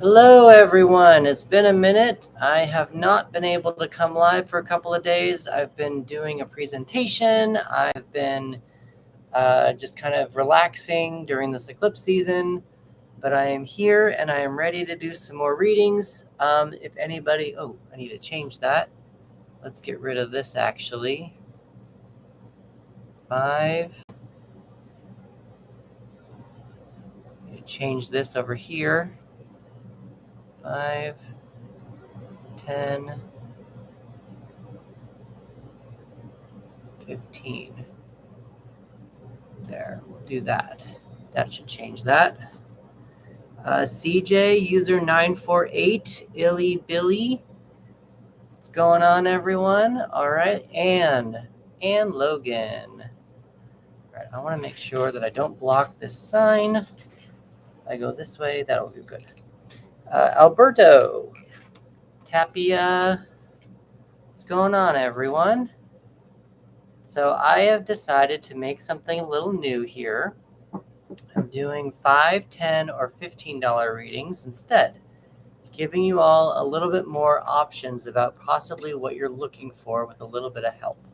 Hello, everyone. It's been a minute. I have not been able to come live for a couple of days. I've been doing a presentation. I've been just kind of relaxing during this eclipse season, but I am here and I am ready to do some more readings. If anybody, I need to change that. Let's get rid of this actually. 5. Change this over here. 5, 10, 15. There, we'll do that. That should change that. CJ, user 948, Illy Billy. What's going on, everyone? All right, and Logan. All right, I want to make sure that I don't block this sign. If I go this way, that'll be good. Alberto, Tapia. What's going on, everyone? So I have decided to make something a little new here. I'm doing $5, $10, or $15 readings instead, giving you all a little bit more options about possibly what you're looking for with a little bit of help.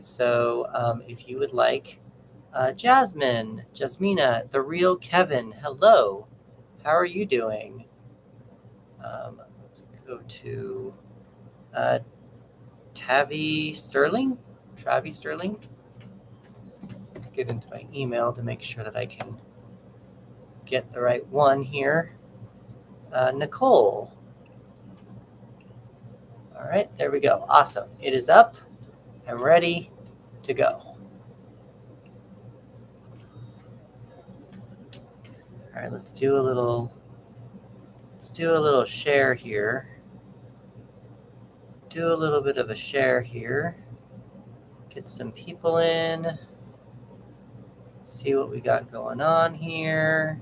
So if you would like, Jasmina, the real Kevin, hello. How are you doing? Let's go to Travi Sterling. Let's get into my email to make sure that I can get the right one here. Nicole. All right, there we go. Awesome. It is up. I'm ready to go. All right, let's do a little share here. Do a little bit of a share here. Get some people in. See what we got going on here.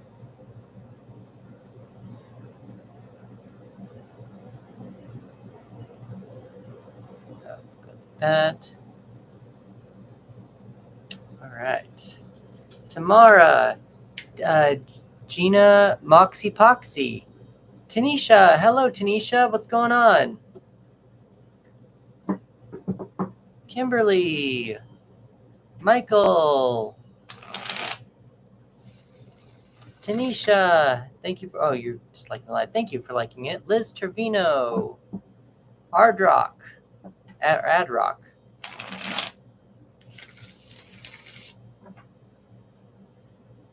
That. All right. Tamara, Gina, Moxie Poxy, Tanisha. Hello, Tanisha. What's going on? Kimberly, Michael, Tanisha. Thank you for. You're just liking the live. Thank you for liking it. Liz Trevino, Ardrock. Adrock.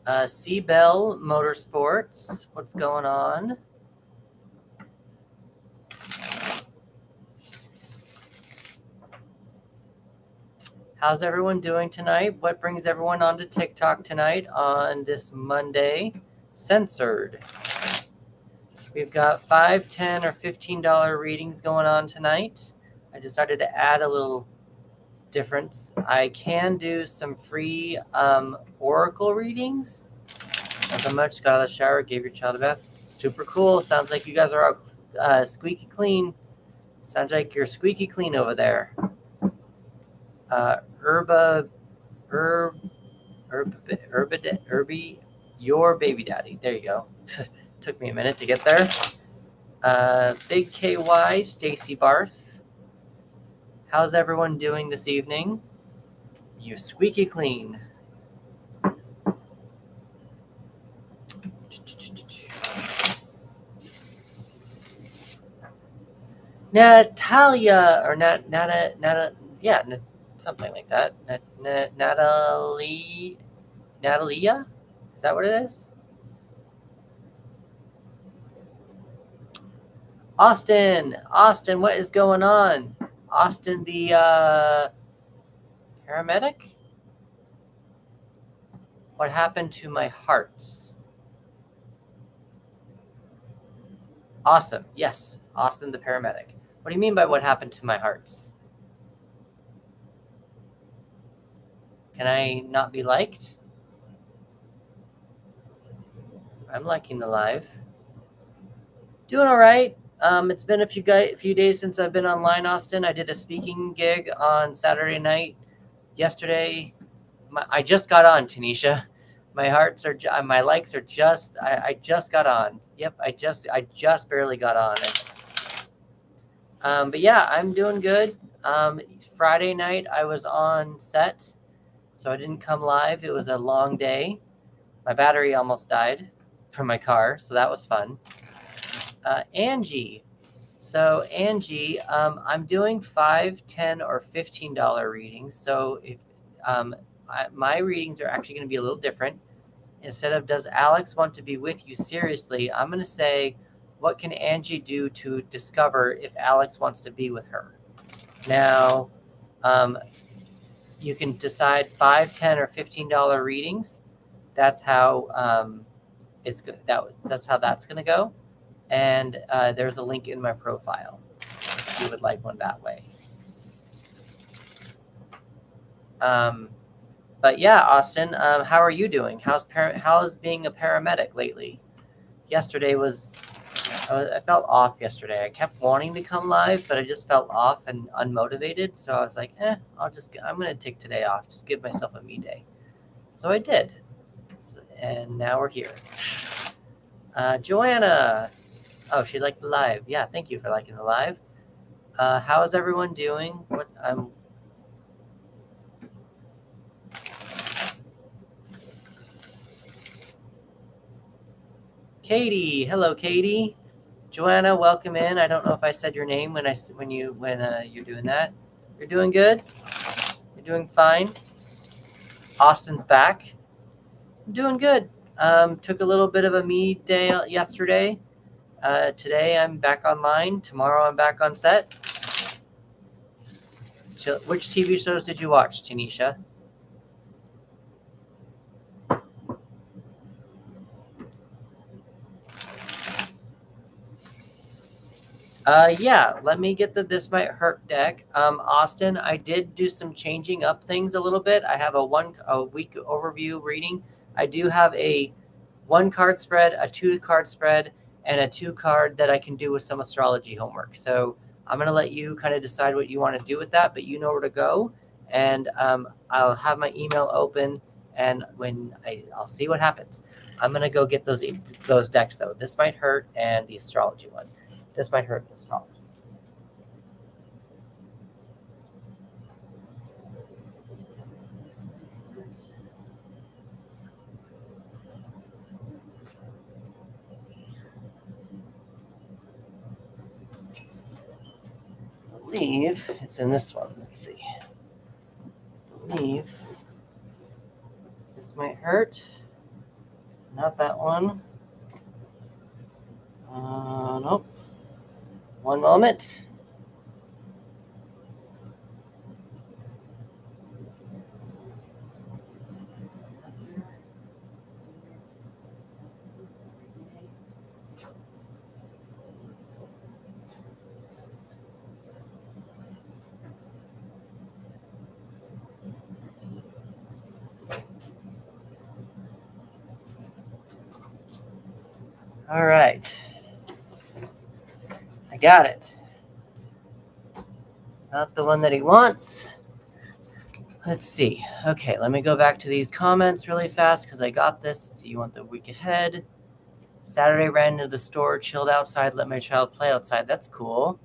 Seabell Motorsports. What's going on? How's everyone doing tonight? What brings everyone onto TikTok tonight on this Monday? Censored. We've got $5, $10, or $15 readings going on tonight. I decided to add a little difference. I can do some free oracle readings. Not so much. Got out of the shower, gave your child a bath. Super cool. Sounds like you guys are all squeaky clean. Sounds like you're squeaky clean over there. Herbie, your baby daddy. There you go. Took me a minute to get there. Big KY, Stacy Barth. How's everyone doing this evening? You're squeaky clean. Natalia, or something like that. Natalia? Is that what it is? Austin, what is going on? Austin, the paramedic? What happened to my hearts? Awesome. Yes, Austin, the paramedic. What do you mean by what happened to my hearts? Can I not be liked? I'm liking the live. Doing all right. It's been a few days since I've been online, Austin. I did a speaking gig on Saturday night. Yesterday, I just got on, Tanisha. My hearts are, my likes are just, I just got on. Yep, I just barely got on. But yeah, I'm doing good. Friday night I was on set, so I didn't come live. It was a long day. My battery almost died from my car, so that was fun. Angie. So Angie, I'm doing $5, $10, or $15 readings. So if my readings are actually going to be a little different. Instead of does Alex want to be with you seriously, I'm going to say, what can Angie do to discover if Alex wants to be with her? Now, you can decide $5, $10, or $15 readings. That's how it's good. That's how that's going to go. And there's a link in my profile if you would like one that way. But yeah, Austin, how are you doing? How's being a paramedic lately? Yesterday was, I felt off yesterday. I kept wanting to come live, but I just felt off and unmotivated. So I was like, I'm going to take today off. Just give myself a me day. So I did. And now we're here. Joanna. Oh, she liked the live. Yeah, thank you for liking the live. How is everyone doing? Katie. Hello, Katie. Joanna, welcome in. I don't know if I said your name when you're doing that. You're doing good. You're doing fine. Austin's back. I'm doing good. Took a little bit of a me day yesterday. Today I'm back online. Tomorrow I'm back on set. Which TV shows did you watch, Tanisha? Yeah, let me get the This Might Hurt deck. Austin, I did do some changing up things a little bit. I have a week overview reading. I do have a 1-card spread, a 2-card spread, and a 2-card that I can do with some astrology homework. So I'm going to let you kind of decide what you want to do with that, but you know where to go. And I'll have my email open, and when I'll see what happens. I'm going to go get those decks, though. This Might Hurt and the astrology one. This might hurt the astrology. I believe it's in this one. Let's see. I believe This Might Hurt. Not that one. Nope. One moment. All right. I got it. Not the one that he wants. Let's see. Okay, let me go back to these comments really fast because I got this. Let's see, you want the week ahead. Saturday ran into the store, chilled outside, let my child play outside. That's cool.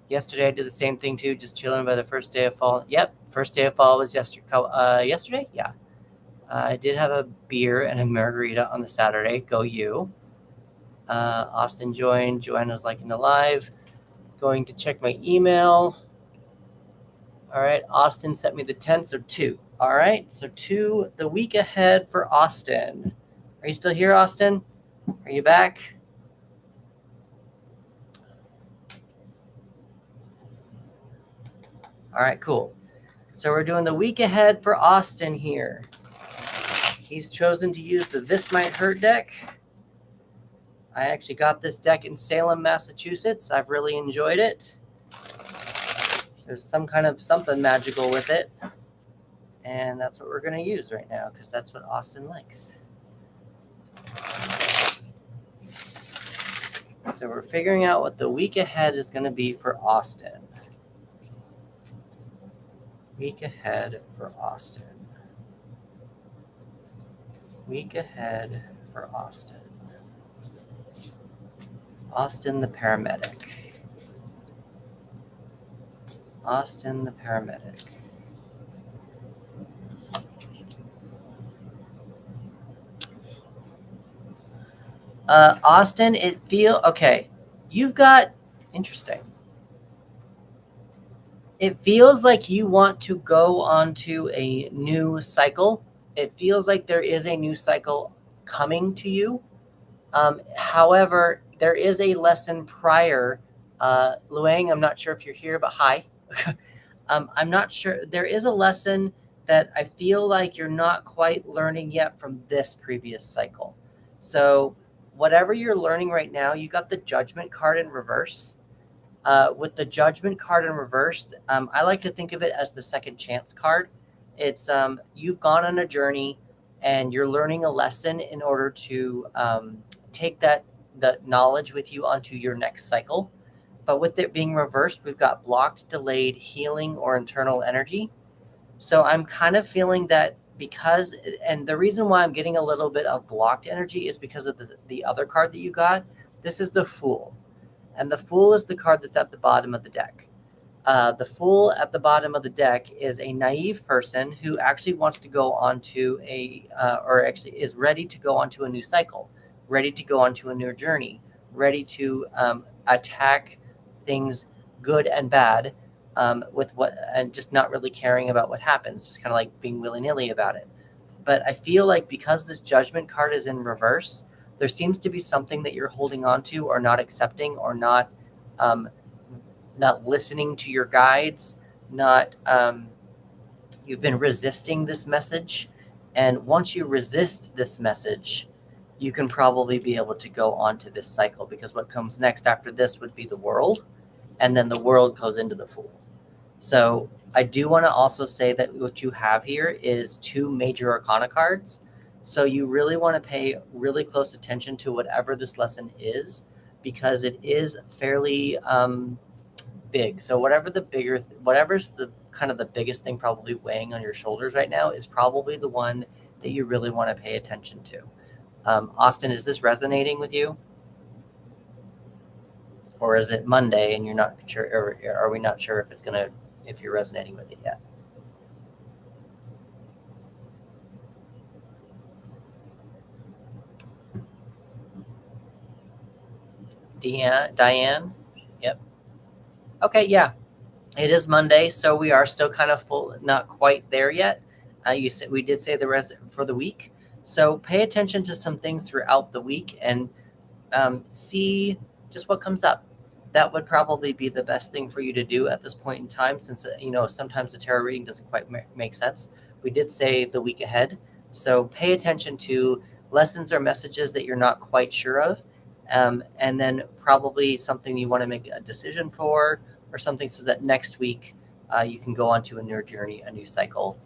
Yesterday I did the same thing too, just chilling by the first day of fall. Yep, first day of fall was yesterday. Yeah. I did have a beer and a margarita on the Saturday. Go you. Austin joined. Joanna's liking the live. Going to check my email. All right, Austin sent me the 10th, so 2. All right, so 2 the week ahead for Austin. Are you still here, Austin? Are you back? All right, cool. So we're doing the week ahead for Austin here. He's chosen to use the This Might Hurt deck. I actually got this deck in Salem, Massachusetts. I've really enjoyed it. There's some kind of something magical with it. And that's what we're going to use right now because that's what Austin likes. So we're figuring out what the week ahead is going to be for Austin. Week ahead for Austin. Week ahead for Austin. Austin the paramedic. Austin the paramedic. Austin, okay. You've got interesting. It feels like you want to go onto a new cycle. It feels like there is a new cycle coming to you. However, there is a lesson prior. Luang, I'm not sure if you're here, but hi. I'm not sure. There is a lesson that I feel like you're not quite learning yet from this previous cycle. So whatever you're learning right now, you got the Judgment card in reverse. With the Judgment card in reverse, I like to think of it as the second chance card. It's you've gone on a journey and you're learning a lesson in order to take the knowledge with you onto your next cycle. But with it being reversed, we've got blocked, delayed, healing, or internal energy. So I'm kind of feeling that because, and the reason why I'm getting a little bit of blocked energy is because of the other card that you got. This is the Fool. And the Fool is the card that's at the bottom of the deck. The Fool at the bottom of the deck is a naive person who actually wants to go onto or actually is ready to go onto a new cycle, ready to go onto a new journey, ready to attack things good and bad and just not really caring about what happens, just kind of like being willy-nilly about it. But I feel like because this Judgment card is in reverse, there seems to be something that you're holding on to or not accepting or not listening to your guides, you've been resisting this message. And once you resist this message, you can probably be able to go on to this cycle, because what comes next after this would be the World, and then the World goes into the Fool. So I do want to also say that what you have here is 2 major arcana cards. So you really want to pay really close attention to whatever this lesson is, because it is fairly big. So whatever's the kind of the biggest thing probably weighing on your shoulders right now is probably the one that you really want to pay attention to. Austin, is this resonating with you? Or is it Monday and you're not sure, or are we not sure if you're resonating with it yet? Diane? Yep. Okay, yeah. It is Monday, so we are still kind of full, not quite there yet. We did say the rest for the week. So pay attention to some things throughout the week and see just what comes up. That would probably be the best thing for you to do at this point in time, since sometimes the tarot reading doesn't quite make sense. We did say the week ahead, so pay attention to lessons or messages that you're not quite sure of, and then probably something you want to make a decision for, or something so that next week you can go on to a new journey, a new cycle,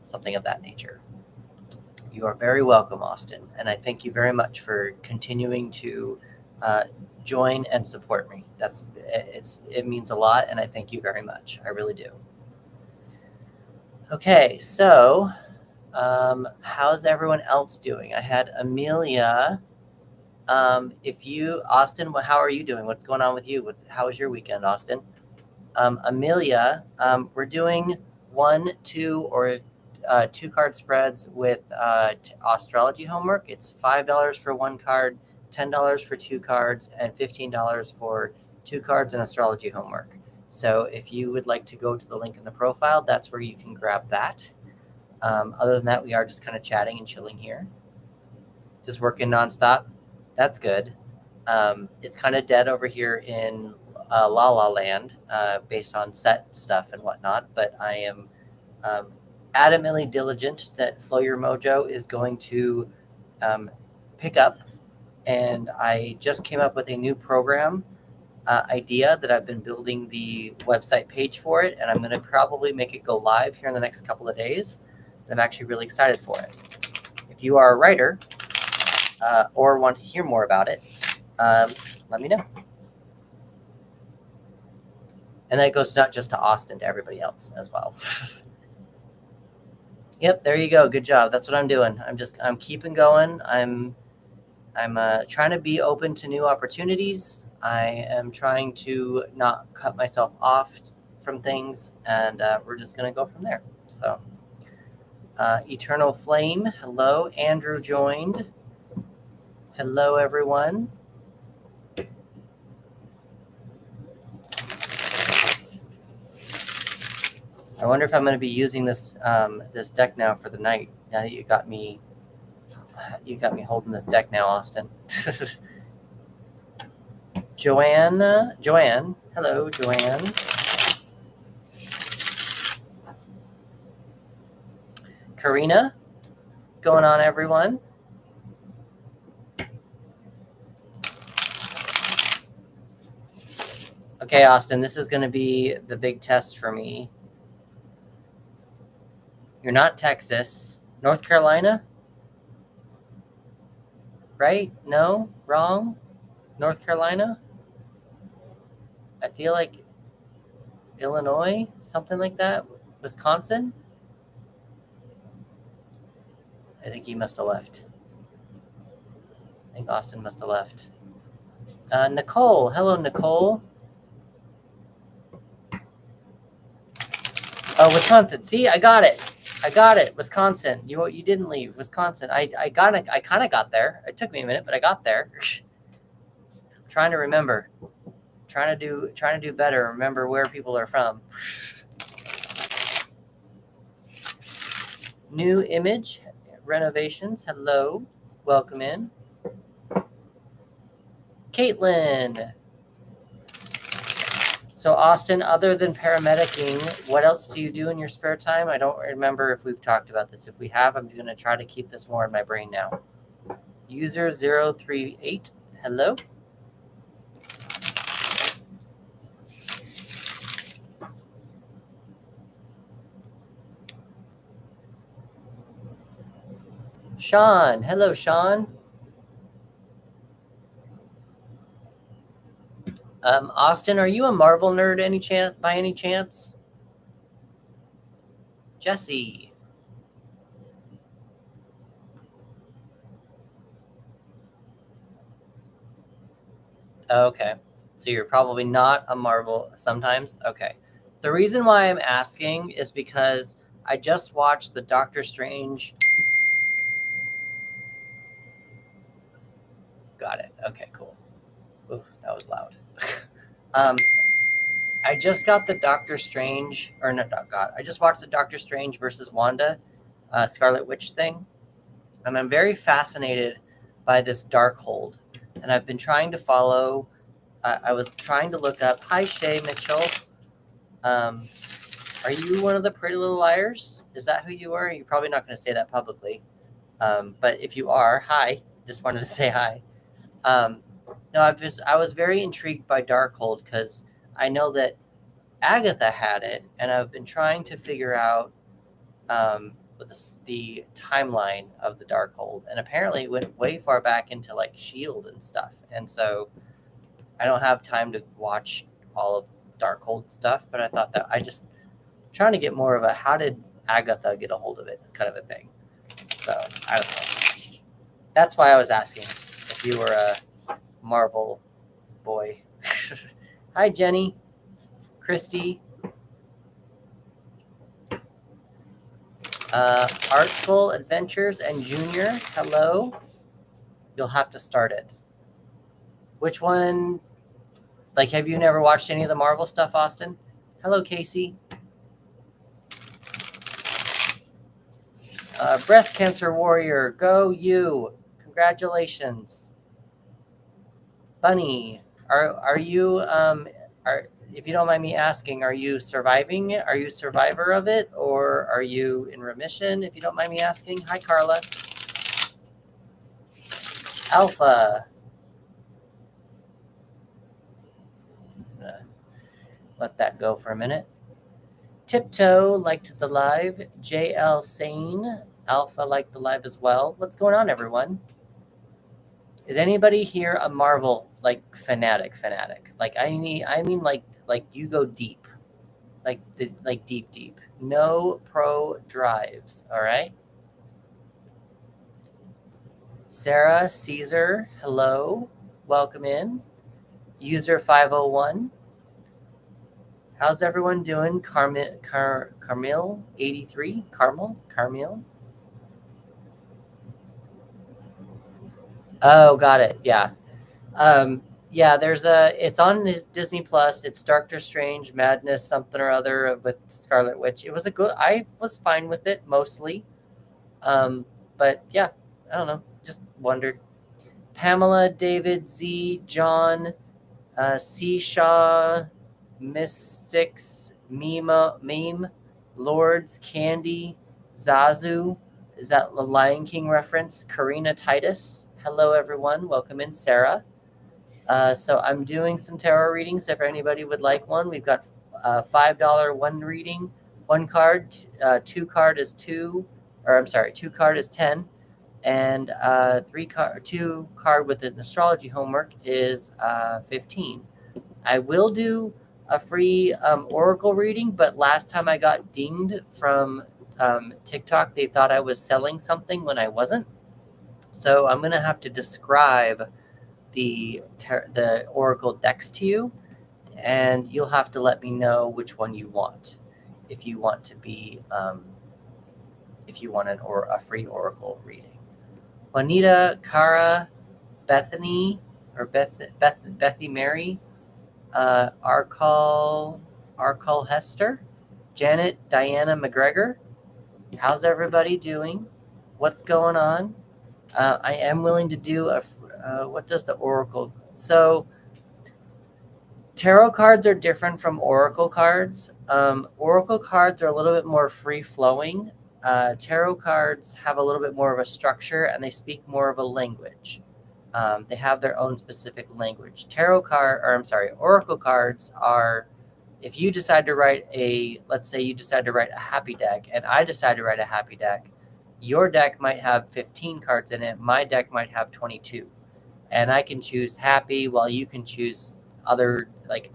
something of that nature. You are very welcome, Austin, and I thank you very much for continuing to join and support me. It means a lot, and I thank you very much. I really do. Okay, so how's everyone else doing? I had Amelia. Austin, how are you doing? What's going on with you? How was your weekend, Austin? Amelia, we're doing 1, 2, or 2 card spreads with Astrology Homework. It's $5 for 1 card, $10 for 2 cards, and $15 for 2 cards and Astrology Homework. So if you would like to go to the link in the profile, that's where you can grab that. Other than that, we are just kind of chatting and chilling here. Just working nonstop. That's good. It's kind of dead over here in La La Land, based on set stuff and whatnot, but I am adamantly diligent that Flow Your Mojo is going to pick up, and I just came up with a new program idea that I've been building the website page for it, and I'm going to probably make it go live here in the next couple of days. I'm actually really excited for it. If you are a writer or want to hear more about it, let me know. And that goes not just to Austin, to everybody else as well. Yep, there you go. Good job. That's what I'm doing. I'm keeping going. I'm trying to be open to new opportunities. I am trying to not cut myself off from things, and we're just gonna go from there. So, Eternal Flame, hello. Andrew joined. Hello, everyone. I wonder if I'm going to be using this this deck now for the night. Now that you got me holding this deck now, Austin. Joanne, hello, Joanne. Karina, what's going on, everyone? Okay, Austin, this is going to be the big test for me. You're not Texas. North Carolina? Right? No? Wrong? North Carolina? I feel like Illinois? Something like that? Wisconsin? I think he must have left. I think Austin must have left. Nicole. Hello, Nicole. Oh, Wisconsin. See, I got it. Wisconsin. You didn't leave. Wisconsin. I kind of got there. It took me a minute, but I got there. Trying to remember. Trying to do better. Remember where people are from. New image renovations. Hello. Welcome in. Caitlin. So Austin, other than paramedicing, what else do you do in your spare time? I don't remember if we've talked about this. If we have, I'm going to try to keep this more in my brain now. User 038, hello. Sean, hello, Sean. Austin, are you a Marvel nerd by any chance? Jesse. Okay, so you're probably not a Marvel sometimes? Okay. The reason why I'm asking is because I just watched the Doctor Strange. Got it. Okay, cool. Ooh, that was loud. I just got the Doctor Strange, or not God. I just watched the Doctor Strange versus Wanda, Scarlet Witch thing, and I'm very fascinated by this Darkhold, and I've been trying to follow. I was trying to look up. Hi, Shay Mitchell. Are you one of the Pretty Little Liars? Is that who you are? You're probably not going to say that publicly, but if you are, hi. Just wanted to say hi. No, I was very intrigued by Darkhold because I know that Agatha had it, and I've been trying to figure out the timeline of the Darkhold, and apparently it went way far back into like S.H.I.E.L.D. and stuff, and so I don't have time to watch all of Darkhold stuff, but I thought that I just trying to get more of a how did Agatha get a hold of it is kind of a thing. So I don't know. That's why I was asking if you were a Marvel boy. Hi, Jenny. Christy. Artful Adventures and Junior, hello. You'll have to start it. Which one? Like, have you never watched any of the Marvel stuff, Austin? Hello, Casey. Breast Cancer Warrior, go you. Congratulations. Bunny, are you, if you don't mind me asking, are you surviving? Are you a survivor of it? Or are you in remission, if you don't mind me asking? Hi, Carla. Alpha. Let that go for a minute. Tiptoe liked the live. JL Sane. Alpha liked the live as well. What's going on, everyone? Is anybody here a Marvel like fanatic? Like I mean like you go deep. like deep. No pro drives. All right. Sarah Caesar, hello, welcome in. User 501. How's everyone doing? Carmel 83. Carmel. Oh, got it. Yeah. Yeah, it's on Disney Plus. It's Doctor Strange Madness something or other with Scarlet Witch. I was fine with it mostly. But yeah, I don't know. Just wondered. Pamela, David, Z, John, C. Shaw, Mystics, Meme, Lords, Candy, Zazu. Is that the Lion King reference? Karina Titus. Hello, everyone. Welcome in, Sarah. So I'm doing some tarot readings. If anybody would like one, we've got $5 one reading, one card. Two card is 10, and two card with an astrology homework is 15. I will do a free oracle reading, but last time I got dinged from TikTok, they thought I was selling something when I wasn't. So I'm gonna have to describe the oracle decks to you, and you'll have to let me know which one you want. If you want to be, if you want a free oracle reading. Juanita, Cara, Bethany, or Bethy Mary, Arkall Hester, Janet, Diana McGregor. How's everybody doing? What's going on? I am willing to do what does the oracle? So tarot cards are different from oracle cards. Oracle cards are a little bit more free flowing. Tarot cards have a little bit more of a structure, and they speak more of a language. They have their own specific language. Oracle cards are, if you decide to write let's say you decide to write a happy deck, and I decide to write a happy deck, your deck might have 15 cards in it. My deck might have 22, and I can choose happy while you can choose other, like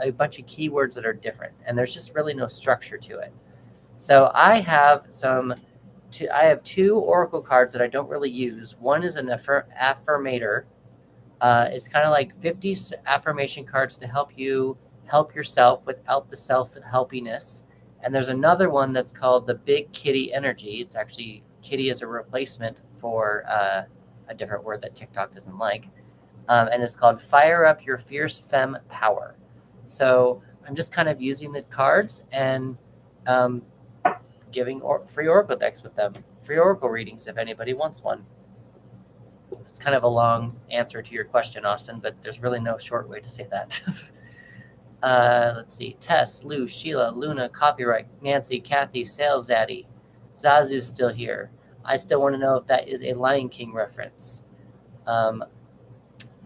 a bunch of keywords that are different, and there's just really no structure to it. So I have two oracle cards that I don't really use. One is an affirmator. It's kind of like 50 affirmation cards to help you help yourself without the self-helpiness. And there's another one that's called the Big Kitty Energy. It's actually kitty as a replacement for a different word that TikTok doesn't like. And it's called Fire Up Your Fierce Femme Power. So I'm just kind of using the cards and giving free oracle decks with them, free oracle readings if anybody wants one. It's kind of a long answer to your question, Austin, but there's really no short way to say that. Let's see. Tess, Lou, Sheila, Luna, Copyright, Nancy, Kathy, Sales Daddy. Zazu's still here. I still want to know if that is a Lion King reference.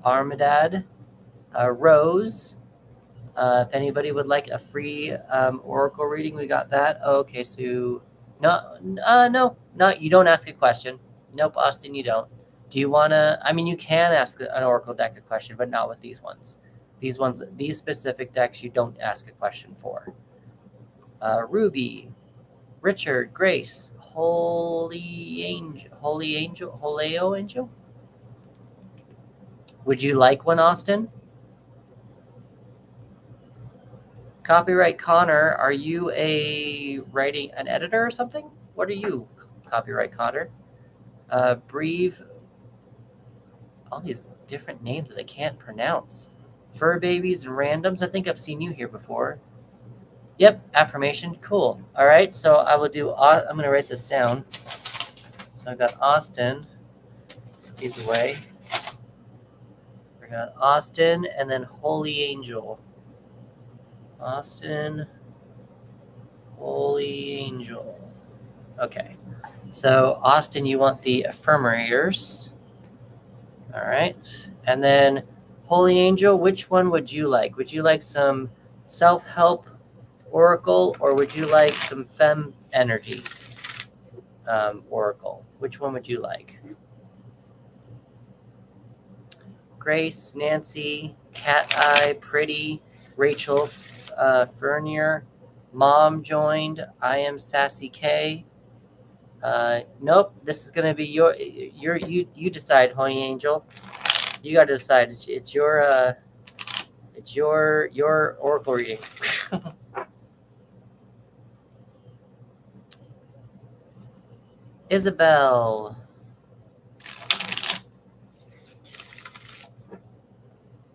Armadad, Rose. If anybody would like a free oracle reading, we got that. Oh, okay, so no, you don't ask a question. Nope, Austin, you don't. Do you want to? I mean, you can ask an oracle deck a question, but not with these ones. These specific decks, you don't ask a question for. Ruby, Richard, Grace, Holy Angel. Would you like one, Austin? Copyright Connor, are you an editor or something? What are you, Copyright Connor? Breve, all these different names that I can't pronounce. Fur babies and randoms. I think I've seen you here before. Yep, affirmation. Cool. All right, so I will do. I'm going to write this down. So I've got Austin. He's away. We got Austin and then Holy Angel. Austin, Holy Angel. Okay. So Austin, you want the affirmators. All right. And then Holy Angel, which one would you like? Would you like some self-help oracle, or would you like some femme energy oracle? Which one would you like? Grace, Nancy, Cat Eye, Pretty, Rachel, Fernier, Mom joined. I am Sassy K. Nope. This is gonna be you decide, Honey Angel. You got to decide. It's your oracle reading. Isabel.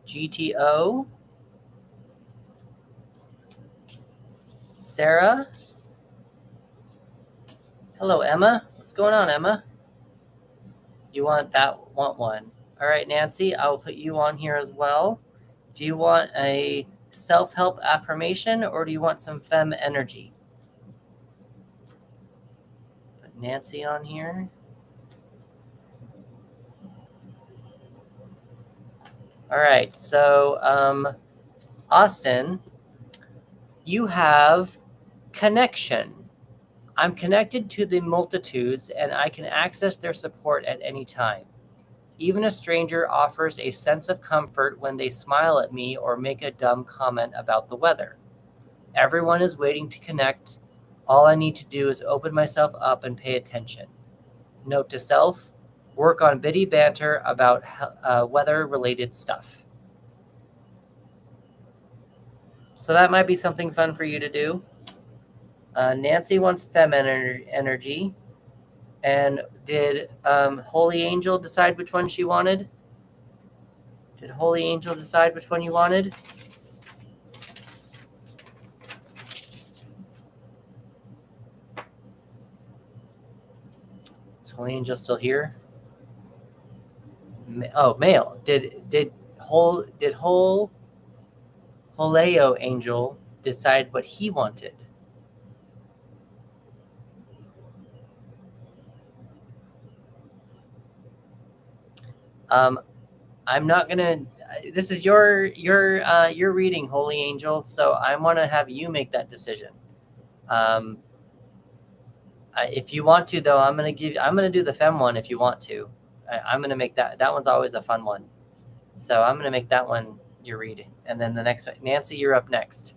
GTO. Sarah. Hello, Emma. What's going on, Emma? You want one. All right, Nancy, I'll put you on here as well. Do you want a self-help affirmation or do you want some femme energy? Put Nancy on here. All right, so Austin, you have connection. I'm connected to the multitudes and I can access their support at any time. Even a stranger offers a sense of comfort when they smile at me or make a dumb comment about the weather. Everyone is waiting to connect. All I need to do is open myself up and pay attention. Note to self, work on bitty banter about weather-related stuff. So that might be something fun for you to do. Nancy wants femme energy. And did Holy Angel decide which one she wanted? Did Holy Angel decide which one you wanted? Is Holy Angel still here? Male. Did Holeo Angel decide what he wanted? I'm not gonna. This is your reading, Holy Angel. So I want to have you make that decision. If you want to, though, I'm gonna do the femme one. If you want to, I'm gonna make that one's always a fun one. So I'm gonna make that one your read, and then the next one, Nancy, you're up next.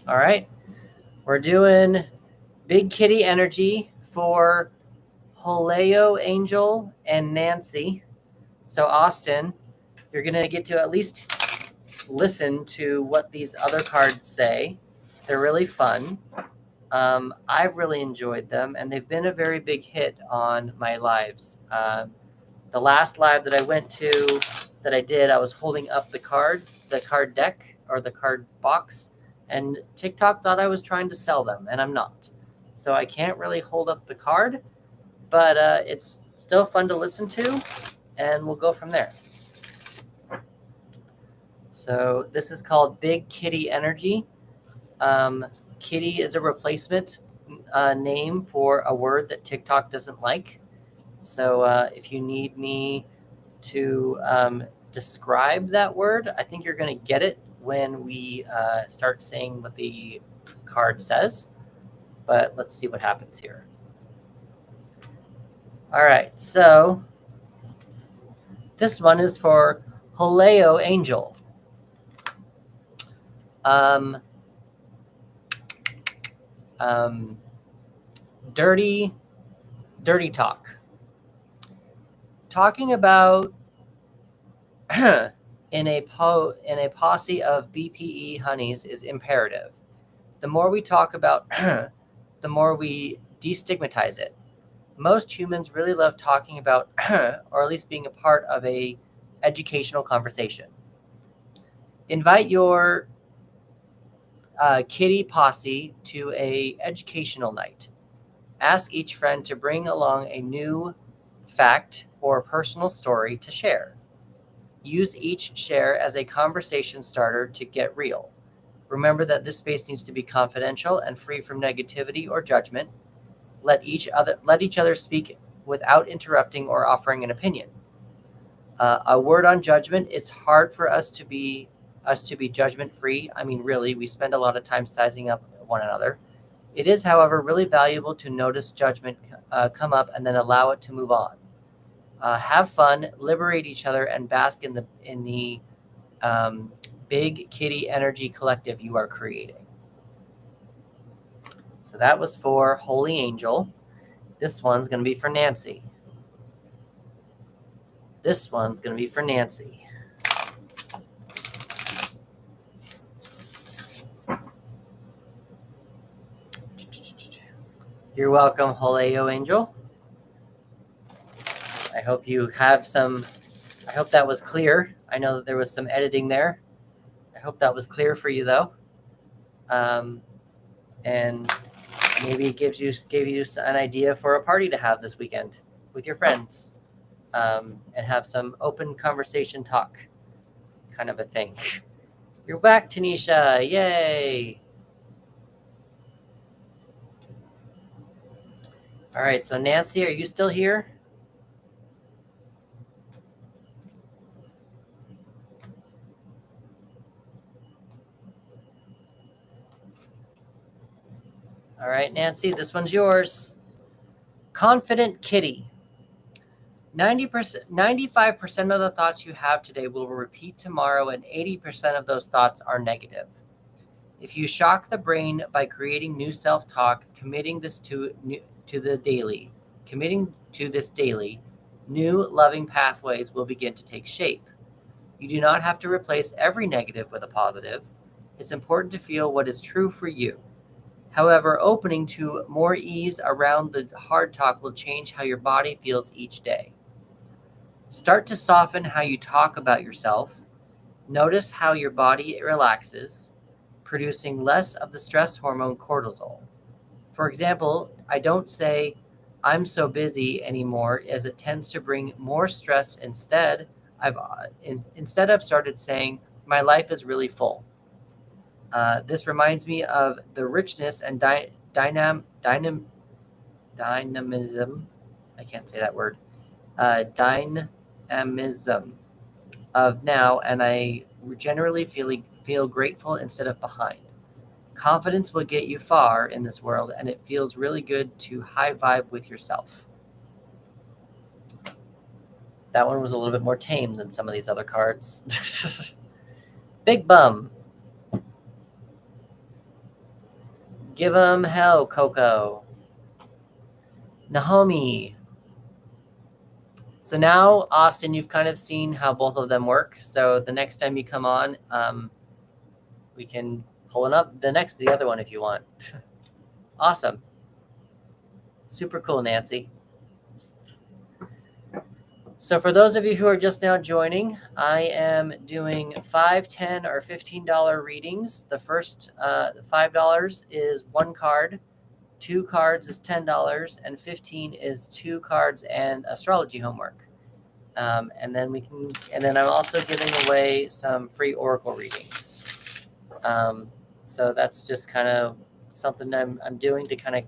All right, we're doing Big Kitty energy for Holeo Angel and Nancy. So Austin, you're gonna get to at least listen to what these other cards say. They're really fun. I've really enjoyed them, and they've been a very big hit on my lives. The last live that I went to, that I did, I was holding up the card deck or the card box, and TikTok thought I was trying to sell them, and I'm not. So I can't really hold up the card, but it's still fun to listen to, and we'll go from there. So this is called Big Kitty Energy. Kitty is a replacement name for a word that TikTok doesn't like. So if you need me to describe that word, I think you're going to get it when we start saying what the card says. But let's see what happens here. All right, so this one is for Holeo Angel. Dirty talk. Talking about in a posse of BPE honeys is imperative. The more we talk about, the more we destigmatize it. Most humans really love talking about, or at least being a part of a educational conversation. Invite your kitty posse to a educational night. Ask each friend to bring along a new fact or personal story to share. Use each share as a conversation starter to get real. Remember that this space needs to be confidential and free from negativity or judgment. Let each other speak without interrupting or offering an opinion. A word on judgment. It's hard for us to be judgment-free. I mean, really, we spend a lot of time sizing up one another. It is, however, really valuable to notice judgment come up and then allow it to move on. have fun, liberate each other, and bask in the big kitty energy collective you are creating. So that was for Holy Angel. This one's going to be for Nancy. This one's going to be for Nancy. You're welcome, Holeo Angel. I hope you have some. I hope that was clear. I know that there was some editing there. I hope that was clear for you, though. And maybe it gave you an idea for a party to have this weekend with your friends, and have some open conversation talk kind of a thing. You're back, Tanisha. Yay. All right, so Nancy, are you still here? All right, Nancy, this one's yours. Confident Kitty. 95% of the thoughts you have today will repeat tomorrow, and 80% of those thoughts are negative. If you shock the brain by creating new self-talk, committing this to this daily, new loving pathways will begin to take shape. You do not have to replace every negative with a positive. It's important to feel what is true for you. However, opening to more ease around the hard talk will change how your body feels each day. Start to soften how you talk about yourself. Notice how your body relaxes, producing less of the stress hormone cortisol. For example, I don't say, "I'm so busy" anymore, as it tends to bring more stress. Instead, I've started saying, "My life is really full." This reminds me of the richness and dynamism. I can't say that word. Dynamism of now, and I generally feel grateful instead of behind. Confidence will get you far in this world, and it feels really good to high vibe with yourself. That one was a little bit more tame than some of these other cards. Big Bum. Give 'em hell, Coco. Naomi. So now, Austin, you've kind of seen how both of them work. So the next time you come on, we can pull it up the other one if you want. Awesome. Super cool, Nancy. So for those of you who are just now joining, I am doing $5, $10, or $15 readings. The first $5 is one card, 2 cards is $10, and 15 is 2 cards and astrology homework. And then I'm also giving away some free oracle readings. So that's just kind of something I'm doing to kind of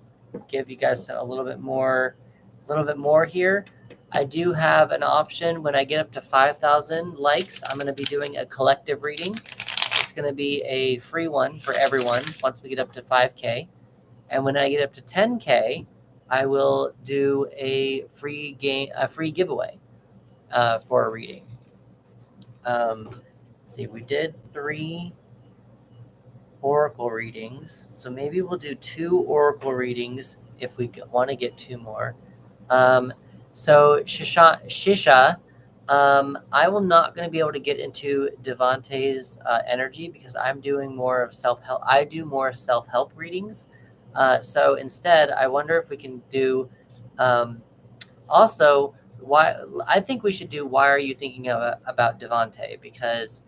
give you guys a little bit more here. I do have an option when I get up to 5,000 likes. I'm going to be doing a collective reading. It's going to be a free one for everyone once we get up to 5K. And when I get up to 10K, I will do a free giveaway for a reading. Let's see, we did 3 oracle readings, so maybe we'll do 2 oracle readings if we want to get 2 more. So Shisha, I will not going to be able to get into Devante's energy because I'm doing more of self-help. I do more self-help readings. So instead, I wonder if we can do also why. I think we should do why are you thinking about Devante? Because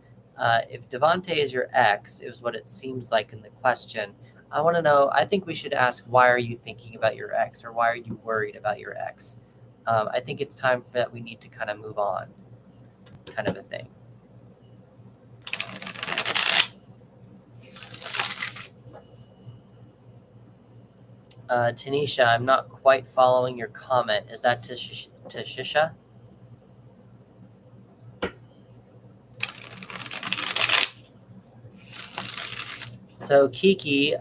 if Devante is your ex, is what it seems like in the question. I want to know. I think we should ask why are you thinking about your ex, or why are you worried about your ex? I think it's time that we need to kind of move on, kind of a thing. Tanisha, I'm not quite following your comment. Is that to Shisha? So Kiki,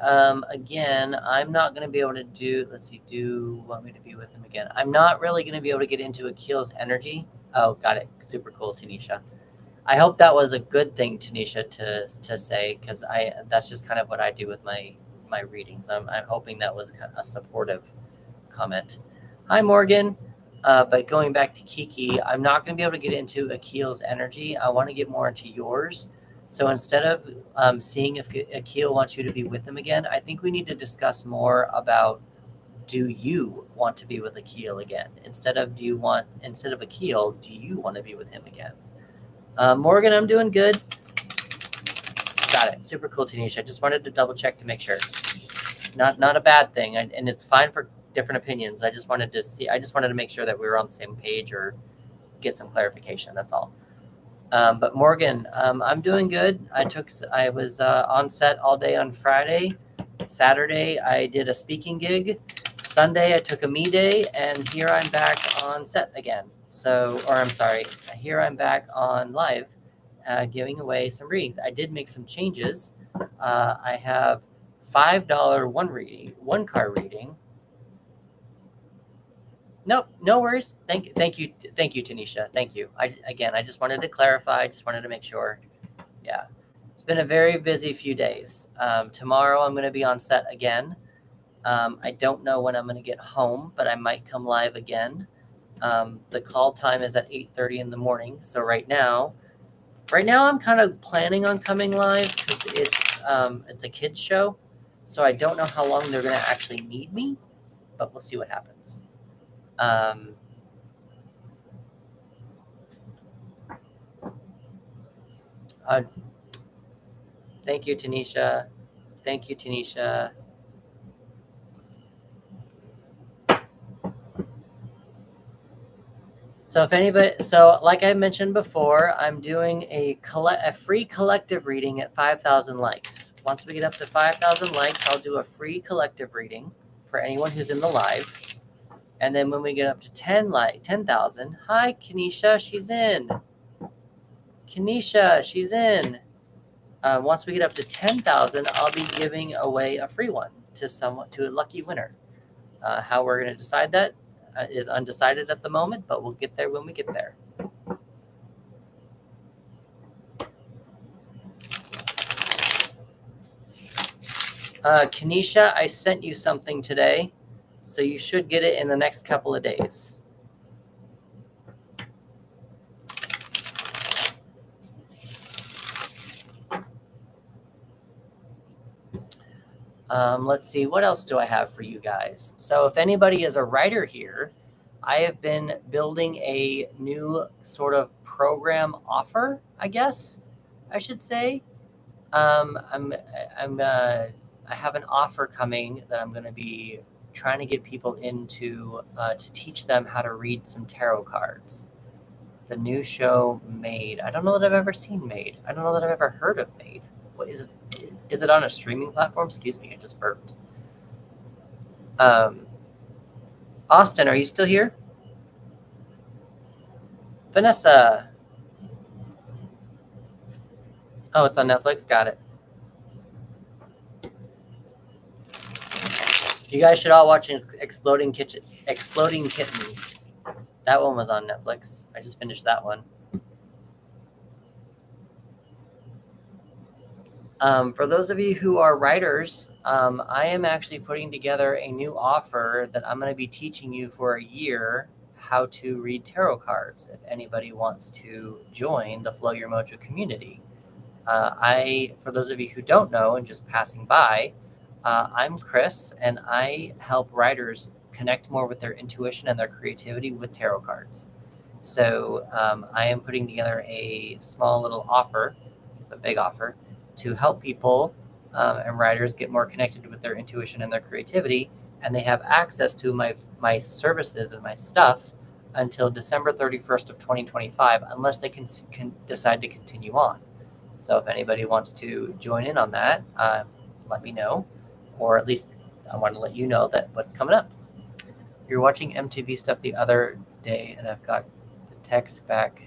again, I'm not going to be able to do, let's see, do you want me to be with him again? I'm not really going to be able to get into Akil's energy. Oh, got it. Super cool, Tanisha. I hope that was a good thing, Tanisha, to say, because that's just kind of what I do with my readings. I'm hoping that was a supportive comment. Hi, Morgan. But going back to Kiki, I'm not going to be able to get into Akil's energy. I want to get more into yours. So instead of seeing if Akil wants you to be with him again, I think we need to discuss more about, do you want to be with Akil again? Instead of Akil, do you want to be with him again? Morgan, I'm doing good. Got it. Super cool, Tanisha. Just wanted to double check to make sure. Not a bad thing, and it's fine for different opinions. I just wanted to make sure that we were on the same page or get some clarification. That's all. But Morgan, I'm doing good. I was on set all day on Friday. Saturday, I did a speaking gig. Sunday, I took a me day, and here I'm back on set again. Here I'm back on live, giving away some readings. I did make some changes. I have $5 one card reading. Nope, no worries. Thank you, Tanisha. Thank you. I just wanted to clarify. Just wanted to make sure. Yeah, it's been a very busy few days. Tomorrow I'm going to be on set again. I don't know when I'm going to get home, but I might come live again. The call time is at 8:30 in the morning. So right now I'm kind of planning on coming live because it's a kids show. So I don't know how long they're going to actually need me, but we'll see what happens. Thank you, Tanisha. Thank you, Tanisha. So like I mentioned before, I'm doing a free collective reading at 5,000 likes. Once we get up to 5,000 likes, I'll do a free collective reading for anyone who's in the live. And then when we get up to 10,000, hi, Kenesha, she's in. Kenesha, she's in. Once we get up to 10,000, I'll be giving away a free one to a lucky winner. How we're going to decide that is undecided at the moment, but we'll get there when we get there. Kenesha, I sent you something today, so you should get it in the next couple of days. Let's see, what else do I have for you guys? So if anybody is a writer here, I have been building a new sort of program offer, I guess I should say. I have an offer coming that I'm going to be trying to get people into to teach them how to read some tarot cards. The new show Made. I don't know that I've ever seen Made. I don't know that I've ever heard of Made. What is it? Is it on a streaming platform? Excuse me, I just burped. Austin, are you still here? Vanessa. Oh, it's on Netflix. Got it. You guys should all watch Exploding Kittens. That one was on Netflix. I just finished that one. For those of you who are writers, I am actually putting together a new offer that I'm going to be teaching you for a year how to read tarot cards. If anybody wants to join the Flow Your Mojo community. For those of you who don't know and just passing by, I'm Chris, and I help writers connect more with their intuition and their creativity with tarot cards. So I am putting together a small little offer. It's a big offer to help people and writers get more connected with their intuition and their creativity, and they have access to my services and my stuff until December 31st of 2025, unless they can decide to continue on. So if anybody wants to join in on that, let me know, or at least I want to let you know that what's coming up. You're watching MTV stuff the other day, and I've got the text back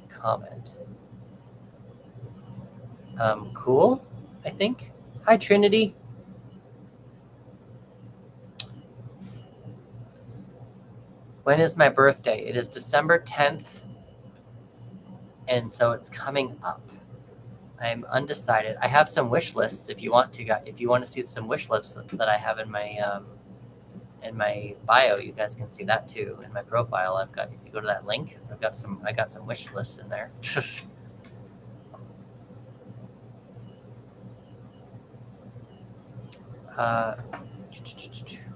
comment. Cool, I think. Hi, Trinity. When is my birthday? It is December 10th, and so it's coming up. I'm undecided. I have some wish lists if you want to. If you want to see some wish lists that I have in my bio, you guys can see that too. In my profile, I've got. If you go to that link, I got some wish lists in there.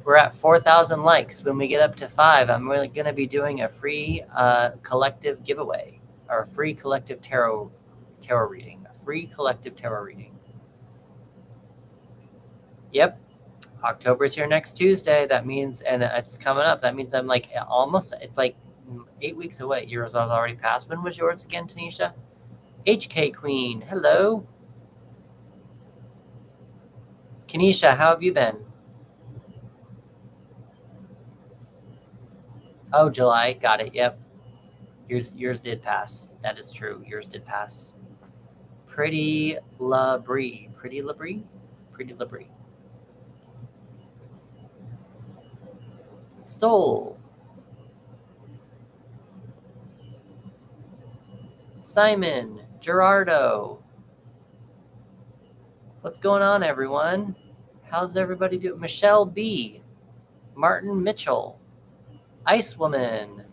We're at 4,000 likes. When we get up to 5, I'm really going to be doing a free collective giveaway, or a free collective tarot reading. A free collective tarot reading. Yep. October's here next Tuesday. That means, and it's coming up. That means I'm like almost, it's like 8 weeks away. Yours has already passed. When was yours again, Tanisha? HK Queen. Hello. Kanisha, how have you been? Oh, July. Got it. Yep. Yours did pass. That is true. Yours did pass. Pretty Labrie. Pretty Labrie? Pretty Labrie. Soul. Simon. Gerardo. What's going on, everyone? How's everybody doing? Michelle B. Martin Mitchell. Ice Woman.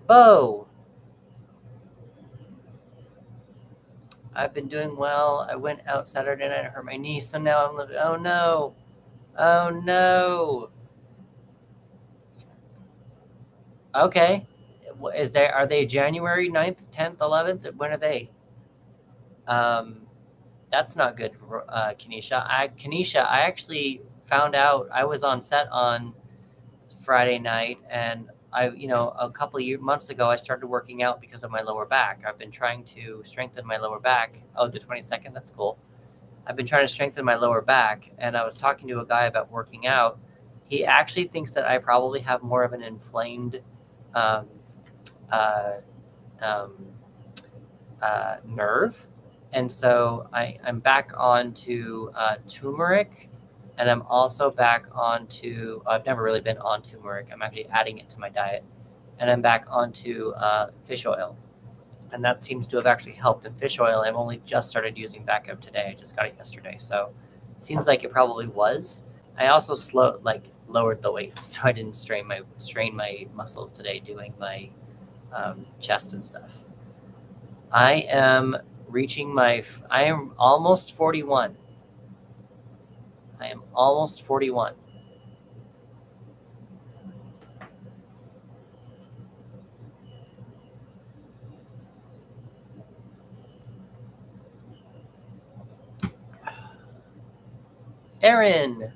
Bo. I've been doing well. I went out Saturday night and hurt my knee, so now I'm living. Oh no. Oh no. Okay. Are they January 9th, 10th, 11th? When are they? That's not good, Kenesha. I actually found out I was on set on Friday night, and a couple of months ago, I started working out because of my lower back. I've been trying to strengthen my lower back. Oh, the 22nd, that's cool. I've been trying to strengthen my lower back, and I was talking to a guy about working out. He actually thinks that I probably have more of an inflamed um, uh, um, nerve. And so I'm back onto turmeric, and I'm also back onto, I've never really been on turmeric. I'm actually adding it to my diet. And I'm back onto fish oil. And that seems to have actually helped. In fish oil, I've only just started using back up today. I just got it yesterday. So it seems like it probably was. I also lowered the weights, so I didn't strain my muscles today doing my chest and stuff. I am almost 41. I am almost 41. Aaron.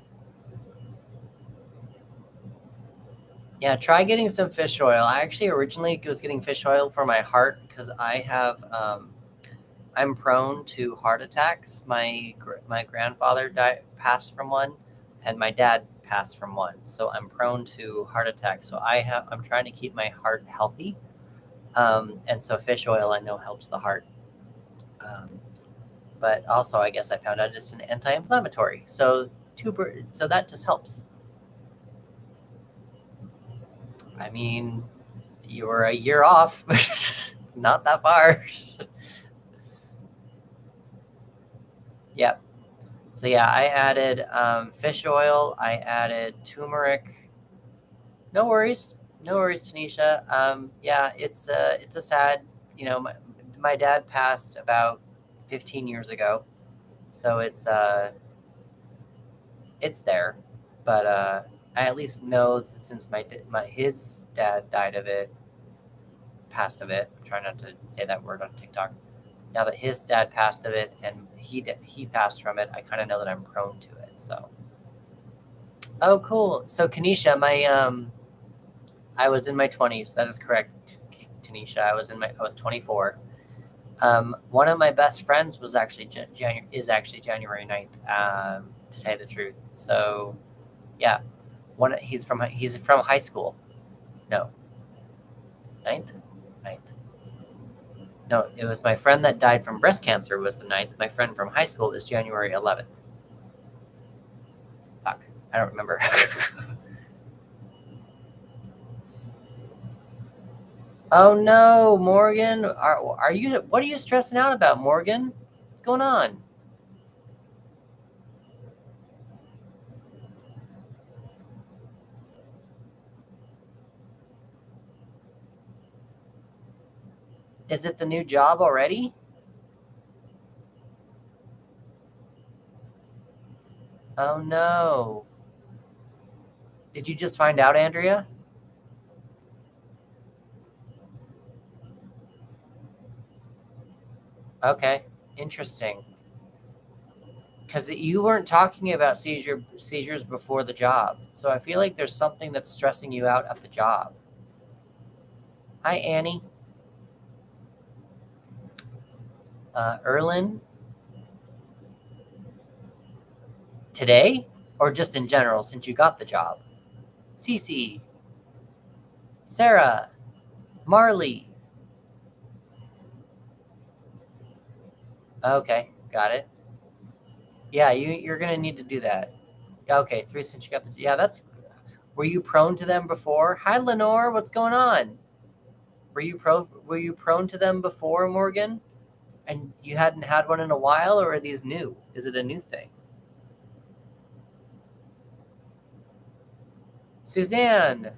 Yeah, try getting some fish oil. I actually originally was getting fish oil for my heart because I'm prone to heart attacks. My grandfather passed from one, and my dad passed from one. So I'm prone to heart attacks. So I'm trying to keep my heart healthy, and so fish oil I know helps the heart. But also, I guess I found out it's an anti-inflammatory. So that just helps. I mean, you were a year off, not that far. Yep. So yeah, I added fish oil. I added turmeric. No worries, Tanisha. Yeah, it's a sad. My dad passed about 15 years ago, so it's there. But I at least know that since his dad passed of it. I'm trying not to say that word on TikTok. Now that his dad passed of it and he passed from it, I kind of know that I'm prone to it. So, oh, cool. So, Kanisha, I was in my 20s. That is correct, Tanisha. I was 24. One of my best friends was actually January 9th. To tell you the truth. So, yeah, he's from high school. No, 9th. No, it was my friend that died from breast cancer was the 9th. My friend from high school is January 11th. Fuck, I don't remember. Oh no, Morgan. Are you? What are you stressing out about, Morgan? What's going on? Is it the new job already? Oh no. Did you just find out, Andrea? Okay, interesting. Because you weren't talking about seizures before the job, so I feel like there's something that's stressing you out at the job. Hi, Annie. Erlin, today or just in general since you got the job? Cece, Sarah, Marley. Okay, got it. Yeah, you're gonna need to do that. Okay, 3 since you got the. Yeah, that's. Were you prone to them before? Hi, Lenore. What's going on? Were you prone to them before, Morgan? And you hadn't had one in a while, or are these new? Is it a new thing? Suzanne,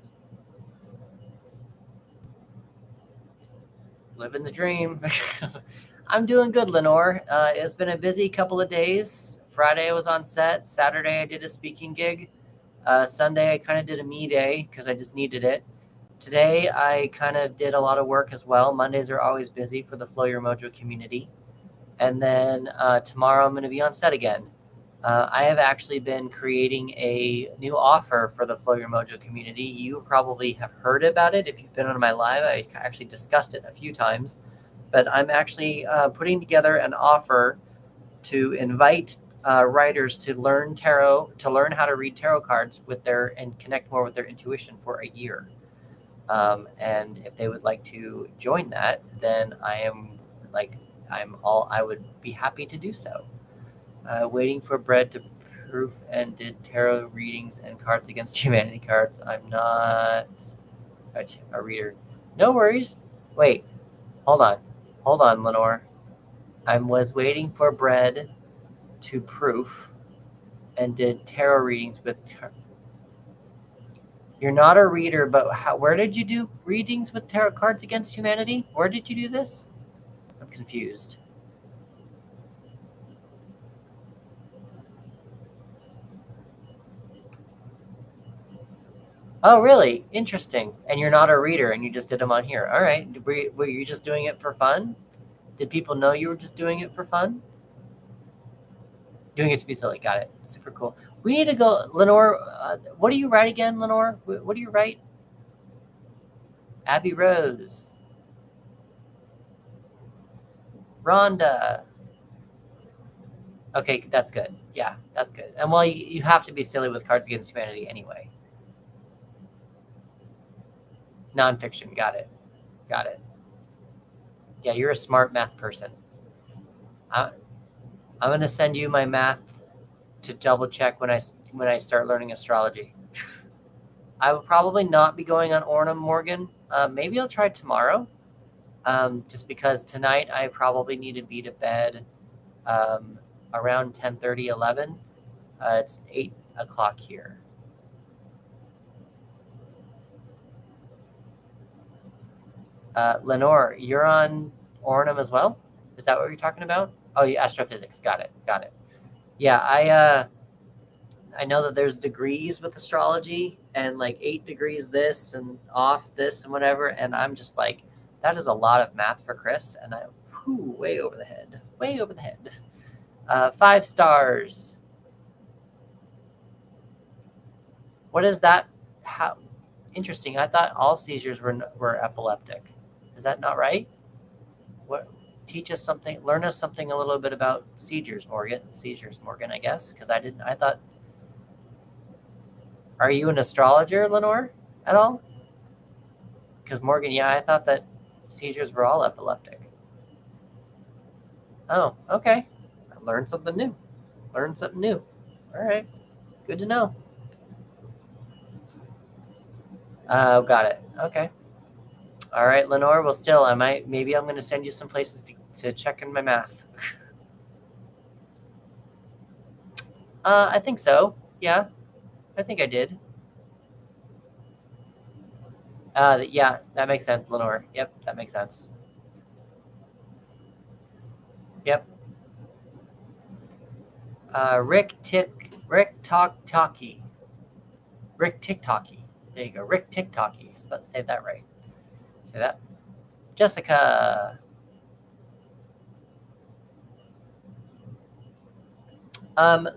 living the dream. I'm doing good, Lenore. It's been a busy couple of days. Friday I was on set. Saturday I did a speaking gig. Sunday I kind of did a me day because I just needed it. Today I kind of did a lot of work as well. Mondays are always busy for the Flow Your Mojo community. And then tomorrow I'm going to be on set again. I have actually been creating a new offer for the Flow Your Mojo community. You probably have heard about it if you've been on my live. I actually discussed it a few times, but I'm actually putting together an offer to invite writers to learn tarot, to learn how to read tarot cards with their and connect more with their intuition for a year. And if they would like to join that, then I would be happy to do so. Waiting for Brett to proof and did tarot readings and Cards Against Humanity cards. I'm not a reader. No worries. Wait, hold on. Hold on, Lenore. I was waiting for Brett to proof and did tarot readings with. You're not a reader, but where did you do readings with tarot Cards Against Humanity? Where did you do this? I'm confused. Oh, really? Interesting. And you're not a reader, and you just did them on here. All right. Were you just doing it for fun? Did people know you were just doing it for fun? Doing it to be silly. Got it. Super cool. We need to go, Lenore. What do you write again, Lenore? What do you write? Abby Rose. Rhonda. Okay, that's good. Yeah, that's good. And well, you have to be silly with Cards Against Humanity anyway. Nonfiction. Got it. Got it. Yeah, you're a smart math person. I'm going to send you my math to double check when I start learning astrology. I will probably not be going on Ornum, Morgan. Maybe I'll try tomorrow. Just because tonight I probably need to be to bed around 10:30, 11. It's 8 o'clock here. Lenore, you're on Ornum as well? Is that what you're talking about? Oh, yeah, astrophysics. Got it. Got it. Yeah, I know that there's degrees with astrology and like 8 degrees this and off this and whatever. And I'm just like, that is a lot of math for Chris. And way over the head, way over the head. 5 stars. What is that? How interesting. I thought all seizures were epileptic. Is that not right? What teach us something, learn us something a little bit about seizures, Morgan, I guess. Because I thought, are you an astrologer, Lenore, at all? Because Morgan, yeah, I thought that seizures were all epileptic. Oh, okay. I learned something new. All right. Good to know. Oh, got it. Okay. All right, Lenore. Well, still, maybe I'm going to send you some places to check in my math. I think so. Yeah, I think I did. Yeah, that makes sense, Lenore. Yep, that makes sense. Yep. Rick Talkie. Rick TikToky. There you go. Rick TikToky. Say that right. Say that. Jessica.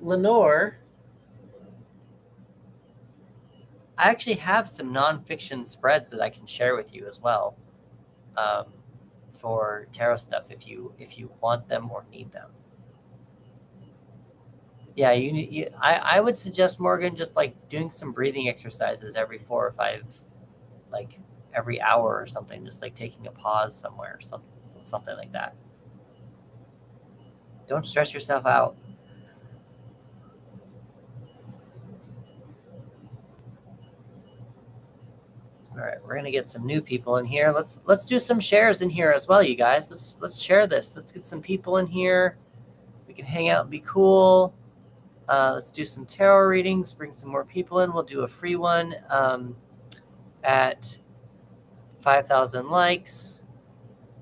Lenore, I actually have some nonfiction spreads that I can share with you as well, um, for tarot stuff if you want them or need them. Yeah, I would suggest, Morgan, just like doing some breathing exercises every 4 or 5, like every hour or something, just like taking a pause somewhere, something like that. Don't stress yourself out. All right, we're gonna get some new people in here. Let's do some shares in here as well, you guys. Let's share this. Let's get some people in here. We can hang out and be cool. Let's do some tarot readings. Bring some more people in. We'll do a free one at 5,000 likes.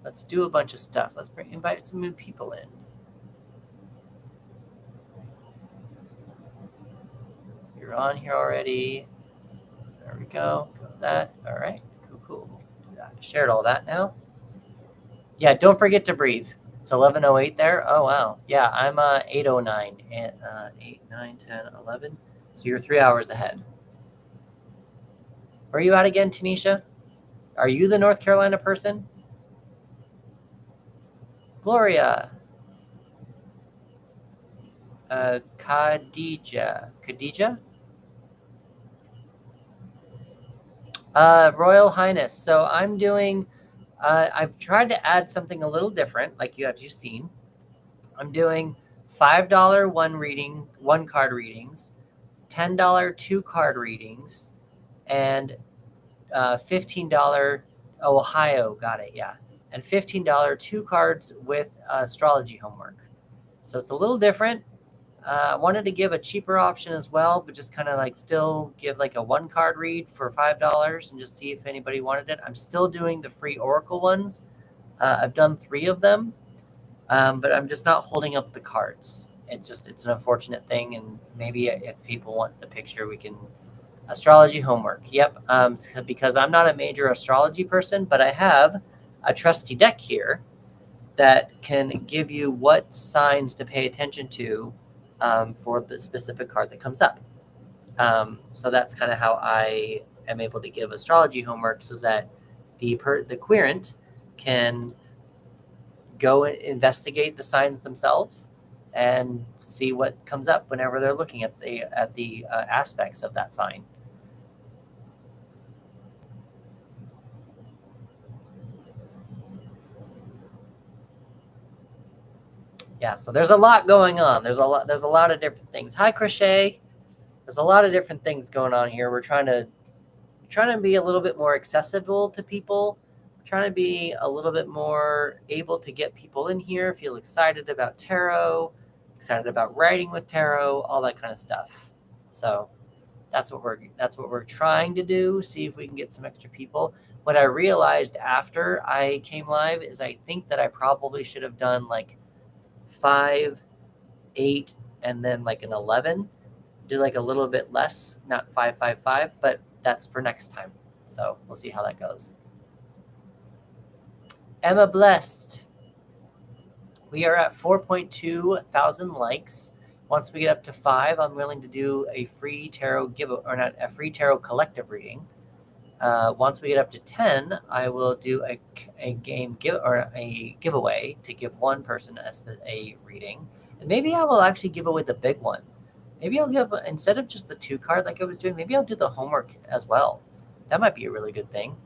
Let's do a bunch of stuff. Let's invite some new people in. You're on here already. There we go. Go with that. All right. Cool. Shared all that now. Yeah, don't forget to breathe. It's 11:08 there. Oh, wow. Yeah, I'm 8:09. 8, 9, 10, 11. So you're 3 hours ahead. Where are you at again, Tanisha? Are you the North Carolina person? Gloria. Khadija. Royal Highness. So I'm doing, I've tried to add something a little different, like you've seen. I'm doing $5 one card readings, $10 2 card readings, and $15 Ohio, got it, yeah, and $15 2 cards with astrology homework. So it's a little different. I wanted to give a cheaper option as well, but just kind of like still give like a 1 card read for $5 and just see if anybody wanted it. I'm still doing the free Oracle ones. I've done 3 of them, but I'm just not holding up the cards. It's an unfortunate thing, and maybe if people want the picture, we can. Astrology homework. Yep. Because I'm not a major astrology person, but I have a trusty deck here that can give you what signs to pay attention to for the specific card that comes up. So that's kind of how I am able to give astrology homework, so that the querent can go investigate the signs themselves and see what comes up whenever they're looking at the aspects of that sign. Yeah, so there's a lot going on. There's a lot of different things. Hi, Crochet. There's a lot of different things going on here. We're trying to be a little bit more accessible to people. We're trying to be a little bit more able to get people in here, feel excited about tarot, excited about writing with tarot, all that kind of stuff. So that's what we're trying to do. See if we can get some extra people. What I realized after I came live is I think that I probably should have done like 5, 8, and then like an 11. Do like a little bit less, not 5, 5, 5, but that's for next time. So we'll see how that goes. Emma Blessed. We are at 4.2 thousand likes. Once we get up to 5, I'm willing to do a free tarot not a free tarot collective reading. Once we get up to 10, I will do a giveaway to give one person a reading, and maybe I will actually give away the big one. Maybe I'll give, instead of just the 2 card like I was doing, maybe I'll do the homework as well. That might be a really good thing.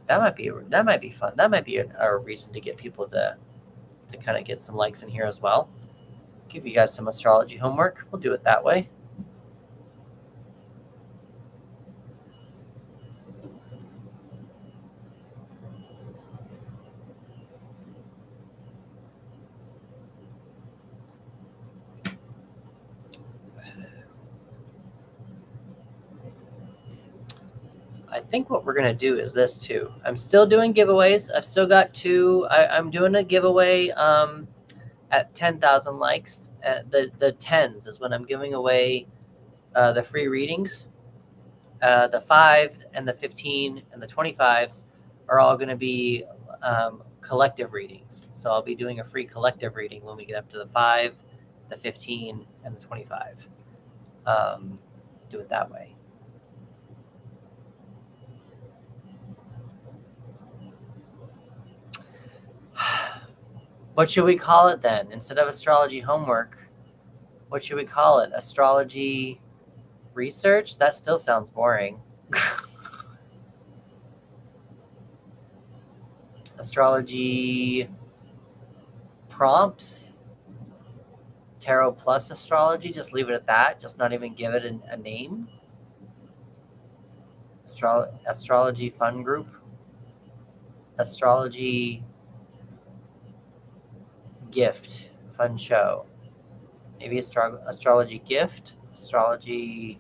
That might be fun. That might be a reason to get people to to kind of get some likes in here as well. Give you guys some astrology homework. We'll do it that way. I think what we're going to do is this too. I'm still doing giveaways. I've still got two. I'm doing a giveaway at 10,000 likes. The 10s is when I'm giving away the free readings. The 5 and the 15 and the 25s are all going to be collective readings. So I'll be doing a free collective reading when we get up to the 5, the 15, and the 25. Do it that way. What should we call it then? Instead of astrology homework, what should we call it? Astrology research? That still sounds boring. Astrology prompts? Tarot plus astrology? Just leave it at that? Just not even give it a name? Astrology fun group? Astrology gift fun show? Maybe astrology gift? Astrology,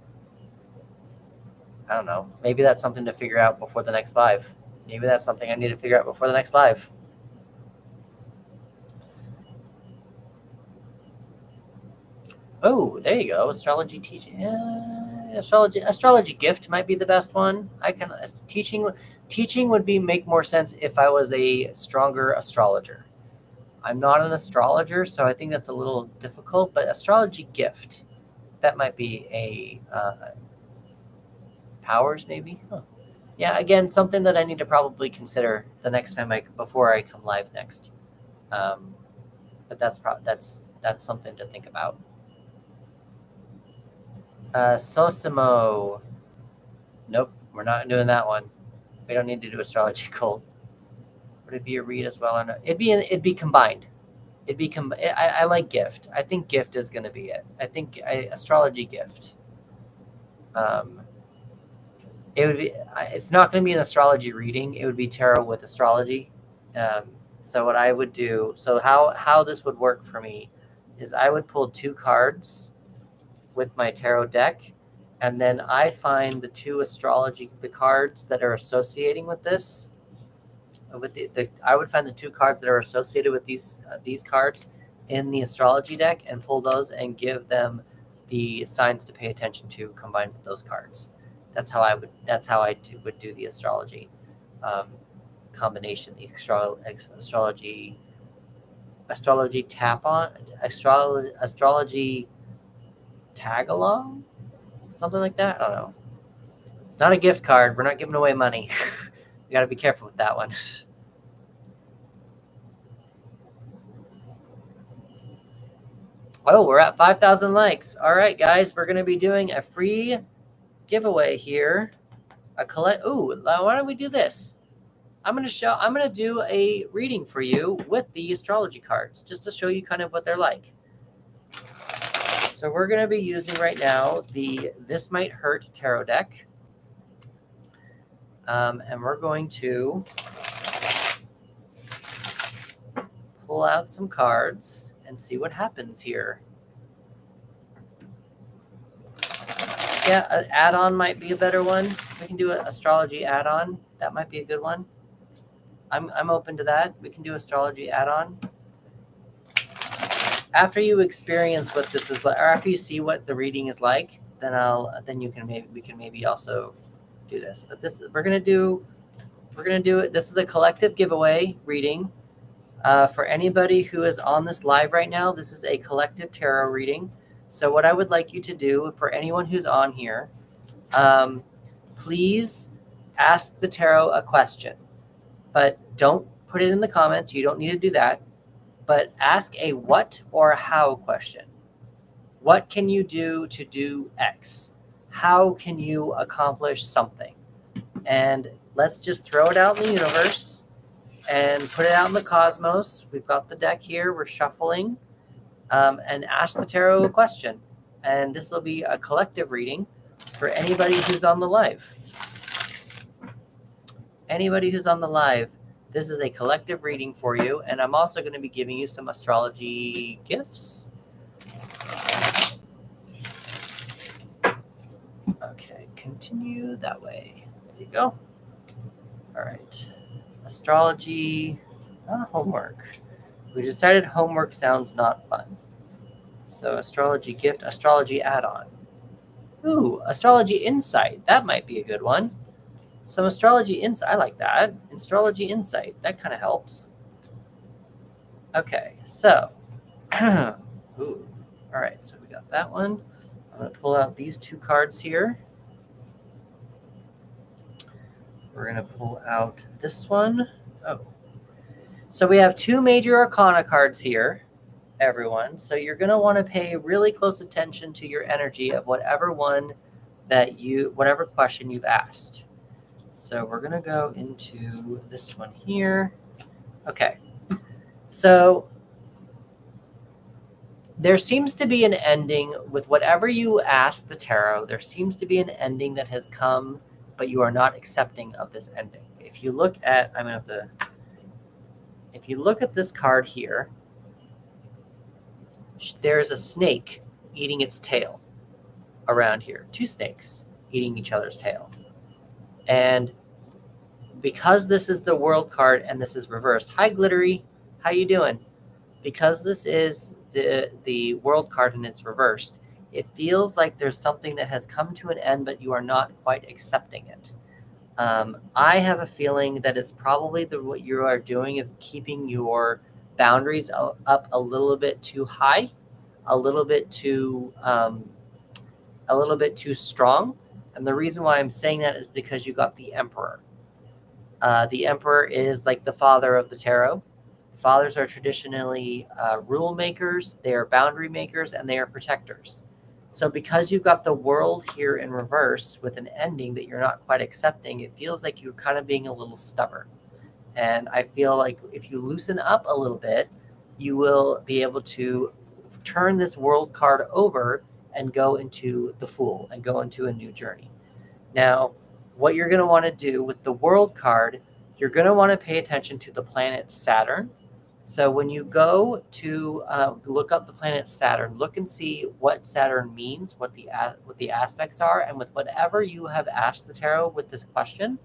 I don't know. Maybe that's something to figure out before the next live. Maybe that's something I need to figure out before the next live. Oh, there you go. Astrology teaching. Astrology gift might be the best one. Teaching would make more sense if I was a stronger astrologer. I'm not an astrologer, so I think that's a little difficult. But astrology gift, that might be a powers maybe. Huh. Yeah, again, something that I need to probably consider the next time before I come live next. But that's something to think about. Sosimo. Nope, we're not doing that one. We don't need to do astrology cold. Would it be a read as well or not? It'd be combined. I like gift. I think gift is going to be it. I think astrology gift. It would be. It's not going to be an astrology reading. It would be tarot with astrology. So what I would do. So how this would work for me is I would pull 2 cards with my tarot deck, and then I find the cards that are associating with this. I would find the 2 cards that are associated with these cards in the astrology deck and pull those and give them the signs to pay attention to combined with those cards. That's how I would do the astrology combination. The astrology tap on astrology tag along, something like that. I don't know. It's not a gift card. We're not giving away money. You got to be careful with that one. Oh, we're at 5,000 likes. All right, guys, we're going to be doing a free giveaway here. Why don't we do this? I'm going to do a reading for you with the astrology cards just to show you kind of what they're like. So we're going to be using right now the This Might Hurt tarot deck. And we're going to pull out some cards and see what happens here. Yeah, an add-on might be a better one. We can do an astrology add-on. That might be a good one. I'm open to that. We can do astrology add-on. After you experience what this is like, or after you see what the reading is like, then we can maybe also do this. But we're gonna do it. This is a collective giveaway reading. For anybody who is on this live right now, this is a collective tarot reading. So what I would like you to do, for anyone who's on here, please ask the tarot a question. But don't put it in the comments. You don't need to do that. But ask a what or how question. What can you do to do X? How can you accomplish something? And let's just throw it out in the universe and put it out in the cosmos. We've got the deck here. We're shuffling, and ask the tarot a question. And this will be a collective reading for anybody who's on the live. Anybody who's on the live, this is a collective reading for you. And I'm also going to be giving you some astrology gifts. Okay, continue that way. There you go. All right. Astrology homework. We decided homework sounds not fun. So astrology gift, astrology add-on. Ooh, astrology insight. That might be a good one. Some astrology insight. I like that. Astrology insight. That kind of helps. Okay, so. Ooh. All right, so we got that one. I'm going to pull out these two cards here. We're going to pull out this one. Oh. So we have two major arcana cards here, everyone. So you're going to want to pay really close attention to your energy of whatever question you've asked. So we're going to go into this one here. Okay. So there seems to be an ending with whatever you ask the tarot. There seems to be an ending that has come, but you are not accepting of this ending. If you look at, if you look at this card here, there's a snake eating its tail around here. Two snakes eating each other's tail. And because this is the world card and this is reversed. Hi, Glittery. How you doing? Because this is the world card and it's reversed, it feels like there's something that has come to an end, but you are not quite accepting it. I have a feeling that it's probably what you are doing is keeping your boundaries up a little bit too high, a little bit too strong. And the reason why I'm saying that is because you got the Emperor. The Emperor is like the father of the tarot. Fathers are traditionally rule makers, they are boundary makers, and they are protectors. So because you've got the world here in reverse with an ending that you're not quite accepting, it feels like you're kind of being a little stubborn. And I feel like if you loosen up a little bit, you will be able to turn this world card over and go into the Fool and go into a new journey. Now, what you're going to want to do with the world card, you're going to want to pay attention to the planet Saturn. So when you go to look up the planet Saturn, look and see what Saturn means, what the aspects are, and with whatever you have asked the tarot with this question,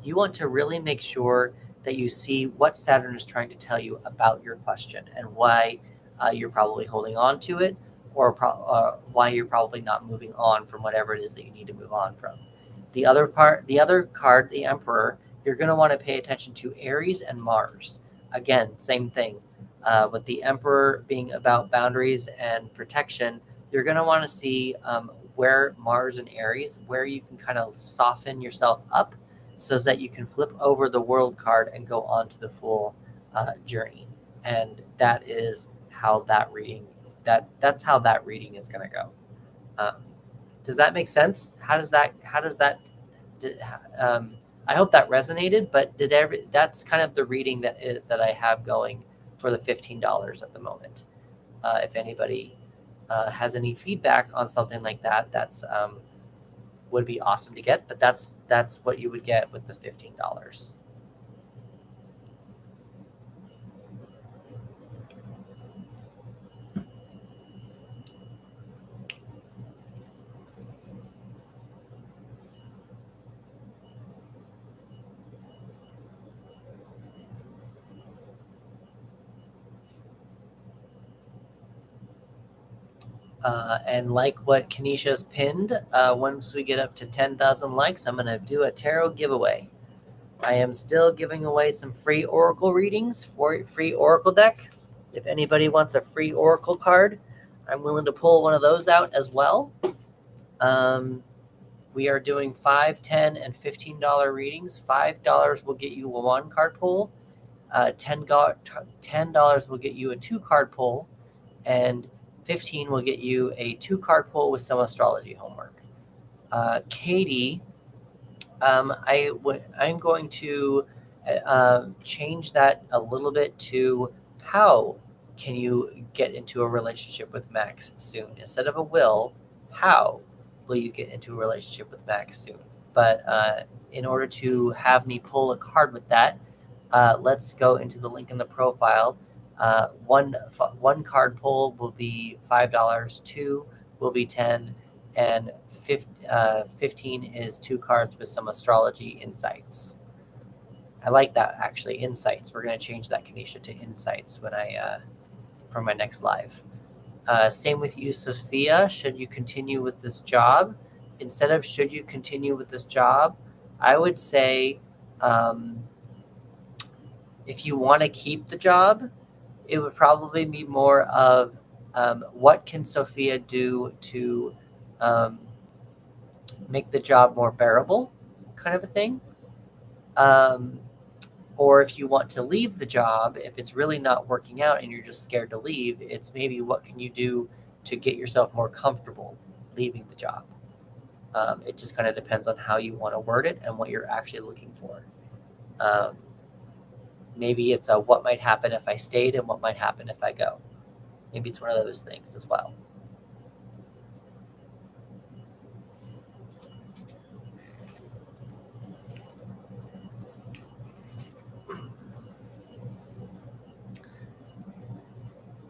you want to really make sure that you see what Saturn is trying to tell you about your question and why you're probably holding on to it, or why you're probably not moving on from whatever it is that you need to move on from. The other card, the Emperor, you're going to want to pay attention to Aries and Mars. Again, same thing. With the Emperor being about boundaries and protection, you're going to want to see where Mars and Aries, where you can kind of soften yourself up so that you can flip over the world card and go on to the Fool journey. And that is how that reading, that's how that reading is going to go. Does that make sense? How does that I hope that resonated, but that's kind of the reading that I have going for the $15 at the moment. If anybody has any feedback on something like that, that's would be awesome to get, but that's what you would get with the $15. And like what Kenesha's pinned, once we get up to 10,000 likes, I'm going to do a tarot giveaway. I am still giving away some free Oracle readings for free Oracle deck. If anybody wants a free Oracle card, I'm willing to pull one of those out as well. We are doing $5, $10, and $15 readings. $5 will get you a 1-card pull. $10 will get you a 2-card pull. And $15 will get you a 2-card pull with some astrology homework. Katie, I'm going to change that a little bit to how can you get into a relationship with Max soon? Instead of a will, how will you get into a relationship with Max soon? But in order to have me pull a card with that, let's go into the link in the profile. One card pull will be $5, two will be 10, and 15 is 2 cards with some astrology insights. I like that, actually, insights. We're going to change that, Kanisha, to insights when for my next live. Same with you, Sophia. Should you continue with this job? Instead of should you continue with this job, I would say if you want to keep the job, it would probably be more of what can Sophia do to make the job more bearable, kind of a thing. Or if you want to leave the job, if it's really not working out and you're just scared to leave, it's maybe what can you do to get yourself more comfortable leaving the job. It just kind of depends on how you want to word it and what you're actually looking for. Maybe it's what might happen if I stayed and what might happen if I go. Maybe it's one of those things as well.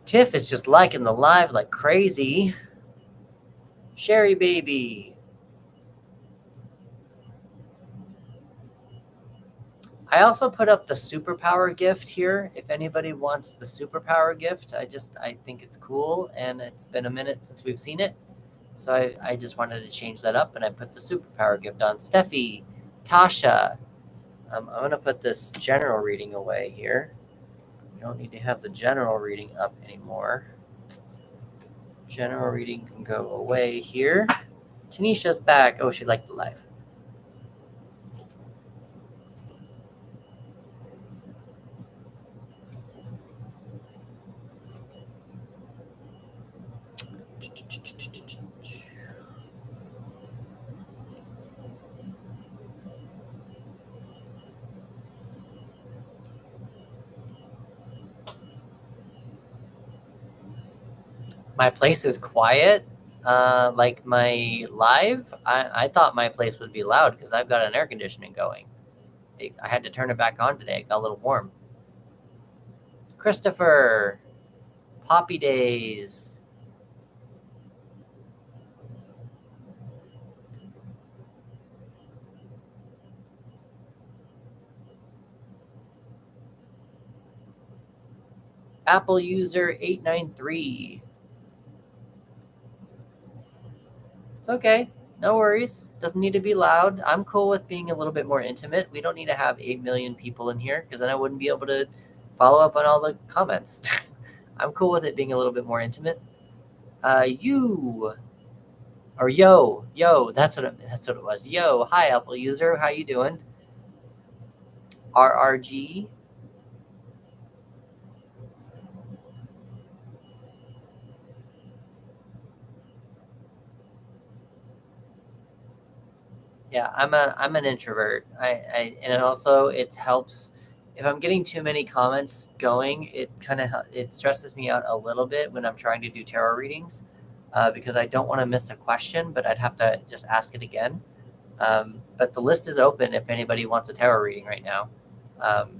Tiff is just liking the live like crazy. Sherry baby. I also put up the superpower gift here. If anybody wants the superpower gift, I think it's cool, and it's been a minute since we've seen it. So I just wanted to change that up, and I put the superpower gift on. Steffi, Tasha. I'm going to put this general reading away here. You don't need to have the general reading up anymore. General reading can go away here. Tanisha's back. Oh, she liked the live. My place is quiet. Like my live, I thought my place would be loud because I've got an air conditioning going. I had to turn it back on today. It got a little warm. Christopher, Poppy Days. Apple user 893. It's okay. No worries. Doesn't need to be loud. I'm cool with being a little bit more intimate. We don't need to have 8 million people in here because then I wouldn't be able to follow up on all the comments. I'm cool with it being a little bit more intimate. Yo, that's what it was. Yo, hi Apple user, how you doing? RRG. Yeah, I'm an introvert. And also it helps if I'm getting too many comments going. It stresses me out a little bit when I'm trying to do tarot readings, because I don't want to miss a question, but I'd have to just ask it again. But the list is open if anybody wants a tarot reading right now.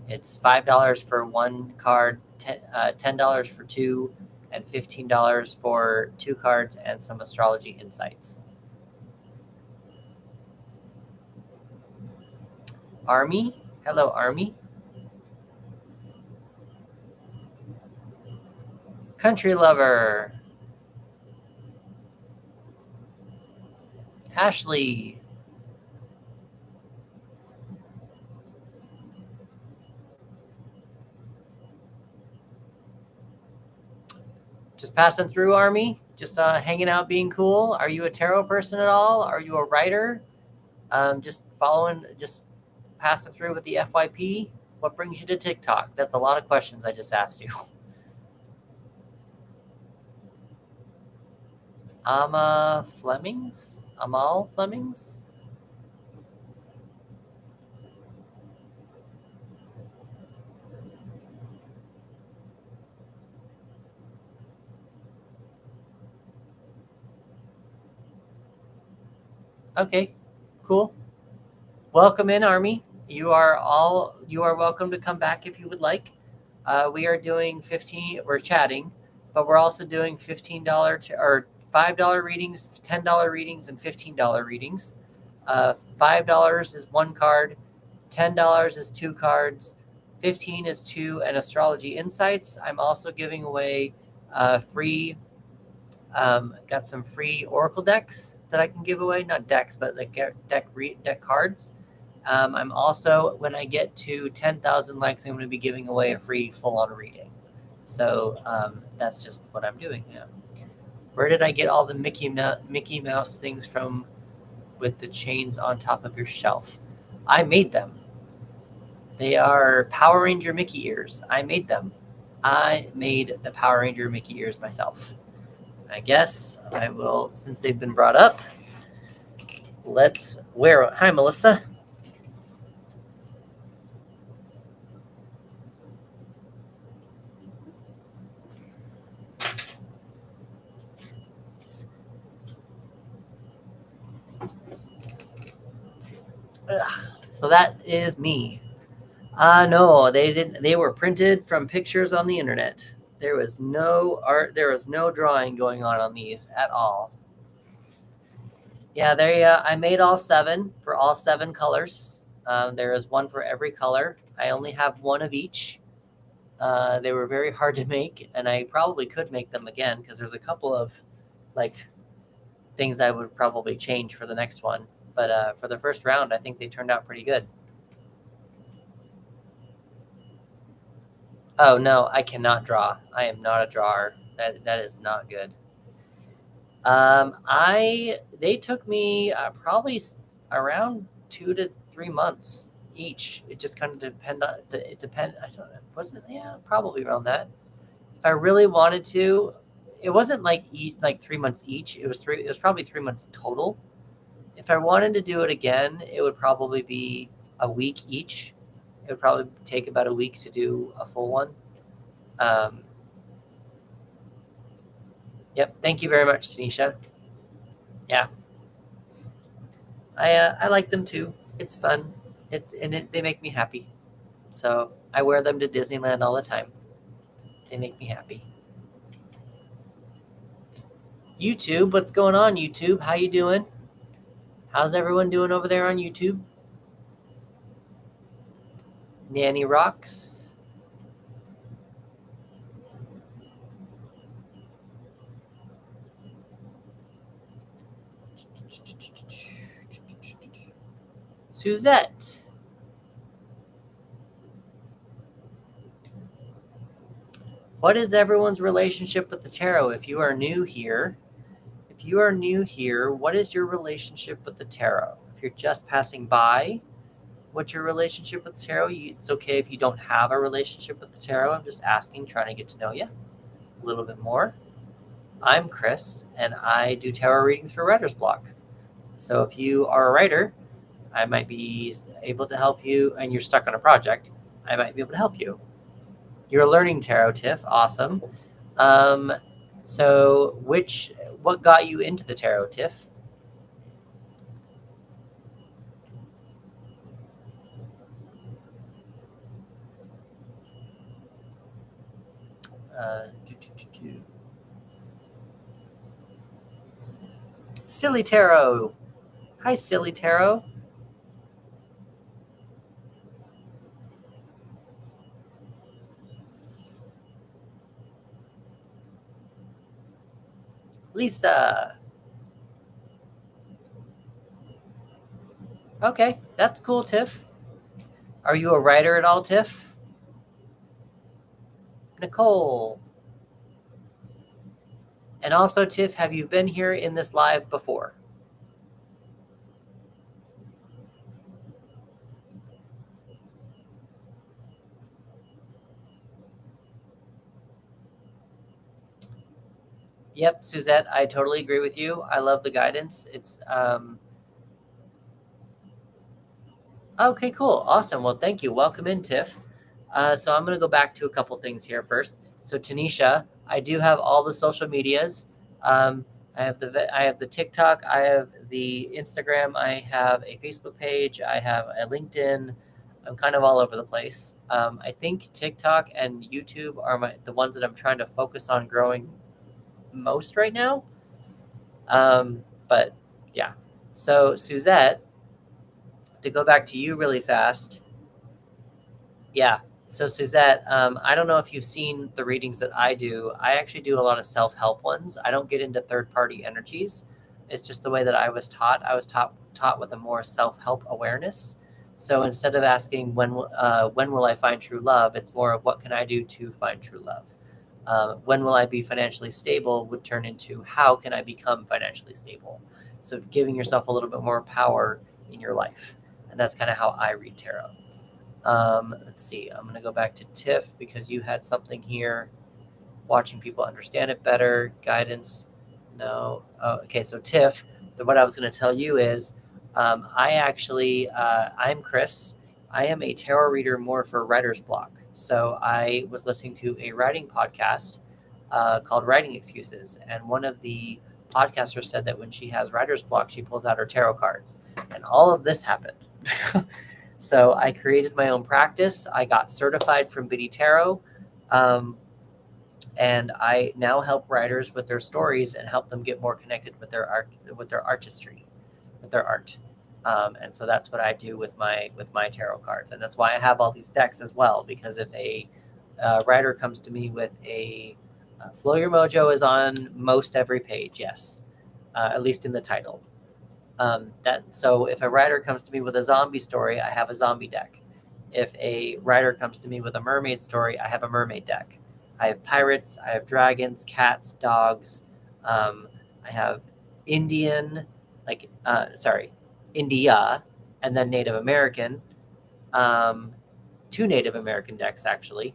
It's $5 for one card, $10 for two, and $15 for 2 cards and some astrology insights. Army, hello Army. Country Lover. Ashley. Just passing through, Army. Just hanging out, being cool. Are you a tarot person at all? Are you a writer? Just passing through with the FYP. What brings you to TikTok? That's a lot of questions I just asked you. Amal Flemings? Okay, cool. Welcome in, Army. You are welcome to come back if you would like. We are doing 15. We're chatting, but we're also doing $15 or $5 readings, $10 readings, and $15 readings. $5 is one card, $10 is two cards, 15 is two, and astrology insights. I'm also giving away free. Got some free oracle decks that I can give away. Not decks, but like deck cards. I'm also, when I get to 10,000 likes, I'm going to be giving away a free full-on reading. So that's just what I'm doing. Yeah. Where did I get all the Mickey Mouse things from with the chains on top of your shelf? I made them. They are Power Ranger Mickey ears. I made them. I made the Power Ranger Mickey ears myself. I guess I will, since they've been brought up, let's wear. Hi, Melissa. Ugh. So that is me. No, they didn't. They were printed from pictures on the internet. There was no art. There was no drawing going on these at all. Yeah, I made all seven for all seven colors. There is one for every color. I only have one of each. They were very hard to make, and I probably could make them again because there's a couple of like things I would probably change for the next one. But for the first round, I think they turned out pretty good. Oh no, I cannot draw. I am not a drawer. That is not good. They took me probably around 2 to 3 months each. It just kind of depend on it. Depend. I don't know. Was it? Yeah, probably around that. If I really wanted to, it wasn't like 3 months each. It was three. It was probably 3 months total. If I wanted to do it again, it would probably be a week each. It would probably take about a week to do a full one. Yep. Thank you very much, Tanisha. Yeah. I like them too. It's fun. They make me happy. So I wear them to Disneyland all the time. They make me happy. YouTube, what's going on, YouTube? How you doing? How's everyone doing over there on YouTube? Nanny rocks. Suzette. What is everyone's relationship with the tarot? If you are new here, what is your relationship with the tarot? If you're just passing by, what's your relationship with the tarot? It's okay if you don't have a relationship with the tarot. I'm just asking, trying to get to know you a little bit more. I'm Chris, and I do tarot readings for Writer's Block. So if you are a writer, I might be able to help you, and you're stuck on a project, I might be able to help you. You're learning tarot, Tiff. Awesome. So what got you into the tarot, Tiff? Silly Tarot. Hi, Silly Tarot. Lisa. Okay, that's cool, Tiff. Are you a writer at all, Tiff? Nicole. And also, Tiff, have you been here in this live before? Yep, Suzette, I totally agree with you. I love the guidance. It's okay, cool, awesome. Well, thank you. Welcome in, Tiff. So I'm going to go back to a couple things here first. So Tanisha, I do have all the social medias. I'm I have the TikTok, I have the Instagram, I have a Facebook page, I have a LinkedIn. I'm kind of all over the place. I think TikTok and YouTube are the ones that I'm trying to focus on growing most right now. But yeah. So Suzette, to go back to you really fast. Yeah. So Suzette, I don't know if you've seen the readings that I do. I actually do a lot of self-help ones. I don't get into third-party energies. It's just the way that I was taught. I was taught with a more self-help awareness. So instead of asking when will I find true love, it's more of what can I do to find true love. When will I be financially stable would turn into how can I become financially stable. So giving yourself a little bit more power in your life, and that's kind of how I read tarot. Let's see. I'm going to go back to Tiff because you had something here. Watching people understand it better. Guidance. No. Oh, okay. So Tiff, what I was going to tell you is I'm Chris. I am a tarot reader more for writer's block. So I was listening to a writing podcast called Writing Excuses. And one of the podcasters said that when she has writer's block, she pulls out her tarot cards. And all of this happened. So I created my own practice. I got certified from Biddy Tarot. And I now help writers with their stories and help them get more connected with their art, with their artistry, with their art. And so that's what I do with my tarot cards. And that's why I have all these decks as well, because if a writer comes to me with a Flow Your Mojo is on most every page, yes, at least in the title. So if a writer comes to me with a zombie story, I have a zombie deck. If a writer comes to me with a mermaid story, I have a mermaid deck. I have pirates, I have dragons, cats, dogs. I have Indian, India, and then Native American. Two Native American decks, actually.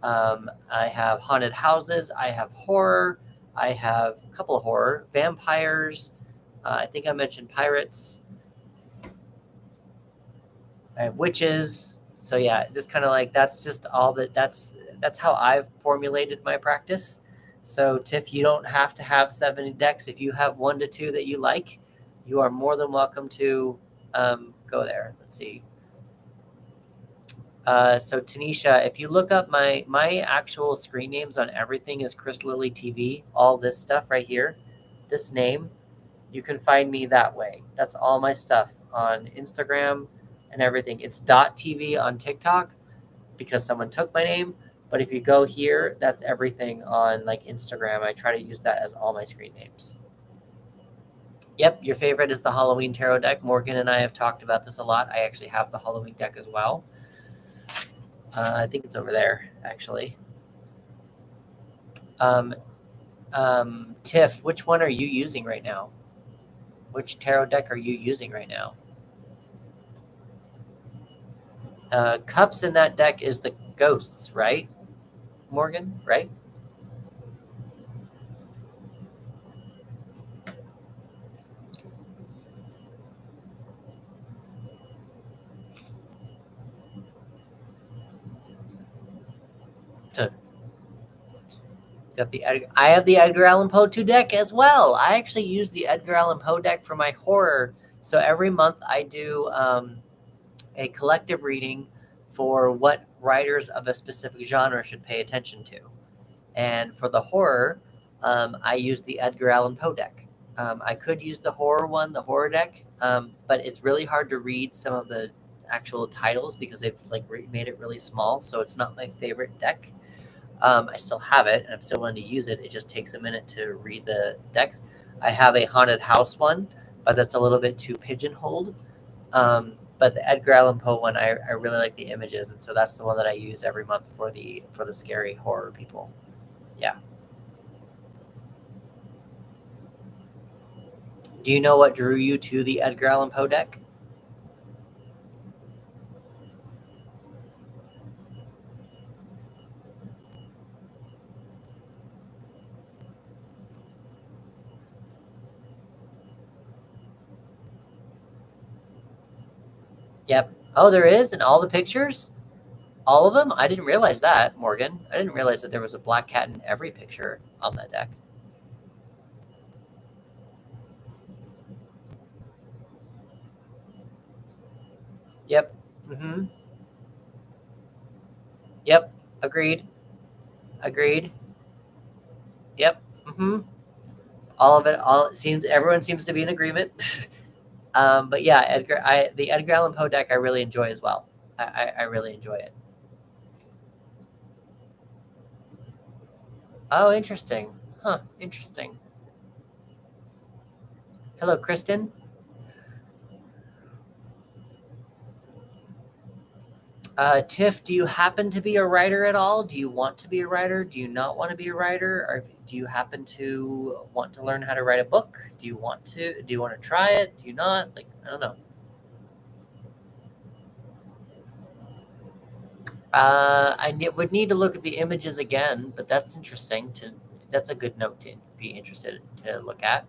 I have haunted houses, I have horror, I have a couple of horror, vampires. I think I mentioned pirates. I have witches. So yeah, just kind of like that's just all that's how I've formulated my practice. So Tiff, you don't have to have 70 decks. If you have 1 to 2 that you like, you are more than welcome to go there. Let's see. So Tanisha, if you look up my actual screen names on everything is Chris Lilly TV, all this stuff right here, this name, you can find me that way. That's all my stuff on Instagram and everything. It's .tv on TikTok because someone took my name. But if you go here, that's everything on like Instagram. I try to use that as all my screen names. Yep, your favorite is the Halloween tarot deck. Morgan and I have talked about this a lot. I actually have the Halloween deck as well. I think it's over there, actually. Tiff, which one are you using right now? Which tarot deck are you using right now? Cups in that deck is the ghosts, right? Morgan, right? I have the Edgar Allan Poe 2 deck as well. I actually use the Edgar Allan Poe deck for my horror. So every month I do a collective reading for what writers of a specific genre should pay attention to. And for the horror, I use the Edgar Allan Poe deck. I could use the horror one, the horror deck, but it's really hard to read some of the actual titles because they've made it really small. So it's not my favorite deck. I still have it, and I'm still willing to use it. It just takes a minute to read the decks. I have a haunted house one, but that's a little bit too pigeonholed. But the Edgar Allan Poe one, I really like the images, and so that's the one that I use every month for the scary horror people. Yeah. Do you know what drew you to the Edgar Allan Poe deck? Yep. Oh, there is in all the pictures? All of them? I didn't realize that, Morgan. I didn't realize that there was a black cat in every picture on that deck. Yep. Mm-hmm. Yep. Agreed. Agreed. Yep. Mm-hmm. All of it. All it seems. Everyone seems to be in agreement. But yeah, the Edgar Allan Poe deck I really enjoy as well. I really enjoy it. Oh, interesting. Huh. Interesting. Hello, Kristen. Tiff, do you happen to be a writer at all? Do you want to be a writer? Do you not want to be a writer? Or do you happen to want to learn how to write a book? Do you want to? Do you want to try it? Do you not? Like, I don't know. Would need to look at the images again, but that's interesting. That's a good note to be interested to look at.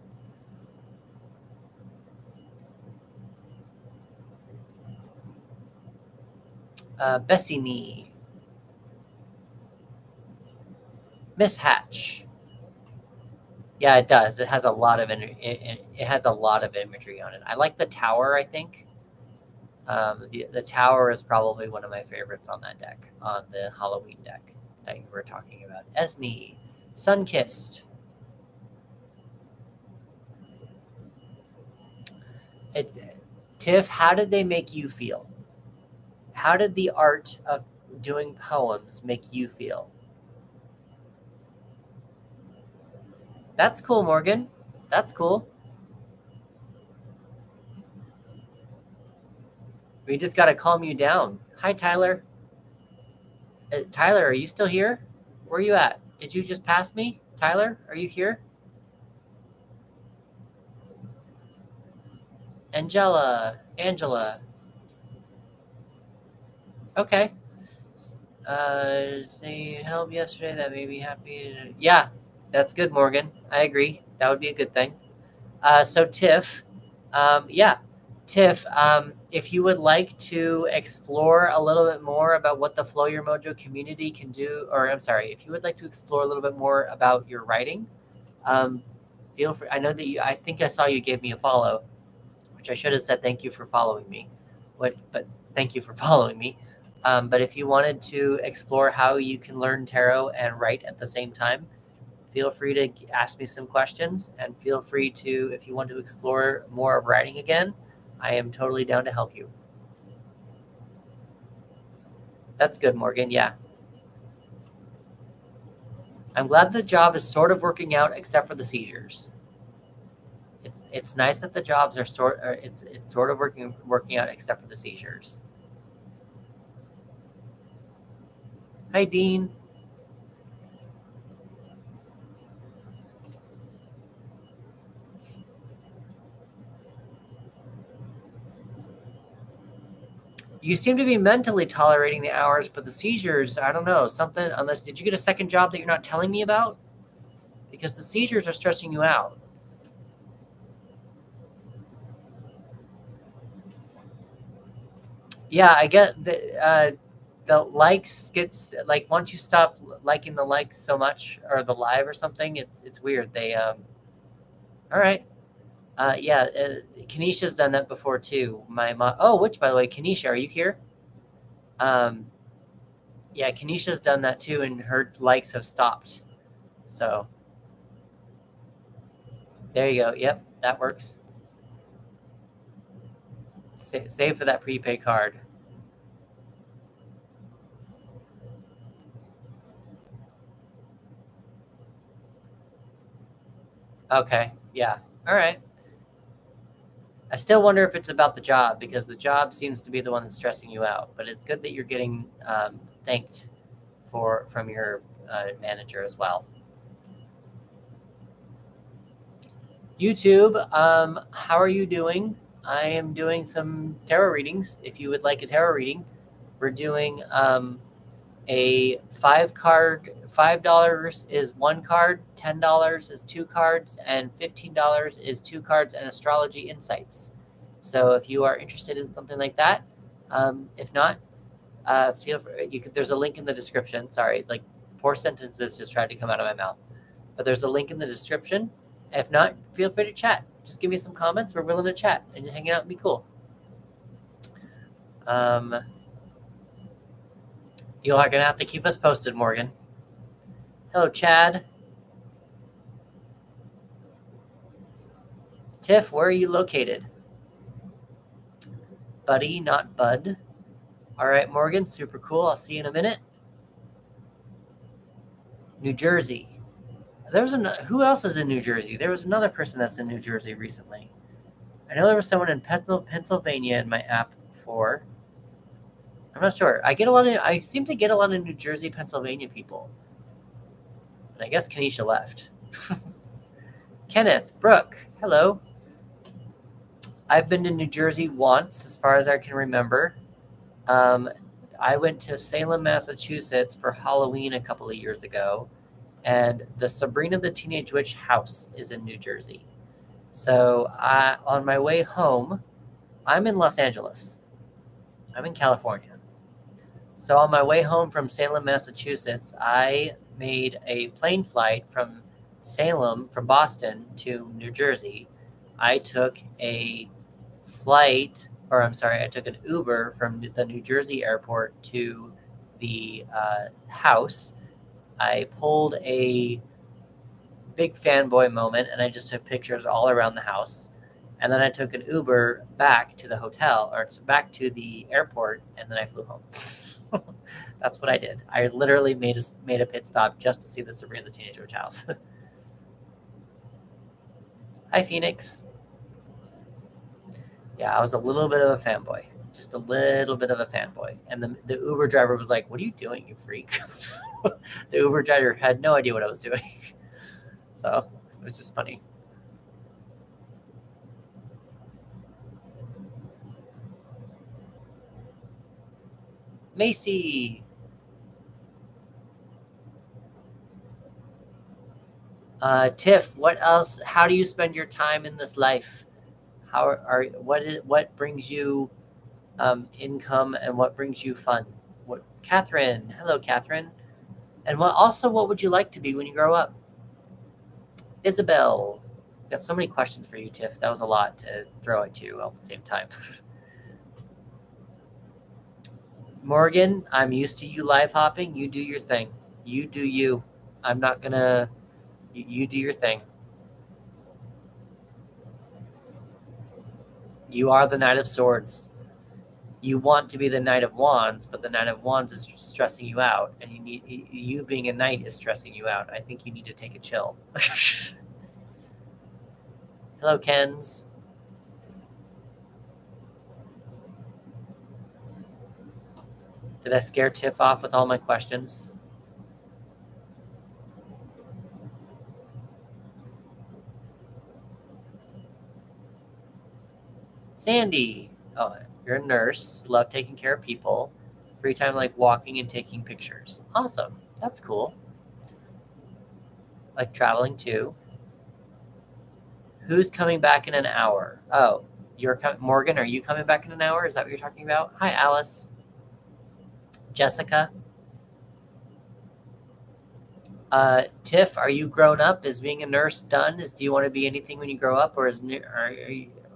Bessie Me, Miss Hatch. Yeah, it does. It has a lot of it has a lot of imagery on it. I like the tower. I think the tower is probably one of my favorites on that deck, on the Halloween deck that you were talking about. Esme, Sunkissed. It, Tiff, how did they make you feel? How did the art of doing poems make you feel? That's cool, Morgan. That's cool. We just got to calm you down. Hi, Tyler. Tyler, are you still here? Where are you at? Did you just pass me? Tyler, are you here? Angela. Okay. Saying help yesterday, that made me happy. Yeah, that's good, Morgan. I agree. That would be a good thing. So Tiff, yeah, Tiff, if you would like to explore a little bit more about what the Flow Your Mojo community can do, or I'm sorry, if you would like to explore a little bit more about your writing, um, feel free. I know that I think I saw you gave me a follow, which I should have said thank you for following me. But thank you for following me. But if you wanted to explore how you can learn tarot and write at the same time, feel free to ask me some questions, and feel free to, if you want to explore more of writing again, I am totally down to help you. That's good, Morgan. Yeah. I'm glad the job is sort of working out except for the seizures. It's nice that the jobs are it's sort of working out except for the seizures. Hi, Dean. You seem to be mentally tolerating the hours, but the seizures, I don't know, something, unless, did you get a second job that you're not telling me about? Because the seizures are stressing you out. Yeah, I get the likes gets, like, once you stop liking the likes so much, or the live or something, it's weird. They, all right. Yeah, Kenesha's done that before too. My mom, oh, which, by the way, Kenesha, are you here? Um, yeah, Kenesha's done that too, and her likes have stopped. So there you go. Yep, that works. Save for that prepaid card. Okay. Yeah. All right. I still wonder if it's about the job, because the job seems to be the one that's stressing you out. But it's good that you're getting thanked from your manager as well. YouTube, how are you doing? I am doing some tarot readings. If you would like a tarot reading, we're doing a $5 is one card, $10 is two cards, and $15 is two cards and astrology insights. So if you are interested in something like that, if not, feel free. There's a link in the description. Sorry, like 4 sentences just tried to come out of my mouth, but there's a link in the description. If not, feel free to chat. Just give me some comments. We're willing to chat and hang out and be cool. You're going to have to keep us posted, Morgan. Hello, Chad. Tiff, where are you located? Buddy, not Bud. All right, Morgan, super cool. I'll see you in a minute. New Jersey. Who else is in New Jersey? There was another person that's in New Jersey recently. I know there was someone in Pennsylvania in my app before. I'm not sure. I seem to get a lot of New Jersey, Pennsylvania people. And I guess Kenesha left. Kenneth, Brooke, hello. I've been to New Jersey once, as far as I can remember. I went to Salem, Massachusetts for Halloween a couple of years ago, and the Sabrina the Teenage Witch house is in New Jersey. So on my way home, I'm in Los Angeles. I'm in California. So on my way home from Salem, Massachusetts, I made a plane flight from Boston to New Jersey. I took an Uber from the New Jersey airport to the house. I pulled a big fanboy moment, and I just took pictures all around the house. And then I took an Uber back to the hotel, or back to the airport, and then I flew home. That's what I did. I literally made a pit stop just to see the Sabrina the Teenage Witch house. Hi, Phoenix. Yeah, I was a little bit of a fanboy. Just a little bit of a fanboy. And the Uber driver was like, "What are you doing, you freak?" The Uber driver had no idea what I was doing. So it was just funny. Macy. Tiff, what else? How do you spend your time in this life? What brings you income, and what brings you fun? Catherine? Hello, Catherine. And what would you like to be when you grow up? Isabel. Got so many questions for you, Tiff. That was a lot to throw at you all at the same time. Morgan, I'm used to you live hopping. You do your thing. You do you. I'm not gonna. You do your thing. You are the Knight of Swords. You want to be the Knight of Wands, but the Knight of Wands is stressing you out, and you being a knight is stressing you out. I think you need to take a chill. Hello, Kens. Did I scare Tiff off with all my questions? Sandy. Oh, you're a nurse. Love taking care of people. Free time like walking and taking pictures. Awesome. That's cool. Like traveling too. Who's coming back in an hour? Oh, Morgan, are you coming back in an hour? Is that what you're talking about? Hi, Alice. Jessica. Tiff, are you grown up? Is being a nurse done? Do you want to be anything when you grow up, or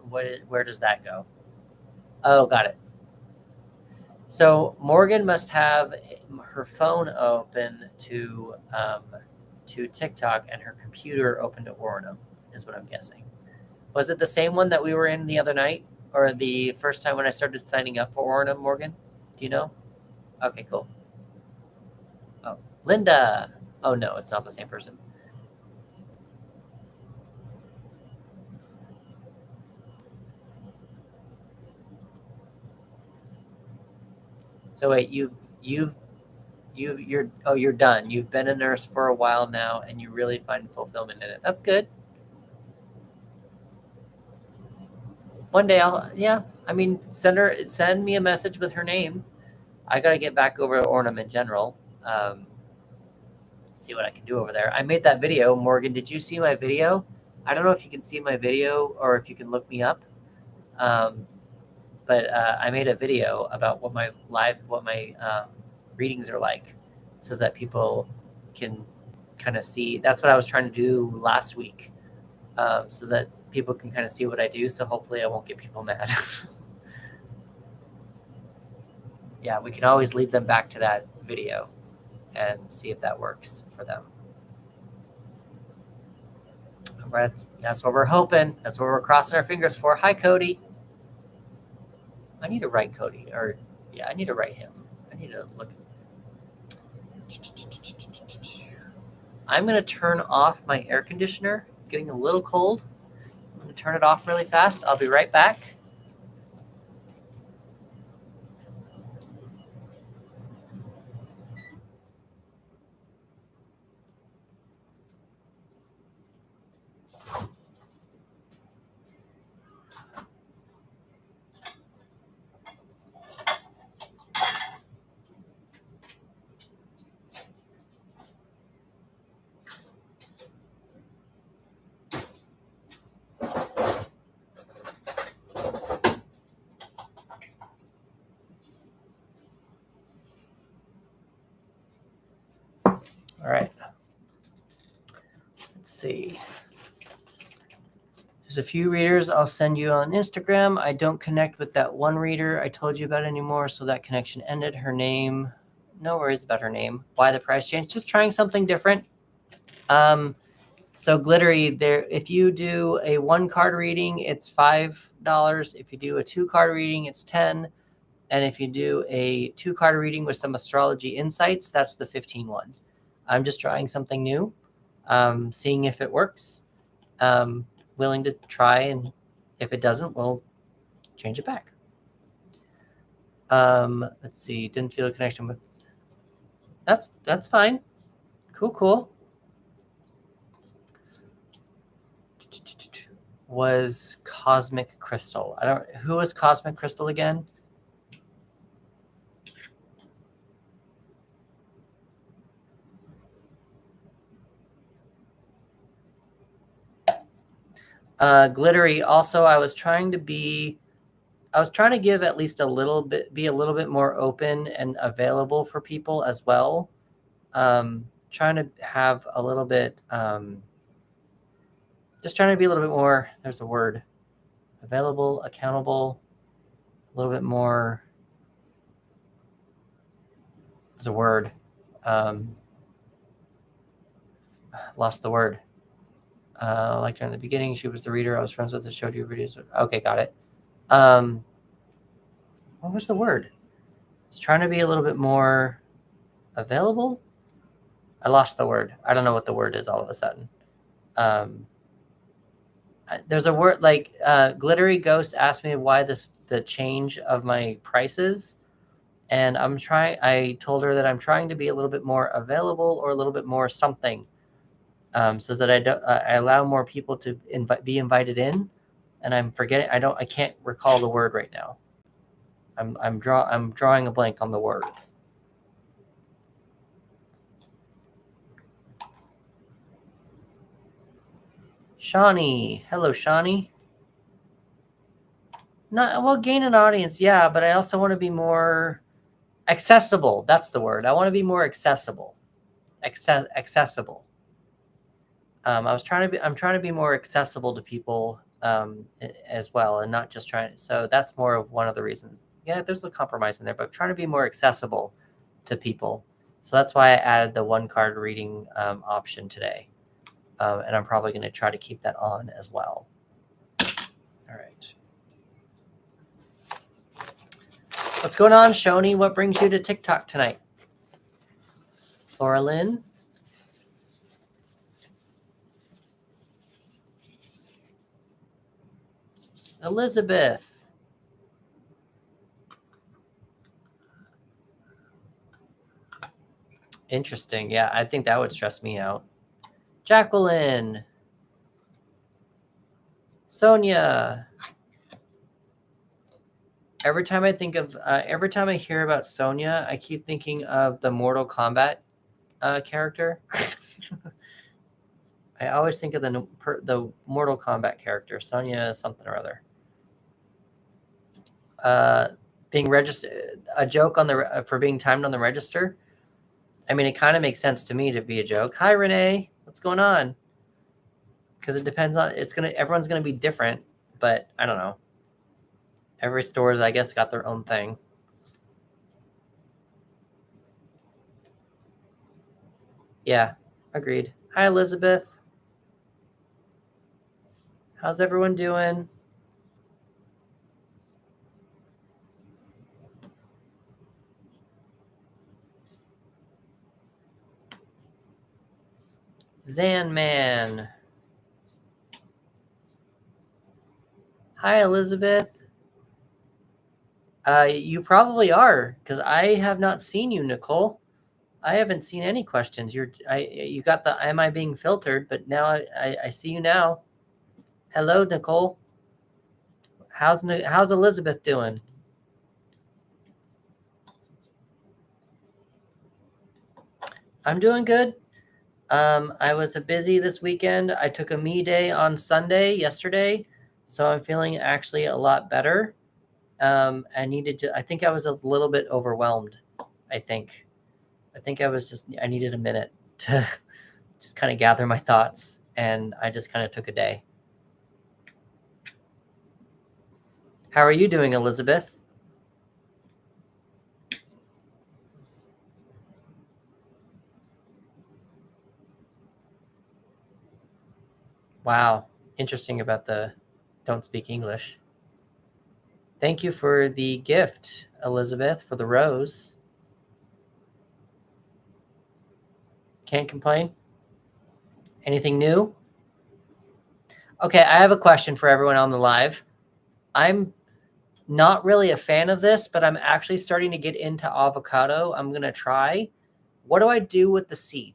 where does that go? Oh, got it. So Morgan must have her phone open to TikTok and her computer open to Orem, is what I'm guessing. Was it the same one that we were in the other night, or the first time when I started signing up for Orem, Morgan? Do you know? Okay, cool. Oh, Linda. Oh no, it's not the same person. So wait, you're done. You've been a nurse for a while now, and you really find fulfillment in it. That's good. One day send me a message with her name. I gotta get back over to Orem in general. See what I can do over there. I made that video. Morgan, did you see my video? I don't know if you can see my video or if you can look me up. But I made a video about what my readings are like, so that people can kind of see. That's what I was trying to do last week, so that people can kind of see what I do. So hopefully I won't get people mad. yeah, we can always lead them back to that video and see if that works for them. Right, that's what we're hoping. That's what we're crossing our fingers for. Hi, Cody. I need to write Cody, or yeah, I need to write him. I need to look. I'm going to turn off my air conditioner. It's getting a little cold. I'm going to turn it off really fast. I'll be right back. All right. Let's see. There's a few readers I'll send you on Instagram. I don't connect with that one reader I told you about anymore, so that connection ended. Her name, no worries about her name. Why the price change? Just trying something different. So Glittery, there, if you do a 1-card reading, it's $5. If you do a 2-card reading, it's $10. And if you do a 2-card reading with some astrology insights, that's the $15 one. I'm just trying something new, seeing if it works. Willing to try, and if it doesn't, we'll change it back. Let's see. Didn't feel a connection with. That's fine. Cool. Was Cosmic Crystal. Who was Cosmic Crystal again? Glittery. Also, I was trying to give at least a little bit more open and available for people as well. Trying to have a little bit, just trying to be a little bit more, there's a word, available, accountable, a little bit more, there's a word, lost the word. Like in the beginning, she was the reader I was friends with that showed you videos. Okay, got it. What was the word? I was trying to be a little bit more available. I lost the word. I don't know what the word is all of a sudden. There's a word like Glittery Ghost asked me why the change of my prices, and I told her that I'm trying to be a little bit more available or a little bit more something, so that I allow more people to be invited in, and I'm forgetting. I can't recall the word right now. I'm drawing a blank on the word. Shawnee. Hello, Shawnee. Gain an audience, yeah, but I also want to be more accessible. That's the word. I want to be more accessible. Accessible. I'm trying to be more accessible to people as well, and not just trying. So that's more of one of the reasons. Yeah, there's a compromise in there, but I'm trying to be more accessible to people. So that's why I added the 1-card reading option today. And I'm probably going to try to keep that on as well. All right. What's going on, Shoni? What brings you to TikTok tonight? Laura Lynn? Elizabeth? Interesting. Yeah, I think that would stress me out. Jacqueline? Sonia? Every time I hear about Sonia, I keep thinking of the Mortal Kombat character. I always think of the Mortal Kombat character, Sonia something or other. Being registered, a joke for being timed on the register. I mean, it kind of makes sense to me to be a joke. Hi, Renee. What's going on? Because it depends on, everyone's gonna be different, but I don't know. Every store's, I guess, got their own thing. Yeah, agreed. Hi, Elizabeth. How's everyone doing? Zanman. Hi, Elizabeth. You probably are, because I have not seen you, Nicole. I haven't seen any questions. You got the "Am I being filtered?" But now I see you now. Hello, Nicole. How's Elizabeth doing? I'm doing good. I was busy this weekend. I took a me day on Sunday yesterday, so I'm feeling actually a lot better. I think I was a little bit overwhelmed. I think. I needed a minute to just kind of gather my thoughts, and I just kind of took a day. How are you doing, Elizabeth? Wow, interesting about the don't speak English. Thank you for the gift, Elizabeth, for the rose. Can't complain. Anything new? Okay, I have a question for everyone on the live. I'm not really a fan of this, but I'm actually starting to get into avocado. I'm going to try. What do I do with the seed?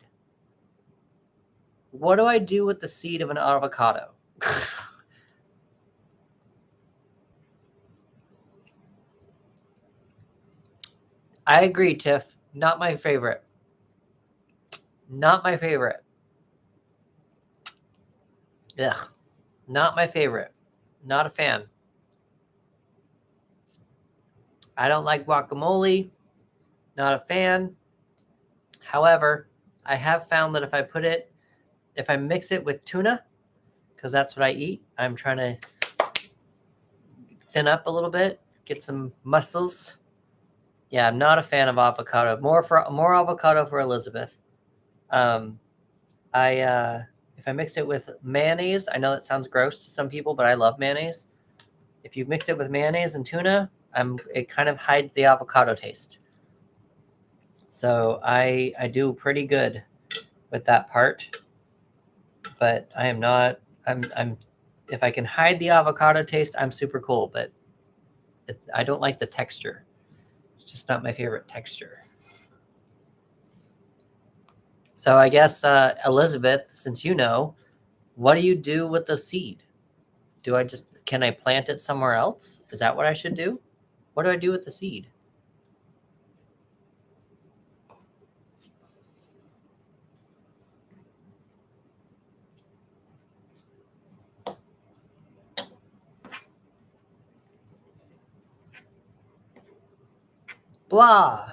What do I do with the seed of an avocado? I agree, Tiff. Not my favorite. Not my favorite. Ugh. Not my favorite. Not a fan. I don't like guacamole. Not a fan. However, I have found that if I mix it with tuna, because that's what I eat, I'm trying to thin up a little bit, get some muscles. Yeah, I'm not a fan of avocado. More avocado for Elizabeth. Um, I if I mix it with mayonnaise, I know that sounds gross to some people, but I love mayonnaise. If you mix it with mayonnaise and tuna, it kind of hides the avocado taste. So I do pretty good with that part, but I am not. I'm if I can hide the avocado taste, I'm super cool. But I don't like the texture. It's just not my favorite texture. So I guess Elizabeth, since you know, what do you do with the seed? Can I plant it somewhere else? Is that what I should do? What do I do with the seed? Blah.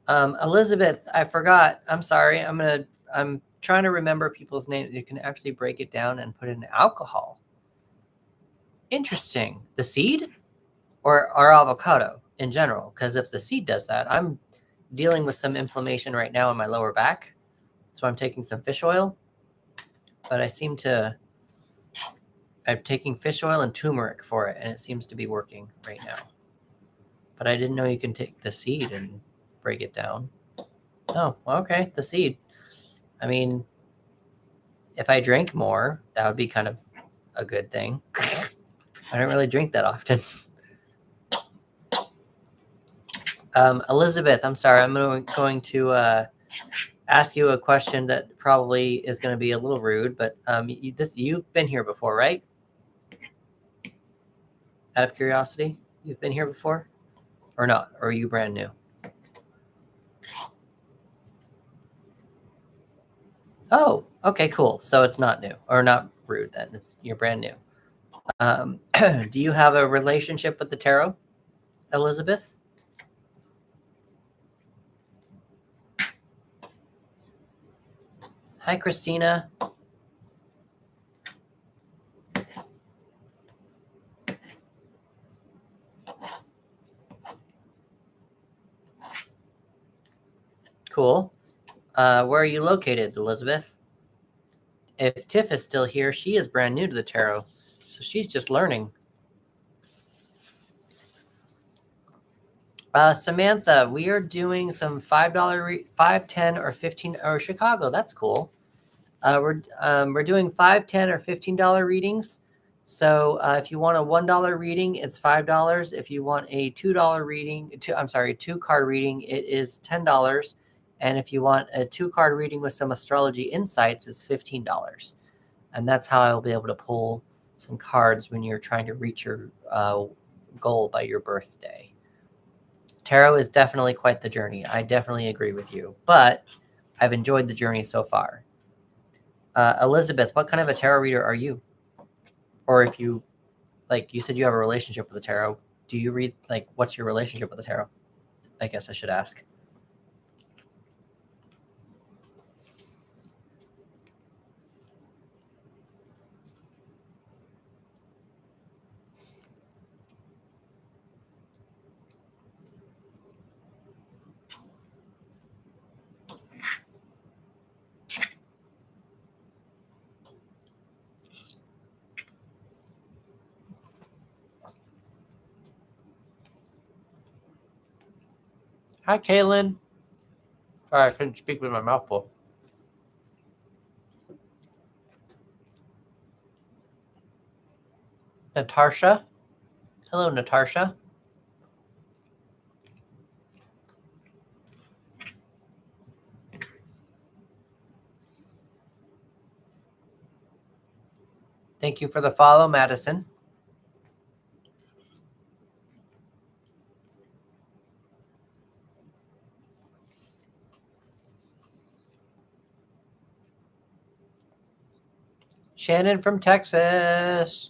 Elizabeth, I forgot. I'm sorry. I'm trying to remember people's names. You can actually break it down and put it in alcohol. Interesting. The seed or avocado in general? Because if the seed does that, I'm dealing with some inflammation right now in my lower back. So I'm taking some fish oil. But I'm taking fish oil and turmeric for it, and it seems to be working right now. But I didn't know you can take the seed and break it down. Oh, okay, the seed. I mean, if I drank more, that would be kind of a good thing. I don't really drink that often. Elizabeth, I'm sorry. I'm going to ask you a question that probably is going to be a little rude, but you've been here before, right? Out of curiosity, you've been here before, or not? Or are you brand new? Oh, okay, cool. So it's not new or not rude then. You're brand new. Do you have a relationship with the tarot, Elizabeth? Hi, Christina. Cool. Where are you located, Elizabeth? If Tiff is still here, she is brand new to the tarot, so she's just learning. Samantha, we are doing some $5, $5, $10, or $15. Or Chicago, that's cool. We're doing $5, $10, or $15 readings. So if you want a $1 reading, it's $5. If you want a $2 reading, two card reading, it is $10. And if you want a 2-card reading with some astrology insights, it's $15. And that's how I'll be able to pull some cards when you're trying to reach your goal by your birthday. Tarot is definitely quite the journey. I definitely agree with you, but I've enjoyed the journey so far. Elizabeth, what kind of a tarot reader are you? Or if you, like you said, you have a relationship with the tarot, do you read, like, what's your relationship with the tarot? I guess I should ask. Hi, Kaylin. Sorry, I couldn't speak with my mouth full. Natasha. Hello, Natasha. Thank you for the follow, Madison. Shannon from Texas.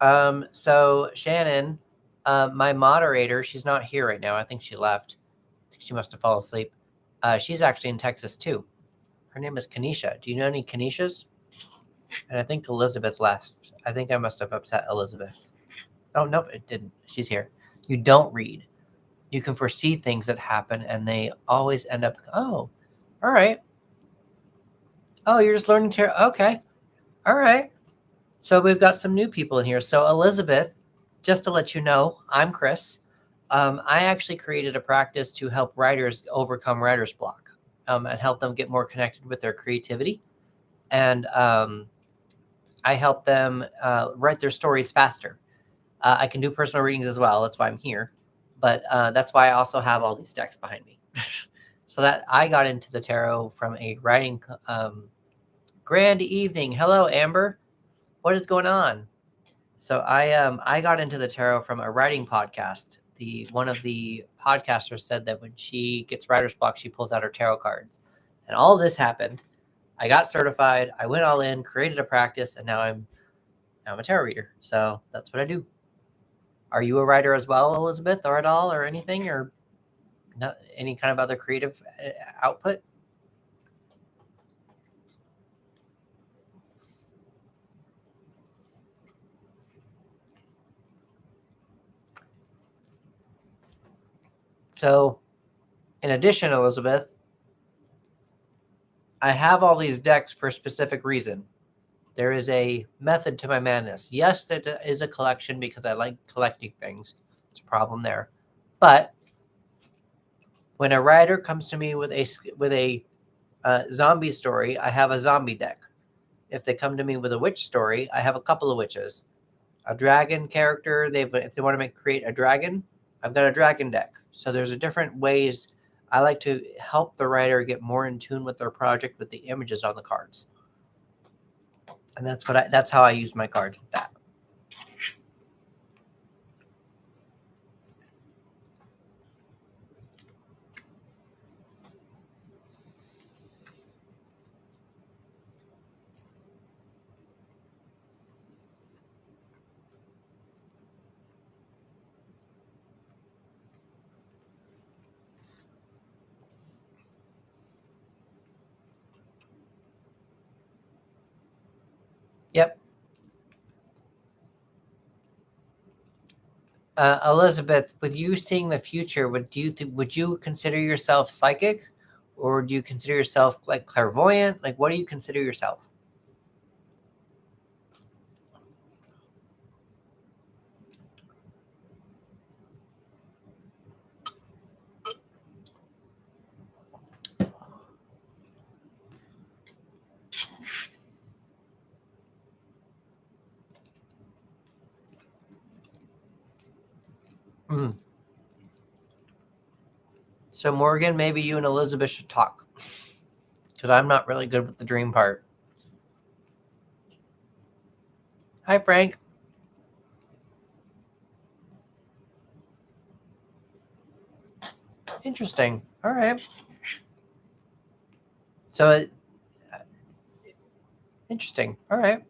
So Shannon, my moderator, she's not here right now. I think she left. She must have fallen asleep. She's actually in Texas too. Her name is Kanisha. Do you know any Kanishas? And I think Elizabeth left. I think I must have upset Elizabeth. Oh, nope, it didn't. She's here. You don't read. You can foresee things that happen, and they always end up, oh, all right. Oh, you're just learning tarot. Okay. All right. So we've got some new people in here. So Elizabeth, just to let you know, I'm Chris. I actually created a practice to help writers overcome writer's block and help them get more connected with their creativity. And I help them write their stories faster. I can do personal readings as well. That's why I'm here. But that's why I also have all these decks behind me. So that I got into the tarot from a writing. Grand evening. Hello, Amber. What is going on? So I got into the tarot from a writing podcast. One of the podcasters said that when she gets writer's block, she pulls out her tarot cards. And all this happened. I got certified. I went all in, created a practice, and now I'm a tarot reader. So that's what I do. Are you a writer as well, Elizabeth, or at all, or anything, or not, any kind of other creative output? So, in addition, Elizabeth, I have all these decks for a specific reason. There is a method to my madness. Yes, there is a collection because I like collecting things. It's a problem there. But when a writer comes to me with a zombie story, I have a zombie deck. If they come to me with a witch story, I have a couple of witches. A dragon character, if they want to create a dragon, I've got a dragon deck. So there's a different ways. I like to help the writer get more in tune with their project with the images on the cards. And that's how I use my cards with that. Yep. Elizabeth, with you seeing the future, would you consider yourself psychic, Or do you consider yourself like clairvoyant? Like, what do you consider yourself? Mm. So Morgan, maybe you and Elizabeth should talk, because I'm not really good with the dream part. Hi, Frank. Interesting. All right. So, interesting. All right.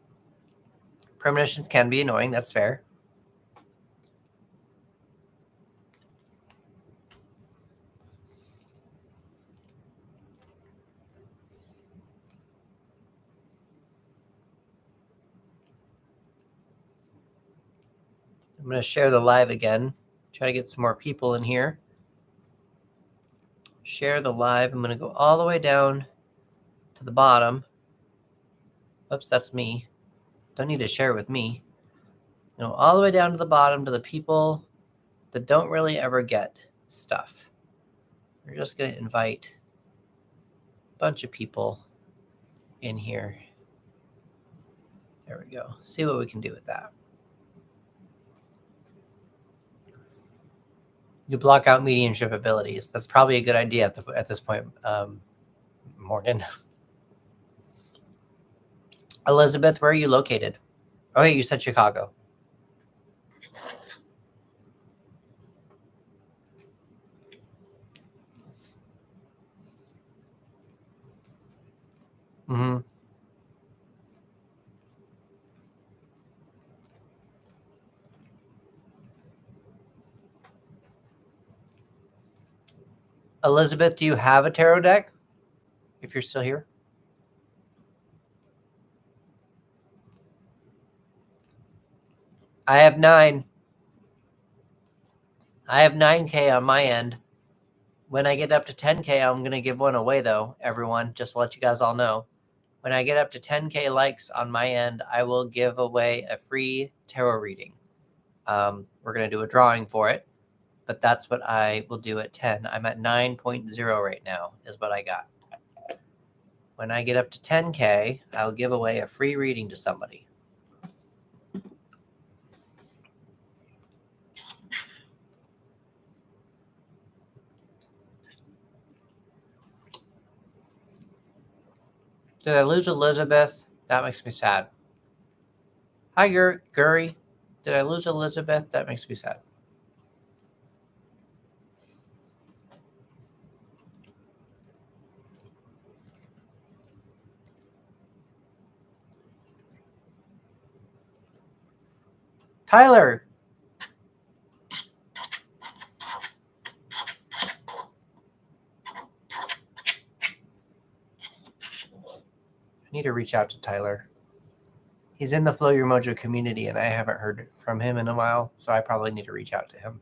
Premonitions can be annoying. That's fair. I'm going to share the live again. Try to get some more people in here. Share the live. I'm going to go all the way down to the bottom. Oops, that's me. Don't need to share with me. All the way down to the bottom to the people that don't really ever get stuff. We're just going to invite a bunch of people in here. There we go. See what we can do with that. You block out mediumship abilities. That's probably a good idea at this point, Morgan. Elizabeth, where are you located? Oh, wait, you said Chicago. Mm-hmm. Elizabeth, do you have a tarot deck? If you're still here. I have 9. I have 9K on my end. When I get up to 10K, I'm going to give one away, though, everyone, just to let you guys all know. When I get up to 10K likes on my end, I will give away a free tarot reading. We're going to do a drawing for it, but that's what I will do at 10. I'm at 9.0 right now is what I got. When I get up to 10K, I'll give away a free reading to somebody. Did I lose Elizabeth? That makes me sad. Hi, Guri. Did I lose Elizabeth? That makes me sad. Tyler. I need to reach out to Tyler. He's in the Flow Your Mojo community, and I haven't heard from him in a while, so I probably need to reach out to him.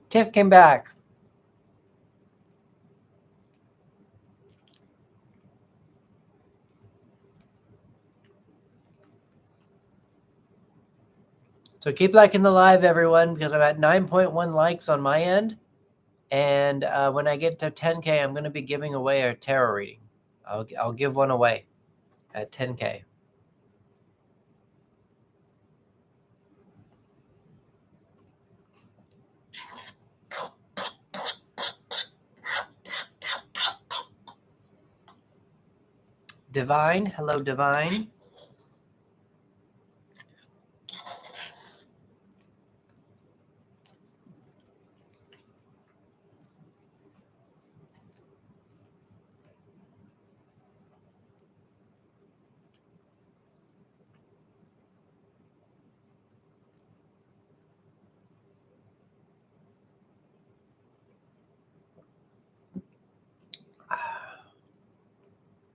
Tiff came back. So keep liking the live, everyone, because I'm at 9.1 likes on my end. And when I get to 10K, I'm going to be giving away a tarot reading. I'll give one away at 10K. Divine. Hello, Divine.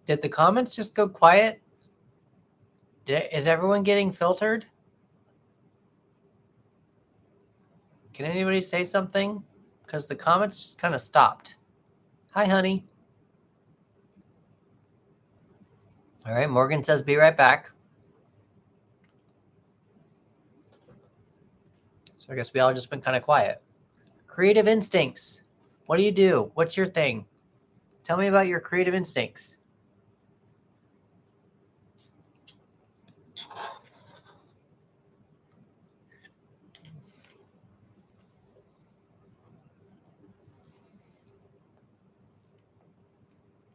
Did the comments just go quiet? Is everyone getting filtered? Can anybody say something? Because the comments just kind of stopped. Hi, honey. All right, Morgan says be right back. So I guess we all just been kind of quiet. Creative instincts. What do you do? What's your thing? Tell me about your creative instincts.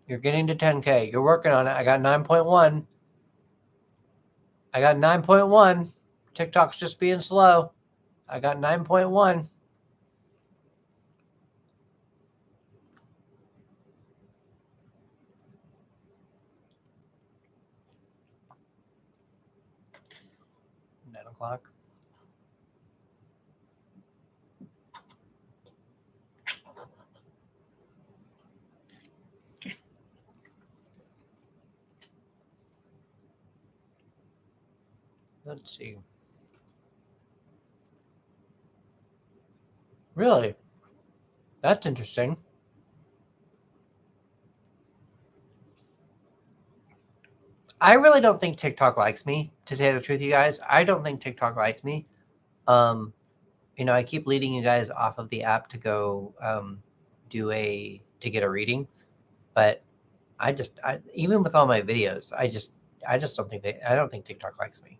You're getting to 10K. You're working on it. I got 9.1. I got 9.1. TikTok's just being slow. I got 9.1. O'clock. Let's see. Really? That's interesting. I really don't think TikTok likes me, to tell the truth, you guys. I don't think TikTok likes me. I keep leading you guys off of the app to go to get a reading, but even with all my videos, I just don't think I don't think TikTok likes me.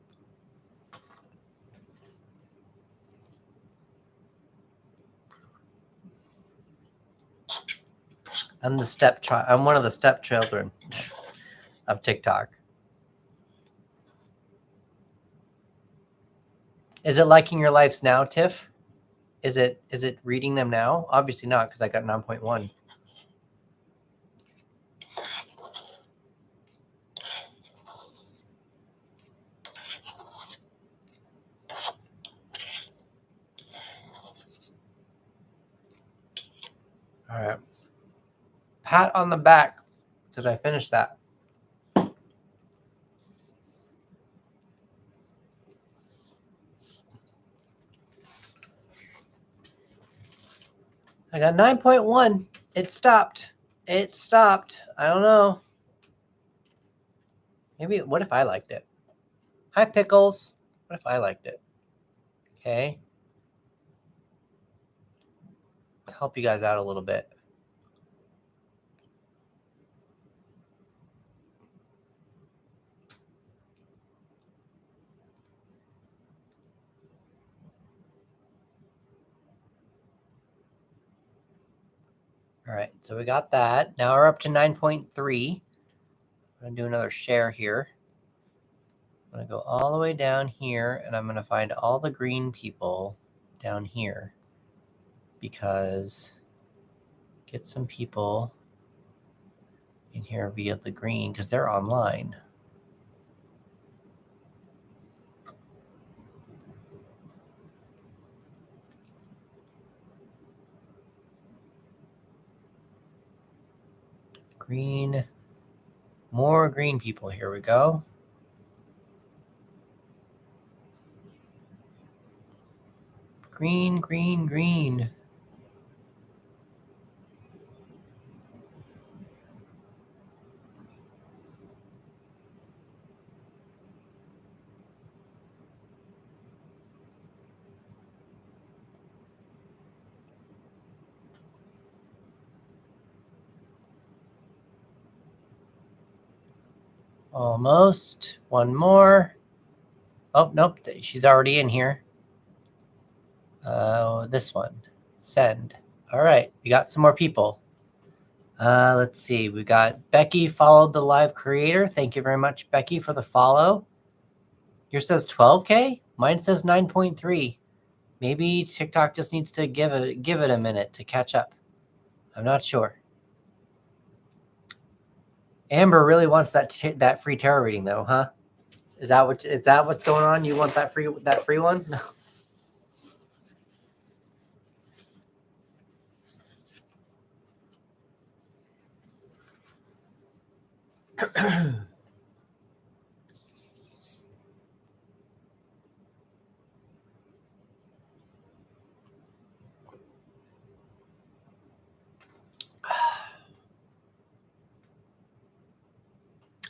I'm one of the stepchildren of TikTok. Is it liking your lives now, Tiff? Is it reading them now? Obviously not, because I got 9.1. All right. Pat on the back. Did I finish that? I got 9.1. It stopped. I don't know. Maybe, what if I liked it? Hi, Pickles. What if I liked it? Okay. Help you guys out a little bit. All right, so we got that. Now we're up to 9.3. I'm going to do another share here. I'm going to go all the way down here, and I'm going to find all the green people down here, because get some people in here via the green, because they're online. Green. More green people. Here we go. Green, green, green. Almost. One more. Oh, nope. She's already in here. This one. Send. All right. We got some more people. Let's see. We got Becky followed the live creator. Thank you very much, Becky, for the follow. Yours says 12K. Mine says 9.3. Maybe TikTok just needs to give it a minute to catch up. I'm not sure. Amber really wants that free tarot reading, though, huh? Is that what's going on? You want that free one?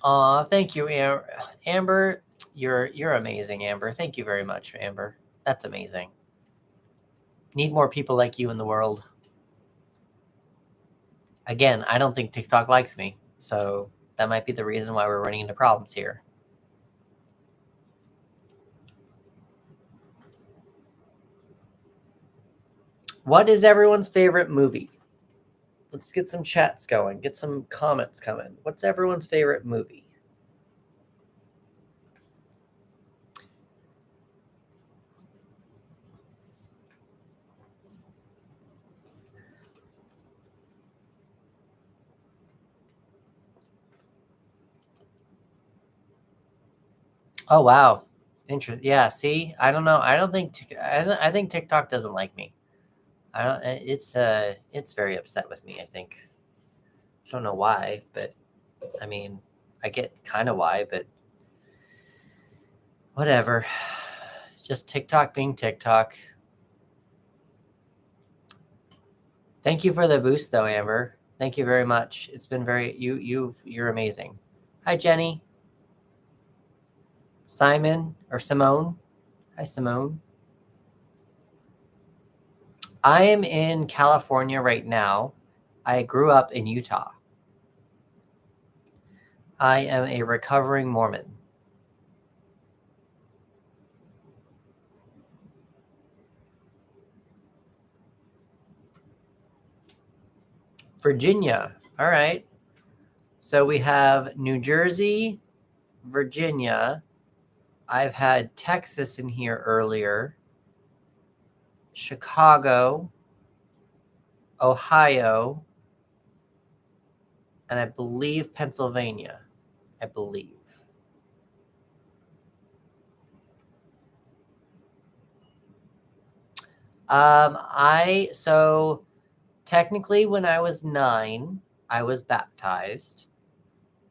Aw, thank you, Amber. You're amazing, Amber. Thank you very much, Amber. That's amazing. Need more people like you in the world. Again, I don't think TikTok likes me, so that might be the reason why we're running into problems here. What is everyone's favorite movie? Let's get some chats going. Get some comments coming. What's everyone's favorite movie? Oh wow, interesting. Yeah, see, I don't know. I don't think I think TikTok doesn't like me. I don't. It's very upset with me. I think. I don't know why, but I mean, I get kind of why, but whatever. Just TikTok being TikTok. Thank you for the boost, though, Amber. Thank you very much. It's been very you're amazing. Hi, Jenny. Simon or Simone. Hi, Simone. I am in California right now. I grew up in Utah. I am a recovering Mormon. Virginia. All right. So we have New Jersey, Virginia. I've had Texas in here earlier. Chicago, Ohio, and I believe Pennsylvania. I believe. So technically when I was 9, I was baptized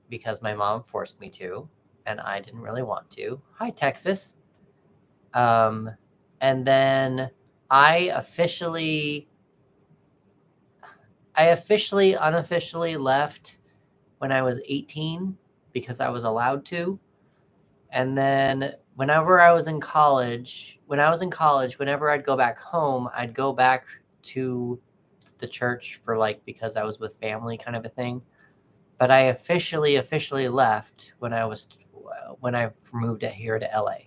because my mom forced me to, and I didn't really want to. Hi, Texas. And then I unofficially left when I was 18 because I was allowed to. And then whenever I was in college, whenever I'd go back home, I'd go back to the church for because I was with family kind of a thing. But I officially left when I moved here to LA.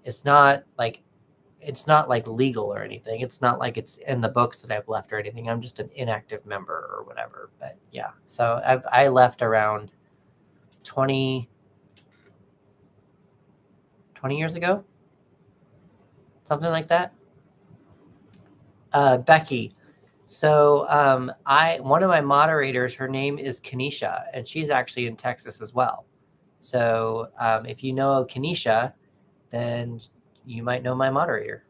It's not like legal or anything. It's not like it's in the books that I've left or anything. I'm just an inactive member or whatever. But yeah, so I left around 20 years ago, something like that. Becky. So one of my moderators, her name is Kenesha, and she's actually in Texas as well. So if you know Kenesha, then you might know my moderator.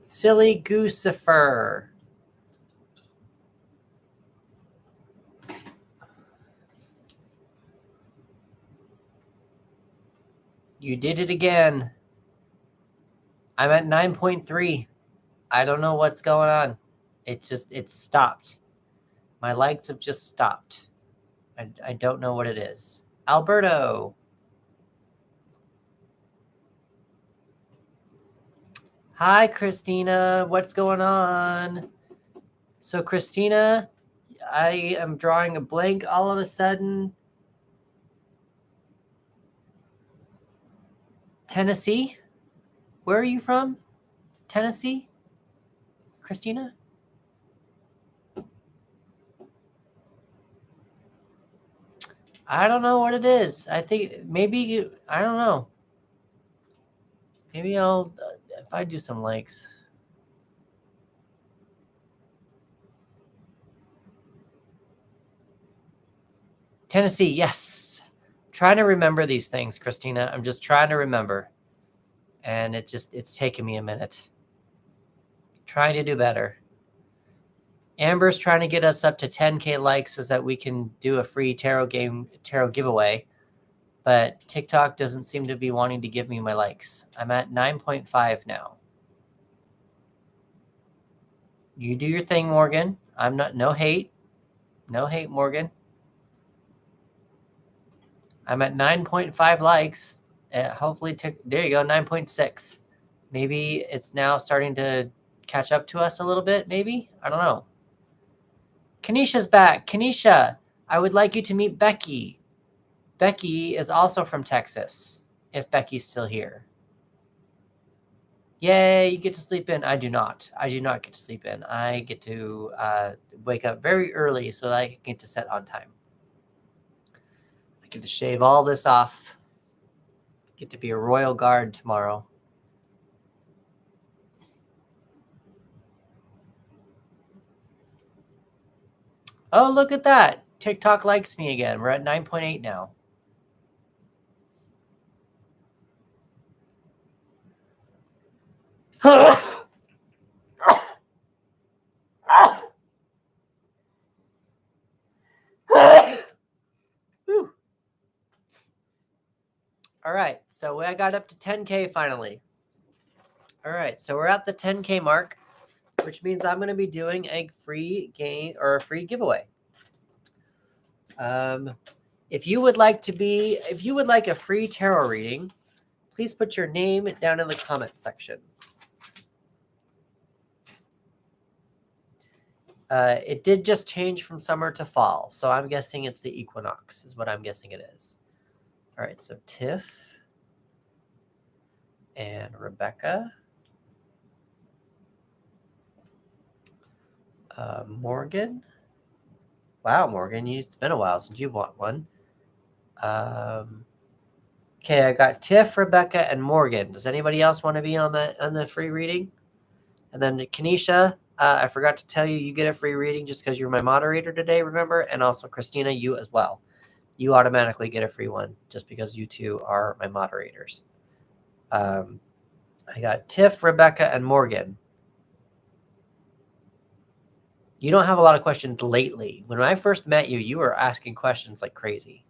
Silly Goosifer. You did it again. I'm at 9.3. I don't know what's going on. It stopped. My likes have just stopped. I don't know what it is. Alberto. Hi, Christina. What's going on? So, Christina, I am drawing a blank all of a sudden. Tennessee? Where are you from? Tennessee? Christina? I don't know what it is. I think maybe, I don't know. Maybe I'll, if I do some likes. Tennessee, yes. Trying to remember these things, Christina. I'm just trying to remember. And it's taken me a minute. Trying to do better. Amber's trying to get us up to 10K likes so that we can do a free tarot giveaway. but TikTok doesn't seem to be wanting to give me my likes. I'm at 9.5 now. You do your thing, Morgan. I'm not, no hate. No hate, Morgan. I'm at 9.5 likes. Hopefully, there you go, 9.6. Maybe it's now starting to catch up to us a little bit, maybe? I don't know. Kanisha's back. Kanisha, I would like you to meet Becky. Becky is also from Texas, if Becky's still here. Yay, you get to sleep in. I do not. I do not get to sleep in. I get to wake up very early so that I can get to set on time. I get to shave all this off. Get to be a royal guard tomorrow. Oh, look at that. TikTok likes me again. We're at 9.8 now. All right, so I got up to 10K finally. All right, so we're at the 10K mark, which means I'm going to be doing a free game or a free giveaway. If you would like a free tarot reading, please put your name down in the comment section. It did just change from summer to fall, so I'm guessing it's the equinox is what I'm guessing it is. All right, so Tiff and Rebecca. Morgan. Wow, Morgan, it's been a while since you've bought one. Okay, I got Tiff, Rebecca, and Morgan. Does anybody else want to be on the free reading? And then Kanisha, I forgot to tell you, you get a free reading just because you're my moderator today, remember? And also Christina, you as well. You automatically get a free one just because you two are my moderators. I got Tiff, Rebecca, and Morgan. You don't have a lot of questions lately. When I first met you, you were asking questions like crazy.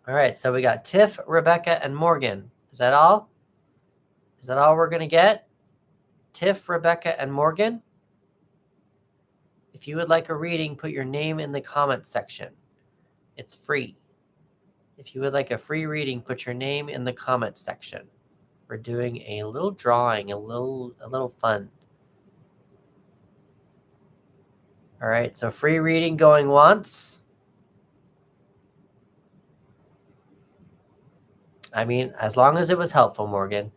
All right, so we got Tiff, Rebecca, and Morgan. Is that all? Is that all we're going to get? Tiff, Rebecca, and Morgan? If you would like a reading, put your name in the comment section. It's free. If you would like a free reading, put your name in the comment section. We're doing a little drawing, a little fun. All right, so free reading going once. I mean, as long as it was helpful, Morgan,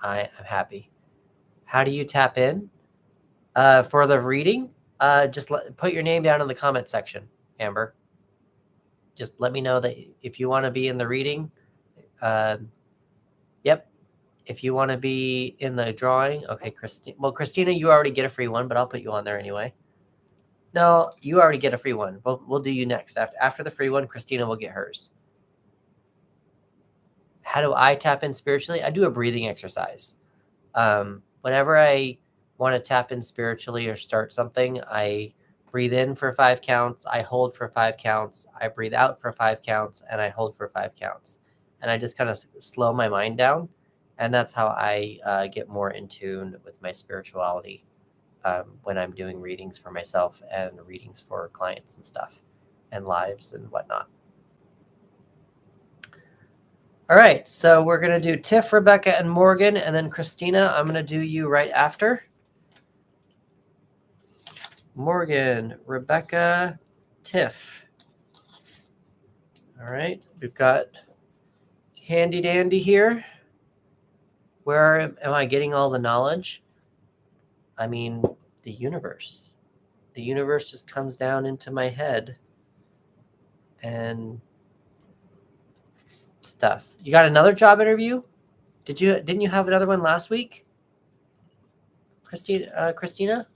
I am happy. How do you tap in for the reading? Just put your name down in the comment section, Amber. Just let me know that if you want to be in the reading. Yep. If you want to be in the drawing. Okay, Christina. Well, Christina, you already get a free one, but I'll put you on there anyway. No, you already get a free one. We'll do you next. After the free one, Christina will get hers. How do I tap in spiritually? I do a breathing exercise. Whenever I want to tap in spiritually or start something, I breathe in for 5 counts, I hold for 5 counts, I breathe out for 5 counts, and I hold for 5 counts. And I just kind of slow my mind down. And that's how I get more in tune with my spirituality when I'm doing readings for myself and readings for clients and stuff and lives and whatnot. All right, so we're going to do Tiff, Rebecca, and Morgan, and then Christina, I'm going to do you right after. Morgan, Rebecca, Tiff. All right, we've got handy dandy here. Where am I getting all the knowledge? I mean, the universe. The universe just comes down into my head and stuff. You got another job interview? Didn't you have another one last week? Christina?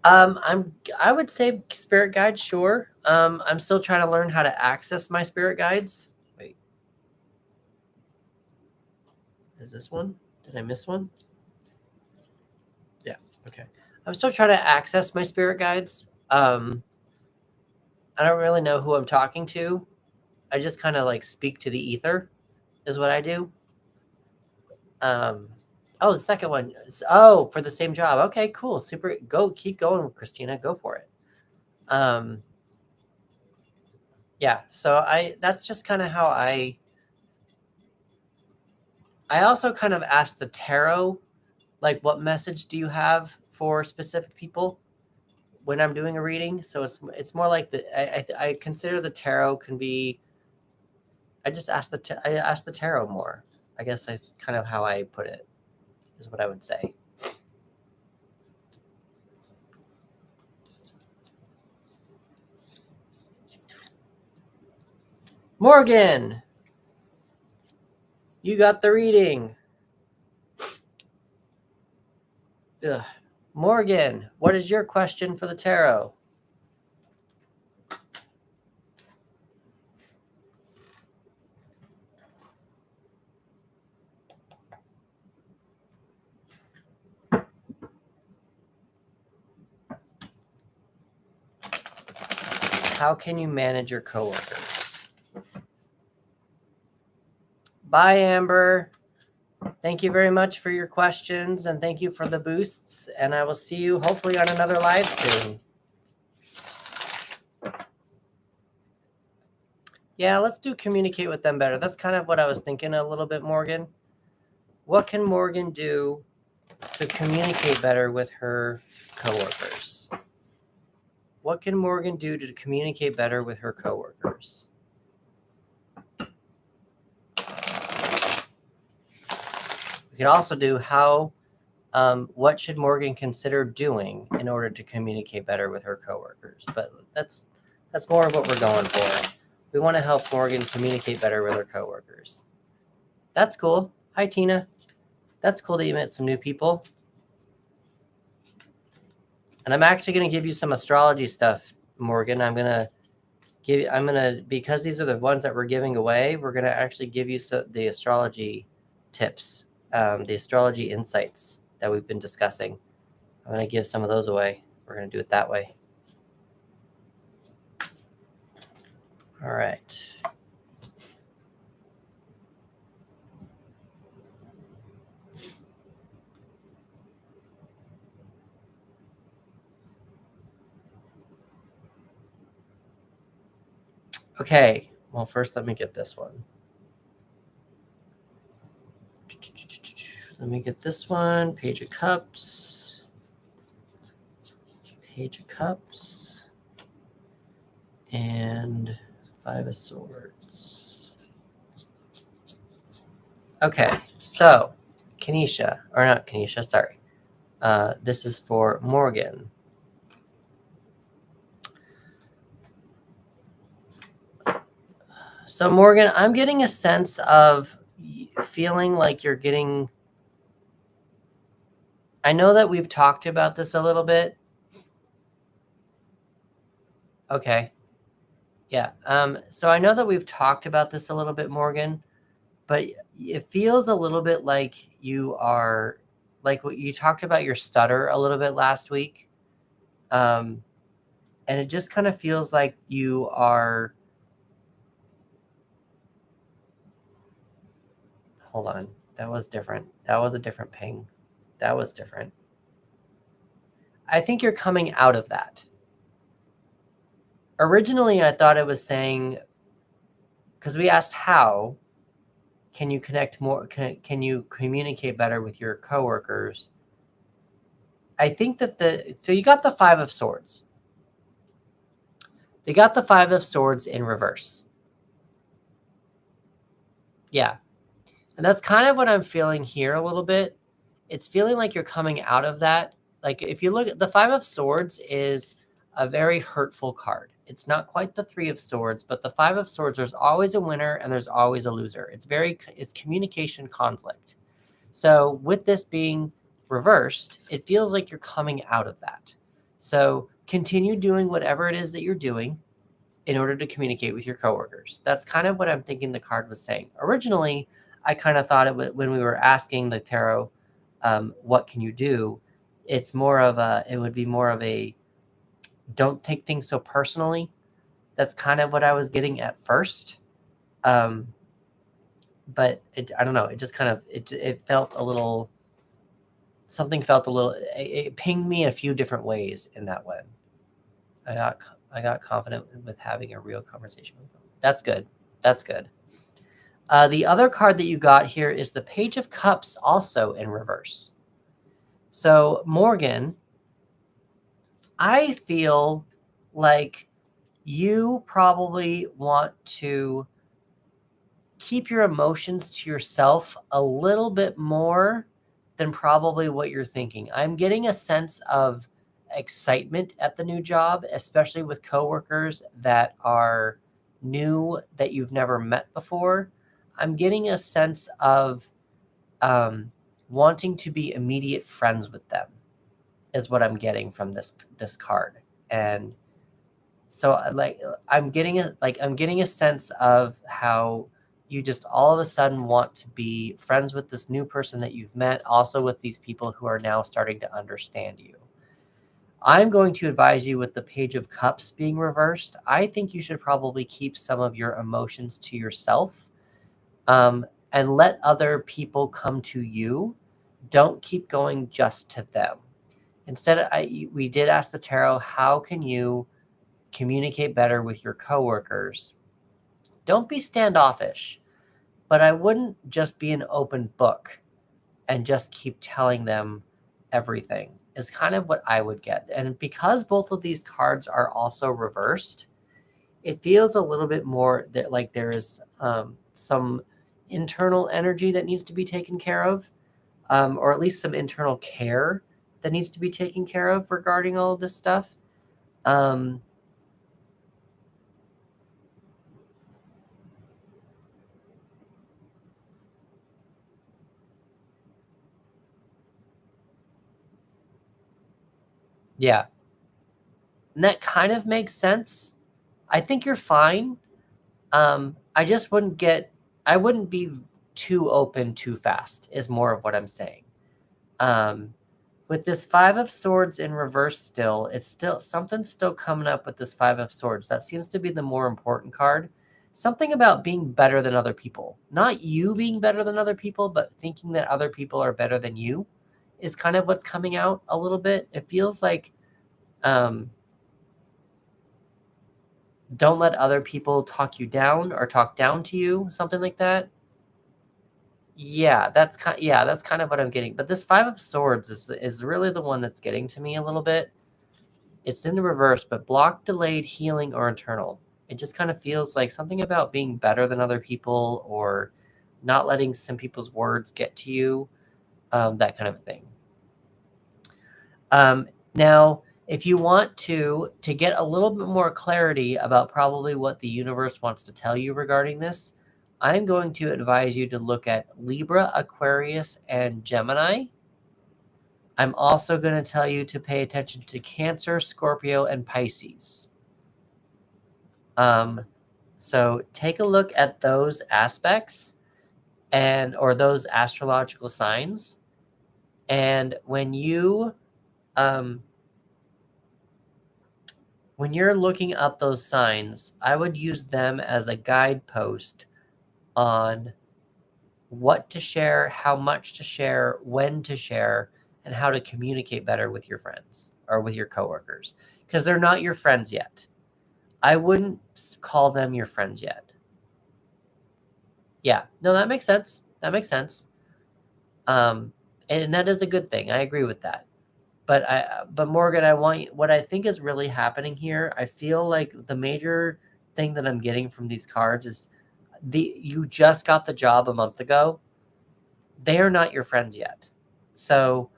I would say spirit guides, sure. I'm still trying to learn how to access my spirit guides. Wait. Is this one? Did I miss one? Okay. I'm still trying to access my spirit guides. I don't really know who I'm talking to. I just kind of like speak to the ether is what I do. Oh, the second one. Oh, for the same job. Okay, cool. Super. Keep going, Christina. Go for it. Yeah. So that's just kind of how I also kind of asked the tarot, like, what message do you have for specific people when I'm doing a reading? So it's more like I consider the tarot can be. I just ask I ask the tarot more. I guess that's kind of how I put it, is what I would say. Morgan, you got the reading. Ugh. Morgan, what is your question for the tarot? How can you manage your coworkers? Bye, Amber. Thank you very much for your questions, and thank you for the boosts, and I will see you hopefully on another live soon. Yeah, let's do communicate with them better. That's kind of what I was thinking a little bit, Morgan. What can Morgan do to communicate better with her coworkers? What can Morgan do to communicate better with her coworkers? We can also do what should Morgan consider doing in order to communicate better with her coworkers? But that's more of what we're going for. We want to help Morgan communicate better with her coworkers. That's cool. Hi, Tina. That's cool that you met some new people. And I'm actually going to give you some astrology stuff, Morgan. Because these are the ones that we're giving away, we're going to actually give you the astrology tips, the astrology insights that we've been discussing. I'm going to give some of those away. We're going to do it that way. All right. Okay. Well, first let me get this one. Let me get this one. Page of Cups. Page of Cups. And Five of Swords. Okay. So, Kenesha, or not Kenesha, sorry. This is for Morgan. So, Morgan, I'm getting a sense of feeling like you're getting... I know that we've talked about this a little bit. Okay. Yeah. So I know that we've talked about this a little bit, Morgan, but it feels a little bit like you are... like what you talked about your stutter a little bit last week. And it just kind of feels like you are... Hold on. That was different. That was a different ping. That was different. I think you're coming out of that. Originally, I thought it was saying, because we asked how can you connect more, can you communicate better with your coworkers? I think that so you got the Five of Swords. They got the Five of Swords in reverse. Yeah. And that's kind of what I'm feeling here a little bit. It's feeling like you're coming out of that. Like if you look at the Five of Swords is a very hurtful card. It's not quite the Three of Swords, but the Five of Swords, there's always a winner and there's always a loser. It's communication conflict. So with this being reversed, it feels like you're coming out of that. So continue doing whatever it is that you're doing in order to communicate with your coworkers. That's kind of what I'm thinking the card was saying. Originally, I kind of thought when we were asking the tarot, what can you do? it's more of a, it would be more of a, don't take things so personally. That's kind of what I was getting at first. But I don't know, it just kind of, it felt a little, something felt a little, it pinged me a few different ways in that one. I got confident with having a real conversation with them. That's good. That's good. The other card that you got here is the Page of Cups, also in reverse. So Morgan, I feel like you probably want to keep your emotions to yourself a little bit more than probably what you're thinking. I'm getting a sense of excitement at the new job, especially with coworkers that are new, that you've never met before. I'm getting a sense of wanting to be immediate friends with them, is what I'm getting from this card. And so I'm getting a sense of how you just all of a sudden want to be friends with this new person that you've met, also with these people who are now starting to understand you. I'm going to advise you, with the Page of Cups being reversed, I think you should probably keep some of your emotions to yourself, and let other people come to you. Don't keep going just to them. Instead, we did ask the tarot, how can you communicate better with your coworkers? Don't be standoffish, but I wouldn't just be an open book and just keep telling them everything, is kind of what I would get. And because both of these cards are also reversed, it feels a little bit more that like there is some internal energy that needs to be taken care of, or at least some internal care that needs to be taken care of regarding all of this stuff. Yeah. And that kind of makes sense. I think you're fine. I just I wouldn't be too open too fast, is more of what I'm saying. With this Five of Swords in reverse still, it's still, something's still coming up with this Five of Swords. That seems to be the more important card. Something about being better than other people. Not you being better than other people, but thinking that other people are better than you is kind of what's coming out a little bit. It feels like, don't let other people talk you down or talk down to you, something like that. Yeah, that's kind of what I'm getting. But this Five of Swords is really the one that's getting to me a little bit. It's in the reverse, but blocked, delayed, healing, or internal. It just kind of feels like something about being better than other people, or not letting some people's words get to you, that kind of thing. Now, if you want to get a little bit more clarity about probably what the universe wants to tell you regarding this, I'm going to advise you to look at Libra, Aquarius, and Gemini. I'm also going to tell you to pay attention to Cancer, Scorpio, and Pisces. So take a look at those aspects or those astrological signs. And when you're looking up those signs, I would use them as a guidepost on what to share, how much to share, when to share, and how to communicate better with your friends or with your coworkers, because they're not your friends yet. I wouldn't call them your friends yet. Yeah, no, that makes sense. That makes sense. And that is a good thing. I agree with that. But Morgan, what I think is really happening here. I feel like the major thing that I'm getting from these cards is you just got the job a month ago. They are not your friends yet. So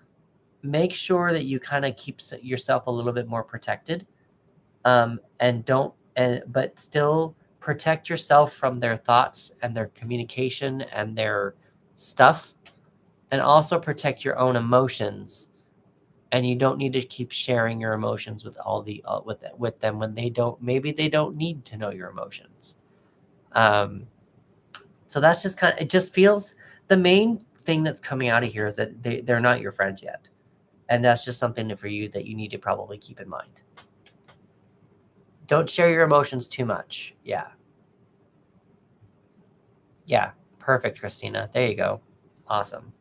make sure that you kind of keep yourself a little bit more protected, but still protect yourself from their thoughts and their communication and their stuff, and also protect your own emotions. And you don't need to keep sharing your emotions with with them when they don't need to know your emotions. So that's just it just feels, the main thing that's coming out of here is that they're not your friends yet. And that's just something for you that you need to probably keep in mind. Don't share your emotions too much. Yeah. Yeah. Perfect, Christina. There you go. Awesome.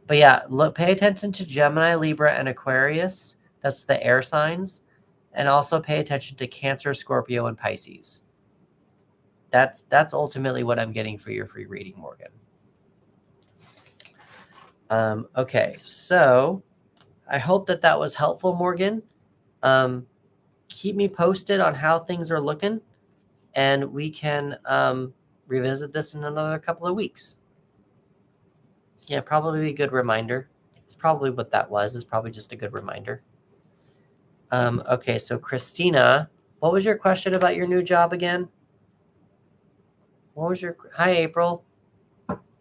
But yeah, look, pay attention to Gemini, Libra, and Aquarius. That's the air signs. And also pay attention to Cancer, Scorpio, and Pisces. That's ultimately what I'm getting for your free reading, Morgan. Okay, so I hope that was helpful, Morgan. Keep me posted on how things are looking, and we can revisit this in another couple of weeks. Yeah, probably a good reminder. It's probably what that was. It's probably just a good reminder. Okay, so Christina, what was your question about your new job again? Hi, April.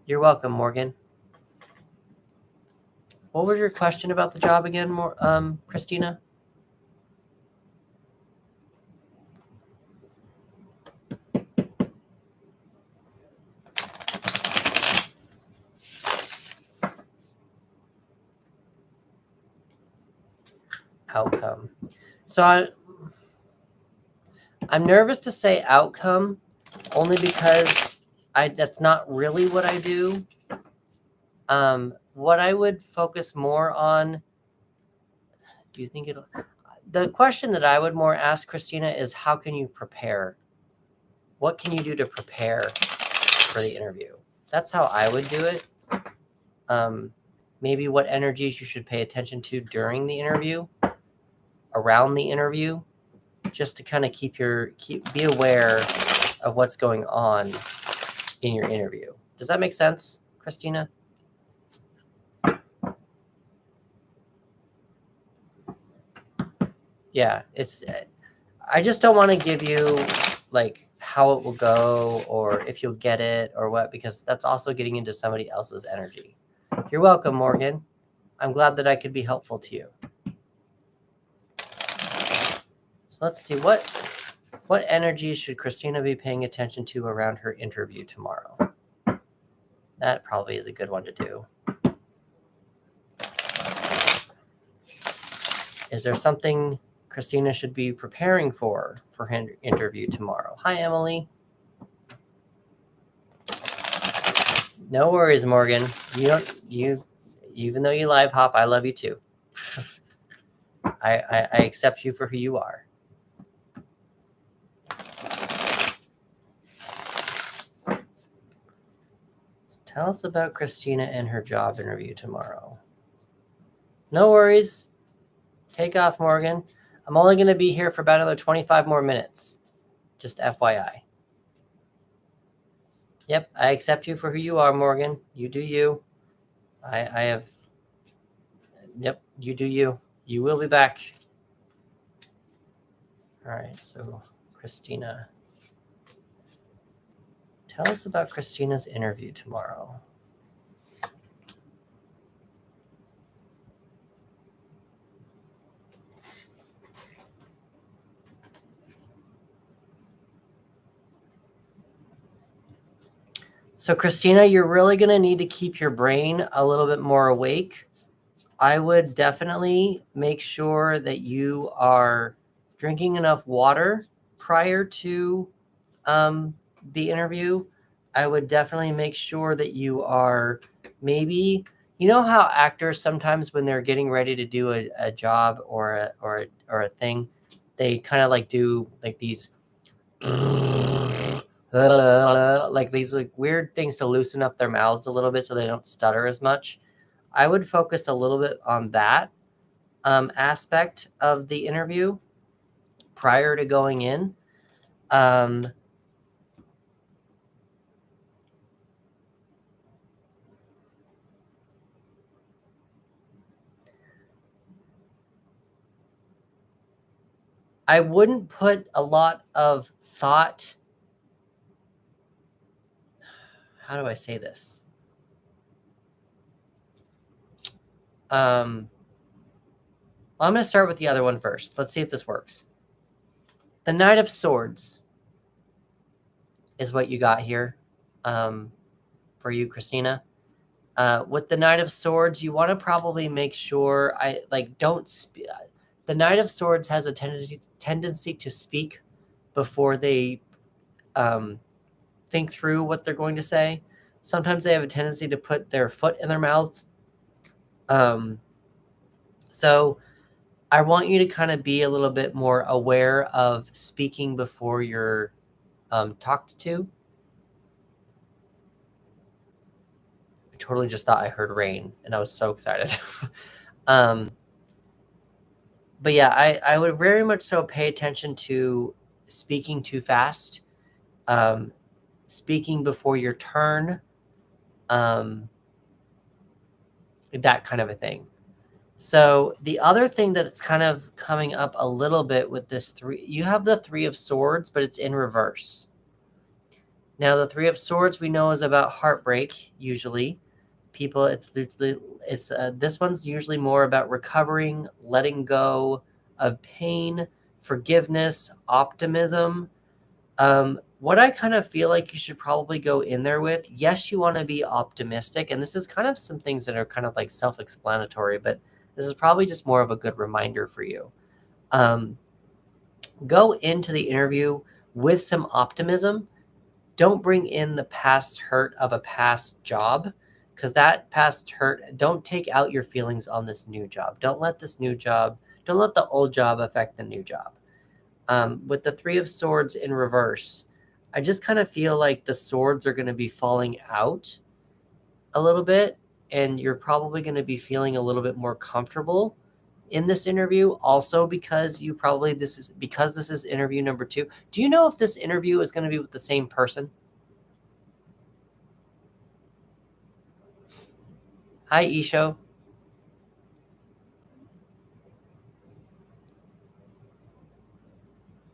You're welcome, Morgan. What was your question about the job again, Christina? Outcome. So I'm nervous to say outcome only because that's not really what I do. What I would focus more on, do you think the question that I would more ask Christina is, how can you prepare? What can you do to prepare for the interview? That's how I would do it. Maybe what energies you should pay attention to during the interview, around the interview, just to kind of be aware of what's going on in your interview. Does that make sense, Christina? Yeah, I just don't want to give you like how it will go or if you'll get it or what, because that's also getting into somebody else's energy. You're welcome, Morgan. I'm glad that I could be helpful to you. So let's see, what energy should Christina be paying attention to around her interview tomorrow? That probably is a good one to do. Is there something Christina should be preparing for her interview tomorrow? Hi, Emily. No worries, Morgan. Even though you live hop, I love you too. I accept you for who you are. Tell us about Christina and her job interview tomorrow. No worries. Take off, Morgan. I'm only going to be here for about another 25 more minutes. Just FYI. Yep, I accept you for who you are, Morgan. You do you. Yep, you do you. You will be back. All right, so Christina. Tell us about Christina's interview tomorrow. So Christina, you're really going to need to keep your brain a little bit more awake. I would definitely make sure that you are drinking enough water prior to the interview. I would definitely make sure that you are maybe, you know how actors sometimes when they're getting ready to do a job or a thing, they kind of like do like these like these like weird things to loosen up their mouths a little bit so they don't stutter as much. I would focus a little bit on that aspect of the interview prior to going in. I wouldn't put a lot of thought. How do I say this? I'm going to start with the other one first. Let's see if this works. The Knight of Swords is what you got here for you, Christina. With the Knight of Swords, you want to probably make sure the Knight of Swords has a tendency to speak before they think through what they're going to say. Sometimes they have a tendency to put their foot in their mouths. So I want you to kind of be a little bit more aware of speaking before you're talked to. I totally just thought I heard rain, and I was so excited. But yeah, I would very much so pay attention to speaking too fast, speaking before your turn, that kind of a thing. So the other thing that it's kind of coming up a little bit with this you have the Three of Swords, but it's in reverse. Now the Three of Swords we know is about heartbreak. Usually, this one's usually more about recovering, letting go of pain, forgiveness, optimism. What I kind of feel like you should probably go in there with, yes, you want to be optimistic, and this is kind of some things that are kind of like self-explanatory, but this is probably just more of a good reminder for you. Go into the interview with some optimism. Don't bring in the past hurt of a past job, because that past hurt, don't take out your feelings on this new job. Don't let the old job affect the new job. With the Three of Swords in reverse, I just kind of feel like the swords are going to be falling out a little bit, and you're probably going to be feeling a little bit more comfortable in this interview. Also, because this is interview number 2. Do you know if this interview is going to be with the same person? Hi, Isho.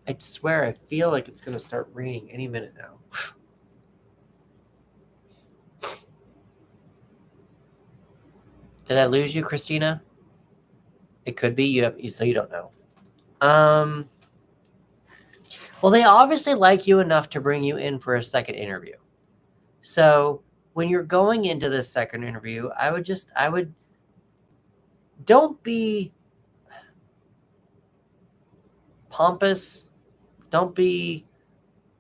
I swear, I feel like it's going to start raining any minute now. Did I lose you, Christina? It could be. So you don't know. Well, they obviously like you enough to bring you in for a second interview. So when you're going into this second interview, don't be pompous. Don't be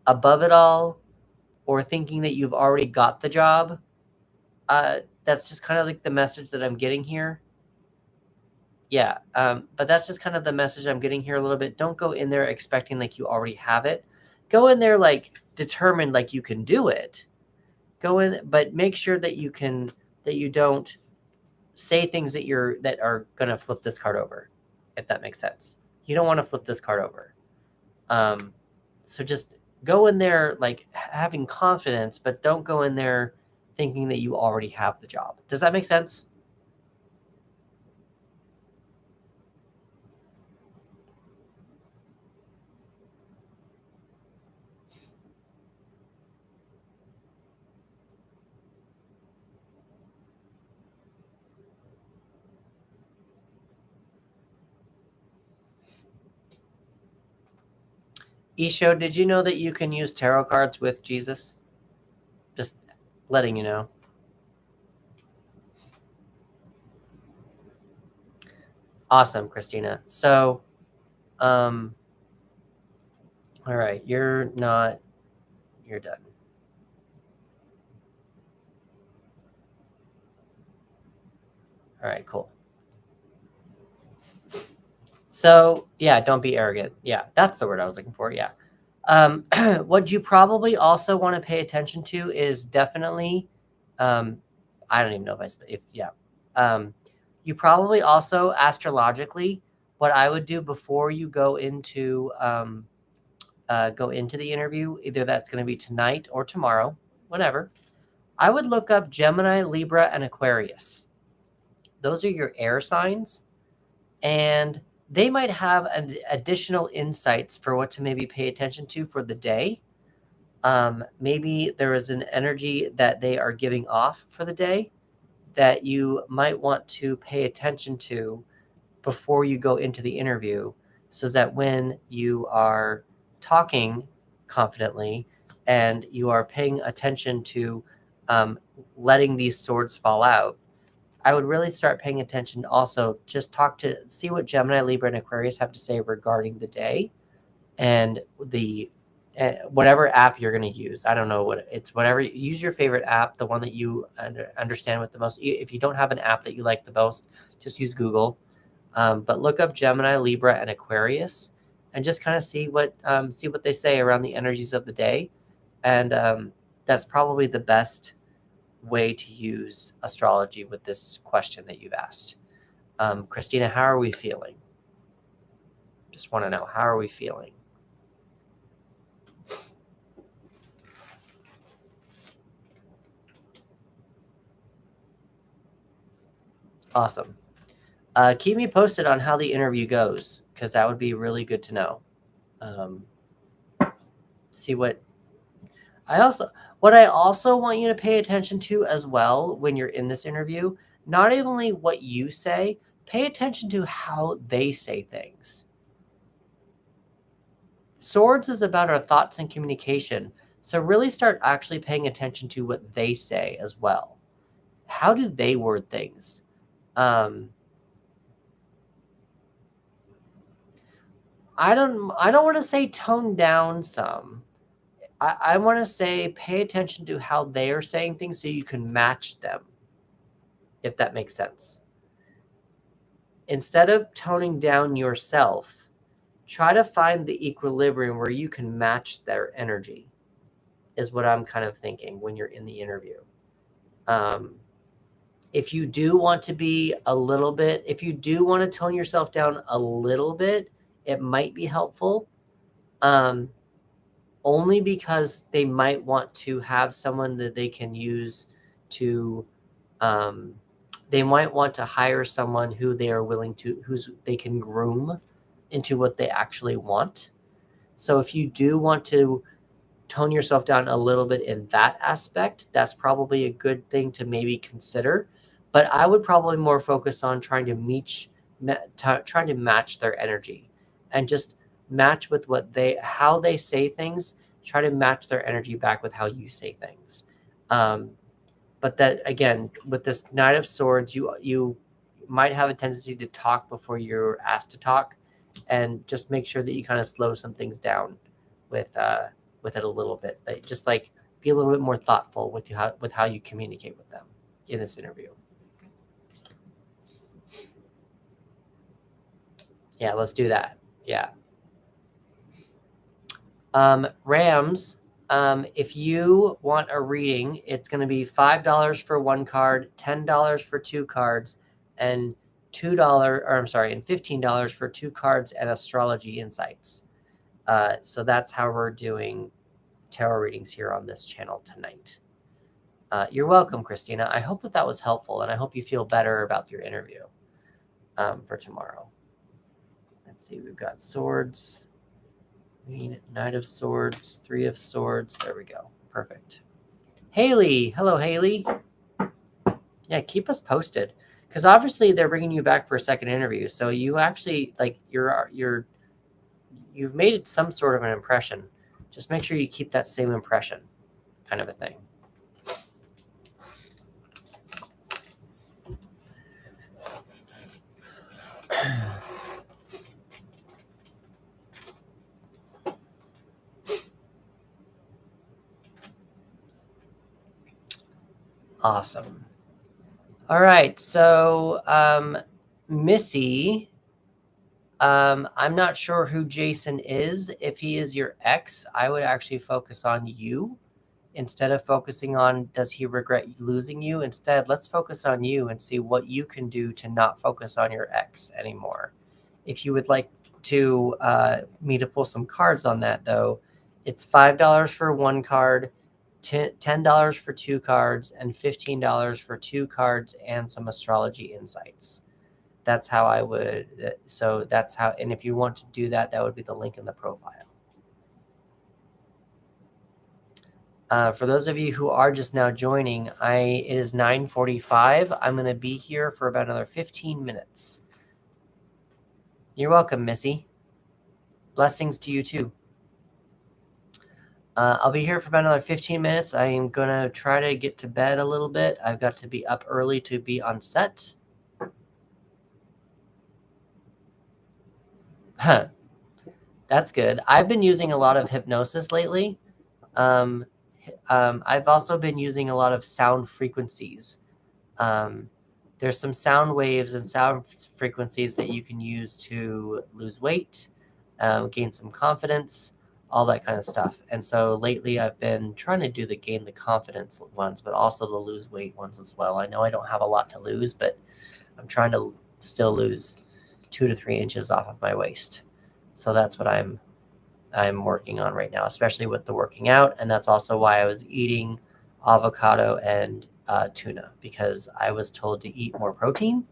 above it all or thinking that you've already got the job. That's just kind of like the message that I'm getting here. Yeah, but that's just kind of the message I'm getting here a little bit. Don't go in there expecting like you already have it. Go in there like determined like you can do it. Go in, but make sure that you don't say things that are gonna flip this card over, if that makes sense. You don't want to flip this card over. So just go in there like having confidence, but don't go in there thinking that you already have the job. Does that make sense? Isho, did you know that you can use tarot cards with Jesus? Just letting you know. Awesome, Christina. So, all right, you're done. All right, cool. So, yeah, don't be arrogant. Yeah, that's the word I was looking for. Yeah. What you probably also want to pay attention to is definitely, I don't even know you probably also astrologically, what I would do before you go into the interview, either that's going to be tonight or tomorrow, whatever, I would look up Gemini, Libra, and Aquarius. Those are your air signs, and they might have additional insights for what to maybe pay attention to for the day. Maybe there is an energy that they are giving off for the day that you might want to pay attention to before you go into the interview, so that when you are talking confidently and you are paying attention to letting these swords fall out, I would really start paying attention. Also, just see what Gemini, Libra, and Aquarius have to say regarding the day, and the whatever app you're going to use. I don't know what it's. Whatever, use your favorite app, the one that you understand with the most. If you don't have an app that you like the most, just use Google. But look up Gemini, Libra, and Aquarius, and just kind of see what they say around the energies of the day, and that's probably the best way to use astrology with this question that you've asked. Christina, how are we feeling? Just want to know, how are we feeling? Awesome. Keep me posted on how the interview goes, because that would be really good to know. See what I also want you to pay attention to as well when you're in this interview, not only what you say, pay attention to how they say things. Swords is about our thoughts and communication, so really start actually paying attention to what they say as well. How do they word things? I don't want to say tone down some. I want to say pay attention to how they are saying things so you can match them, if that makes sense. Instead of toning down yourself, try to find the equilibrium where you can match their energy, is what I'm kind of thinking when you're in the interview. If you do want to if you do want to tone yourself down a little bit, it might be helpful. Only because they might want to have someone that they can use to, they might want to hire someone who they are willing to, they can groom into what they actually want. So if you do want to tone yourself down a little bit in that aspect, that's probably a good thing to maybe consider. But I would probably more focus on trying to match their energy, and just match with how they say things. Try to match their energy back with how you say things. But that, again, with this Knight of Swords, you might have a tendency to talk before you're asked to talk, and just make sure that you kind of slow some things down with it a little bit. But just like be a little bit more thoughtful with how you communicate with them in this interview. Yeah, let's do that. Yeah. Rams, if you want a reading, it's going to be $5 for one card, $10 for two cards, and $15 for two cards and astrology insights. So that's how we're doing tarot readings here on this channel tonight. You're welcome, Christina. I hope that was helpful, and I hope you feel better about your interview for tomorrow. Let's see, we've got swords, Queen, Knight of Swords, Three of Swords. There we go. Perfect. Haley. Hello, Haley. Yeah, keep us posted, because obviously they're bringing you back for a second interview. So you actually, like, you've made some sort of an impression. Just make sure you keep that same impression, kind of a thing. Awesome. All right, so Missy, I'm not sure who Jason is. If he is your ex, I would actually focus on you instead of focusing on does he regret losing you. Instead, let's focus on you and see what you can do to not focus on your ex anymore. If you would like to me to pull some cards on that, though, it's $5 for one card, $10 for two cards, and $15 for two cards and some astrology insights. That's how I would. So that's how. And if you want to do that, that would be the link in the profile. For those of you who are just now joining, it is 9:45. I'm going to be here for about another 15 minutes. You're welcome, Missy. Blessings to you too. I'll be here for about another 15 minutes. I am going to try to get to bed a little bit. I've got to be up early to be on set. Huh. That's good. I've been using a lot of hypnosis lately. I've also been using a lot of sound frequencies. There's some sound waves and sound frequencies that you can use to lose weight, gain some confidence, all that kind of stuff. And so lately I've been trying to do the gain the confidence ones, but also the lose weight ones as well. I know I don't have a lot to lose, but I'm trying to still lose 2 to 3 inches off of my waist. So that's what I'm working on right now, especially with the working out. And that's also why I was eating avocado and tuna, because I was told to eat more protein.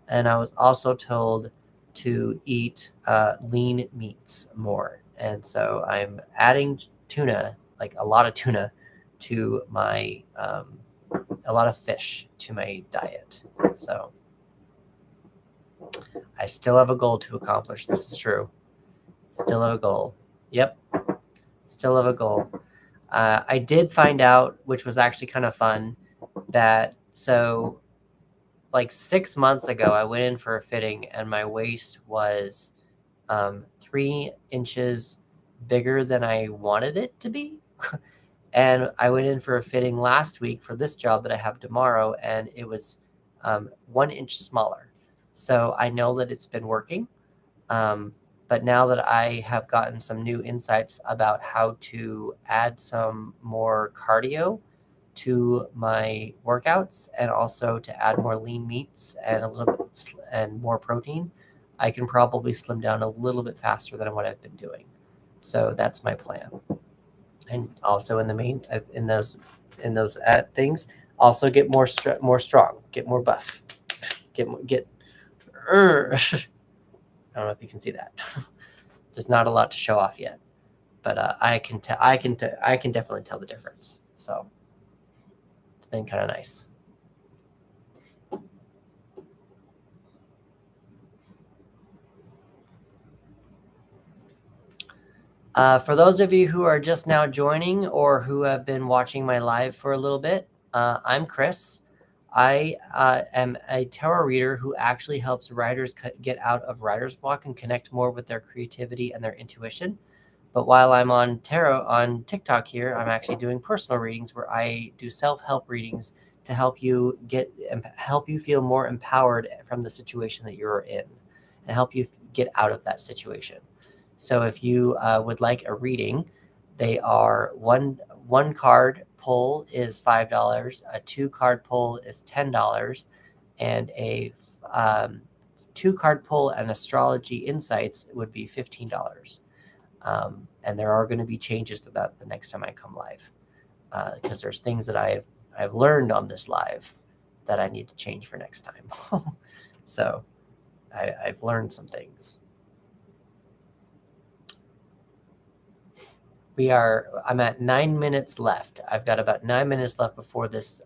And I was also told to eat lean meats more. And so I'm adding tuna, like a lot of tuna, to my, a lot of fish to my diet. So I still have a goal to accomplish. This is true. Still have a goal. Yep. Still have a goal. I did find out, which was actually kind of fun, that so like 6 months ago, I went in for a fitting and my waist was 3 inches bigger than I wanted it to be. And I went in for a fitting last week for this job that I have tomorrow, and it was 1 inch smaller. So I know that it's been working. But now that I have gotten some new insights about how to add some more cardio to my workouts and also to add more lean meats and a little bit and more protein, I can probably slim down a little bit faster than what I've been doing. So that's my plan. And also in the main in those things, also get more strong, get more buff, get. I don't know if you can see that. There's not a lot to show off yet, but I can definitely tell the difference. So it's been kind of nice. For those of you who are just now joining or who have been watching my live for a little bit, I'm Chris. I am a tarot reader who actually helps writers get out of writer's block and connect more with their creativity and their intuition. But while I'm on tarot on TikTok here, I'm actually doing personal readings where I do self-help readings to help you feel more empowered from the situation that you're in and help you get out of that situation. So if you would like a reading, they are one card pull is $5, a 2-card pull is $10, and a 2-card pull and astrology insights would be $15. And there are going to be changes to that the next time I come live, because there's things that I've learned on this live that I need to change for next time. So I've learned some things. I'm at 9 minutes left. I've got about 9 minutes left before this,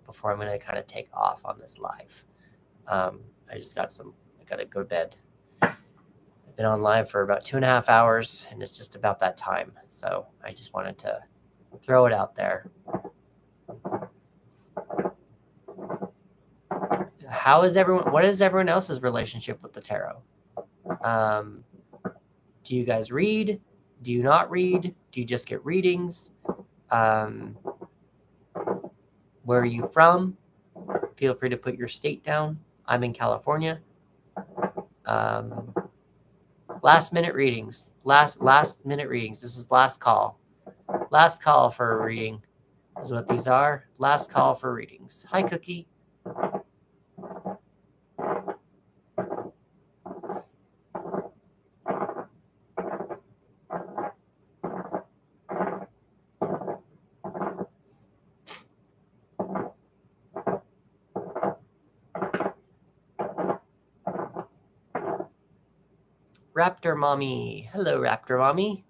before I'm going to kind of take off on this live. I got to go to bed. I've been on live for about 2.5 hours, and it's just about that time. So I just wanted to throw it out there. What is everyone else's relationship with the tarot? Do you guys read? Do you not read? Do you just get readings? Where are you from? Feel free to put your state down. I'm in California. Last minute readings. Last minute readings. This is last call. Last call for a reading is what these are. Last call for readings. Hi, Cookie. Raptor Mommy. Hello, Raptor Mommy.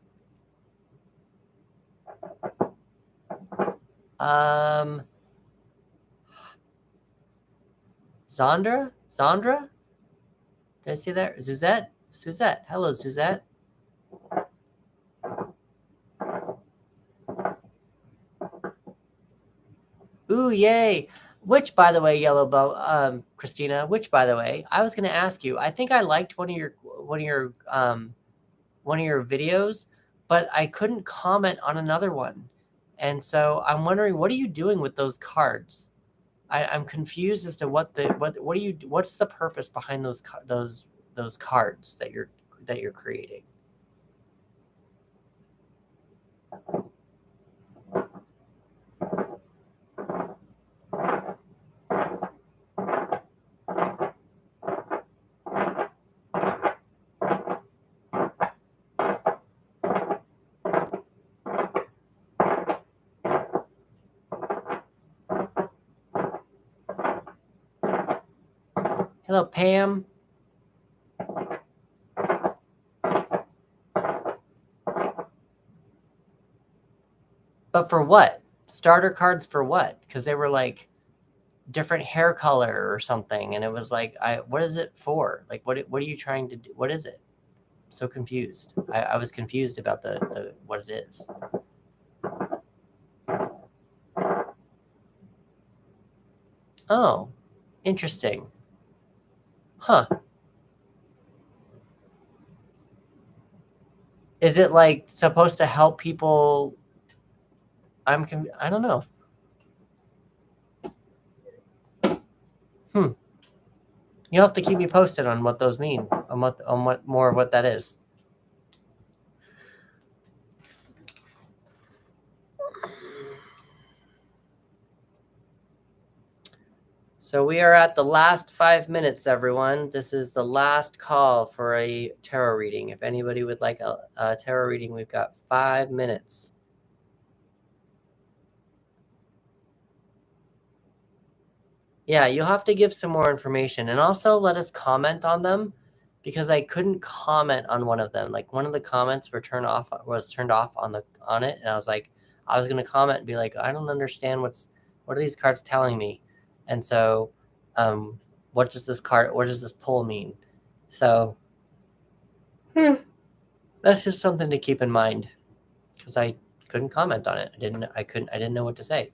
Zandra? Did I see that? Suzette. Hello, Suzette. Ooh, yay. Which, by the way, Yellow Bow, Christina, which, by the way, I was going to ask you, I think I liked one of your videos, but I couldn't comment on another one. And so I'm wondering, what are you doing with those cards? I'm confused as to what's the purpose behind those cards that you're creating. Hello, Pam. But for what? Starter cards for what? Because they were like different hair color or something, and it was like, what is it for? Like, what are you trying to do? What is it? I'm so confused. I was confused about the what it is. Oh, interesting. Huh. Is it like supposed to help people? I don't know. You'll have to keep me posted on what those mean, on what more of what that is. So we are at the last 5 minutes, everyone. This is the last call for a tarot reading. If anybody would like a tarot reading, we've got 5 minutes. Yeah, you'll have to give some more information, and also let us comment on them, because I couldn't comment on one of them. Like, one of the comments was turned off on it, and I was like, I was going to comment and be like, I don't understand what are these cards telling me, and so what does this pull mean? So that's just something to keep in mind, because I couldn't comment on it. I didn't know what to say.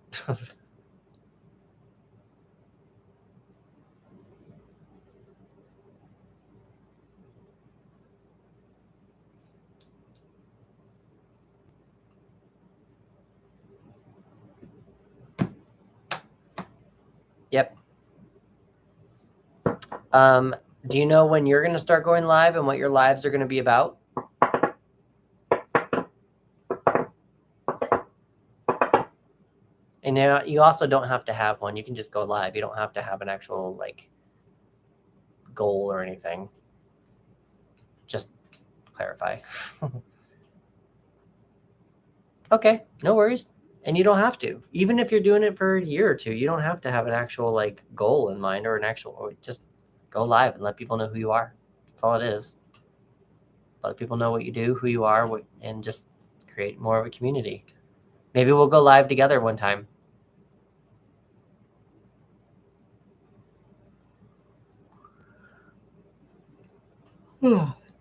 Yep. Do you know when you're going to start going live and what your lives are going to be about? And you also don't have to have one. You can just go live. You don't have to have an actual like goal or anything. Just clarify. Okay, no worries. And you don't have to. Even if you're doing it for a year or two, you don't have to have an actual like goal in mind or just go live and let people know who you are. That's all it is. Let people know what you do, who you are, and just create more of a community. Maybe we'll go live together one time.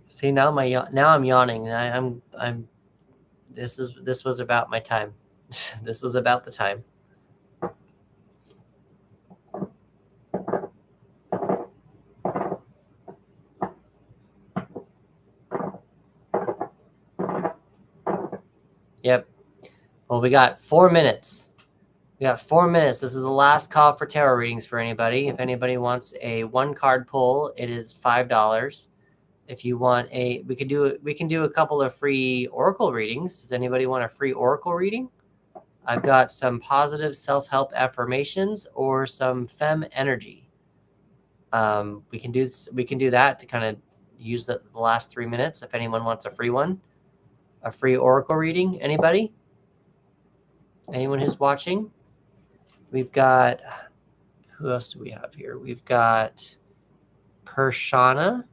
See, now I'm yawning. This was about my time. This was about the time. Yep. Well, we got 4 minutes. This is the last call for tarot readings for anybody. If anybody wants a 1-card pull, it is $5. If you want we can do a couple of free oracle readings. Does anybody want a free oracle reading? I've got some positive self-help affirmations or some femme energy. We can do that to kind of use the last 3 minutes. If anyone wants a free one, a free oracle reading, anybody? Anyone who's watching? We've got, who else do we have here? We've got Pershana,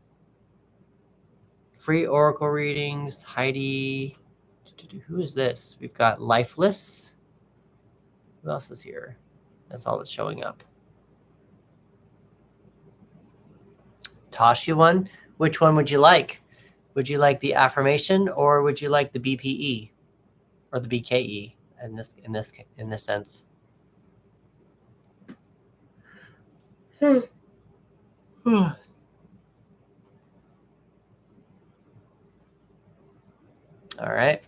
free oracle readings. Heidi, who is this? We've got Lifeless. Who else is here? That's all that's showing up. Toss you one. Which one would you like? Would you like the affirmation or would you like the BPE or the BKE in this sense? All right.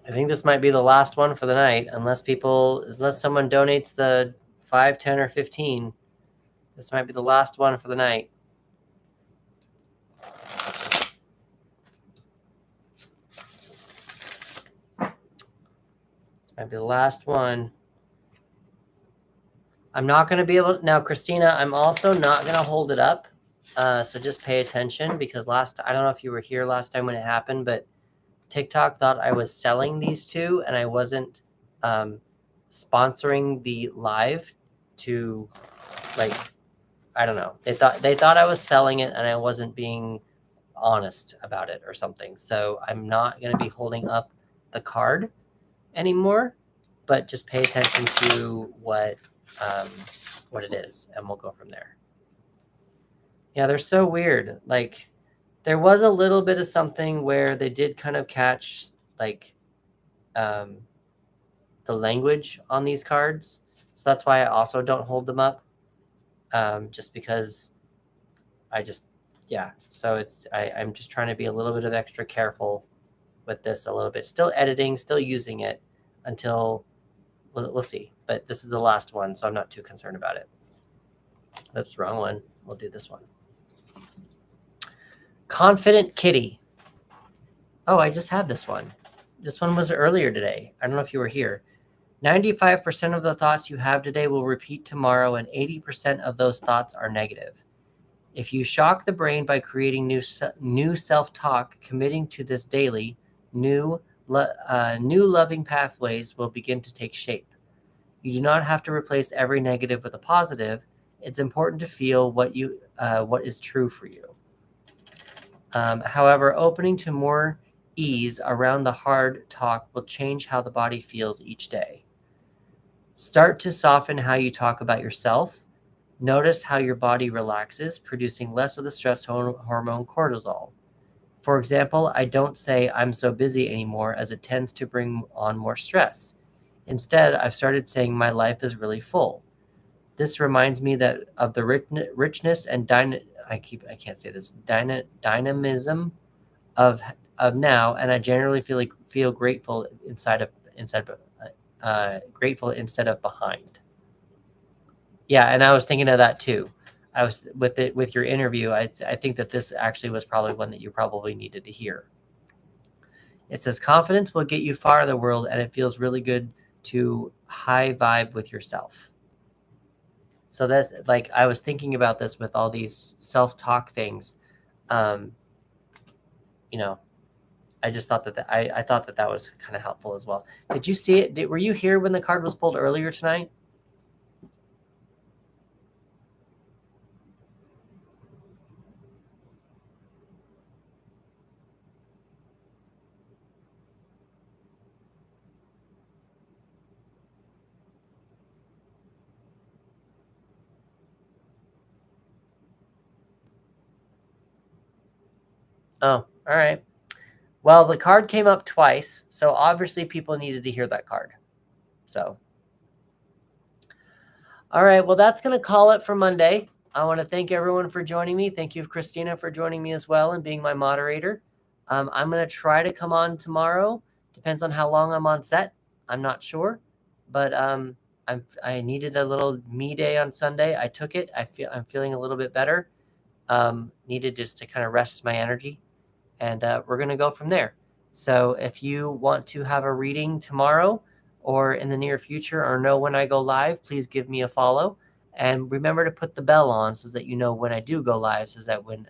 I think this might be the last one for the night, unless someone donates the 5, 10, or 15. This might be the last one for the night. This might be the last one. I'm not going to be able to, now, Christina, I'm also not going to hold it up. So just pay attention, because I don't know if you were here last time when it happened, but TikTok thought I was selling these two, and I wasn't sponsoring the live to, like, I don't know. They thought I was selling it, and I wasn't being honest about it or something. So I'm not going to be holding up the card anymore, but just pay attention to what it is, and we'll go from there. Yeah, they're so weird. Like, there was a little bit of something where they did kind of catch, like, the language on these cards. So that's why I also don't hold them up, just because so I'm just trying to be a little bit of extra careful with this a little bit. Still editing, still using it until we'll see. But this is the last one, so I'm not too concerned about it. Oops, wrong one. We'll do this one. Confident Kitty. Oh, I just had this one. This one was earlier today. I don't know if you were here. 95% of the thoughts you have today will repeat tomorrow, and 80% of those thoughts are negative. If you shock the brain by creating new self-talk, committing to this daily, new loving pathways will begin to take shape. You do not have to replace every negative with a positive. It's important to feel what is true for you. However, opening to more ease around the hard talk will change how the body feels each day. Start to soften how you talk about yourself. Notice how your body relaxes, producing less of the stress hormone cortisol. For example, I don't say I'm so busy anymore, as it tends to bring on more stress. Instead, I've started saying my life is really full. This reminds me of the richness and dynamism of now, and I generally feel grateful grateful instead of behind. Yeah, and I was thinking of that too. I was with your interview. I think that this actually was probably one that you probably needed to hear. It says confidence will get you far in the world, and it feels really good to high vibe with yourself. So that's, like, I was thinking about this with all these self-talk things. I just thought that I thought that was kind of helpful as well. Did you see it? Were you here when the card was pulled earlier tonight? Oh, all right. Well, the card came up twice, so obviously people needed to hear that card. So, all right. Well, that's going to call it for Monday. I want to thank everyone for joining me. Thank you, Christina, for joining me as well and being my moderator. I'm going to try to come on tomorrow. Depends on how long I'm on set. I'm not sure, but I needed a little me day on Sunday. I took it. I'm feeling a little bit better. Needed just to kind of rest my energy, and we're going to go from there. So if you want to have a reading tomorrow or in the near future, or know when I go live, please give me a follow. And remember to put the bell on so that you know when I do go live, so that when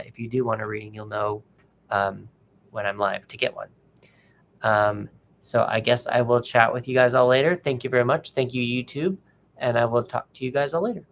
if you do want a reading, you'll know when I'm live to get one. So I guess I will chat with you guys all later. Thank you very much. Thank you, YouTube. And I will talk to you guys all later.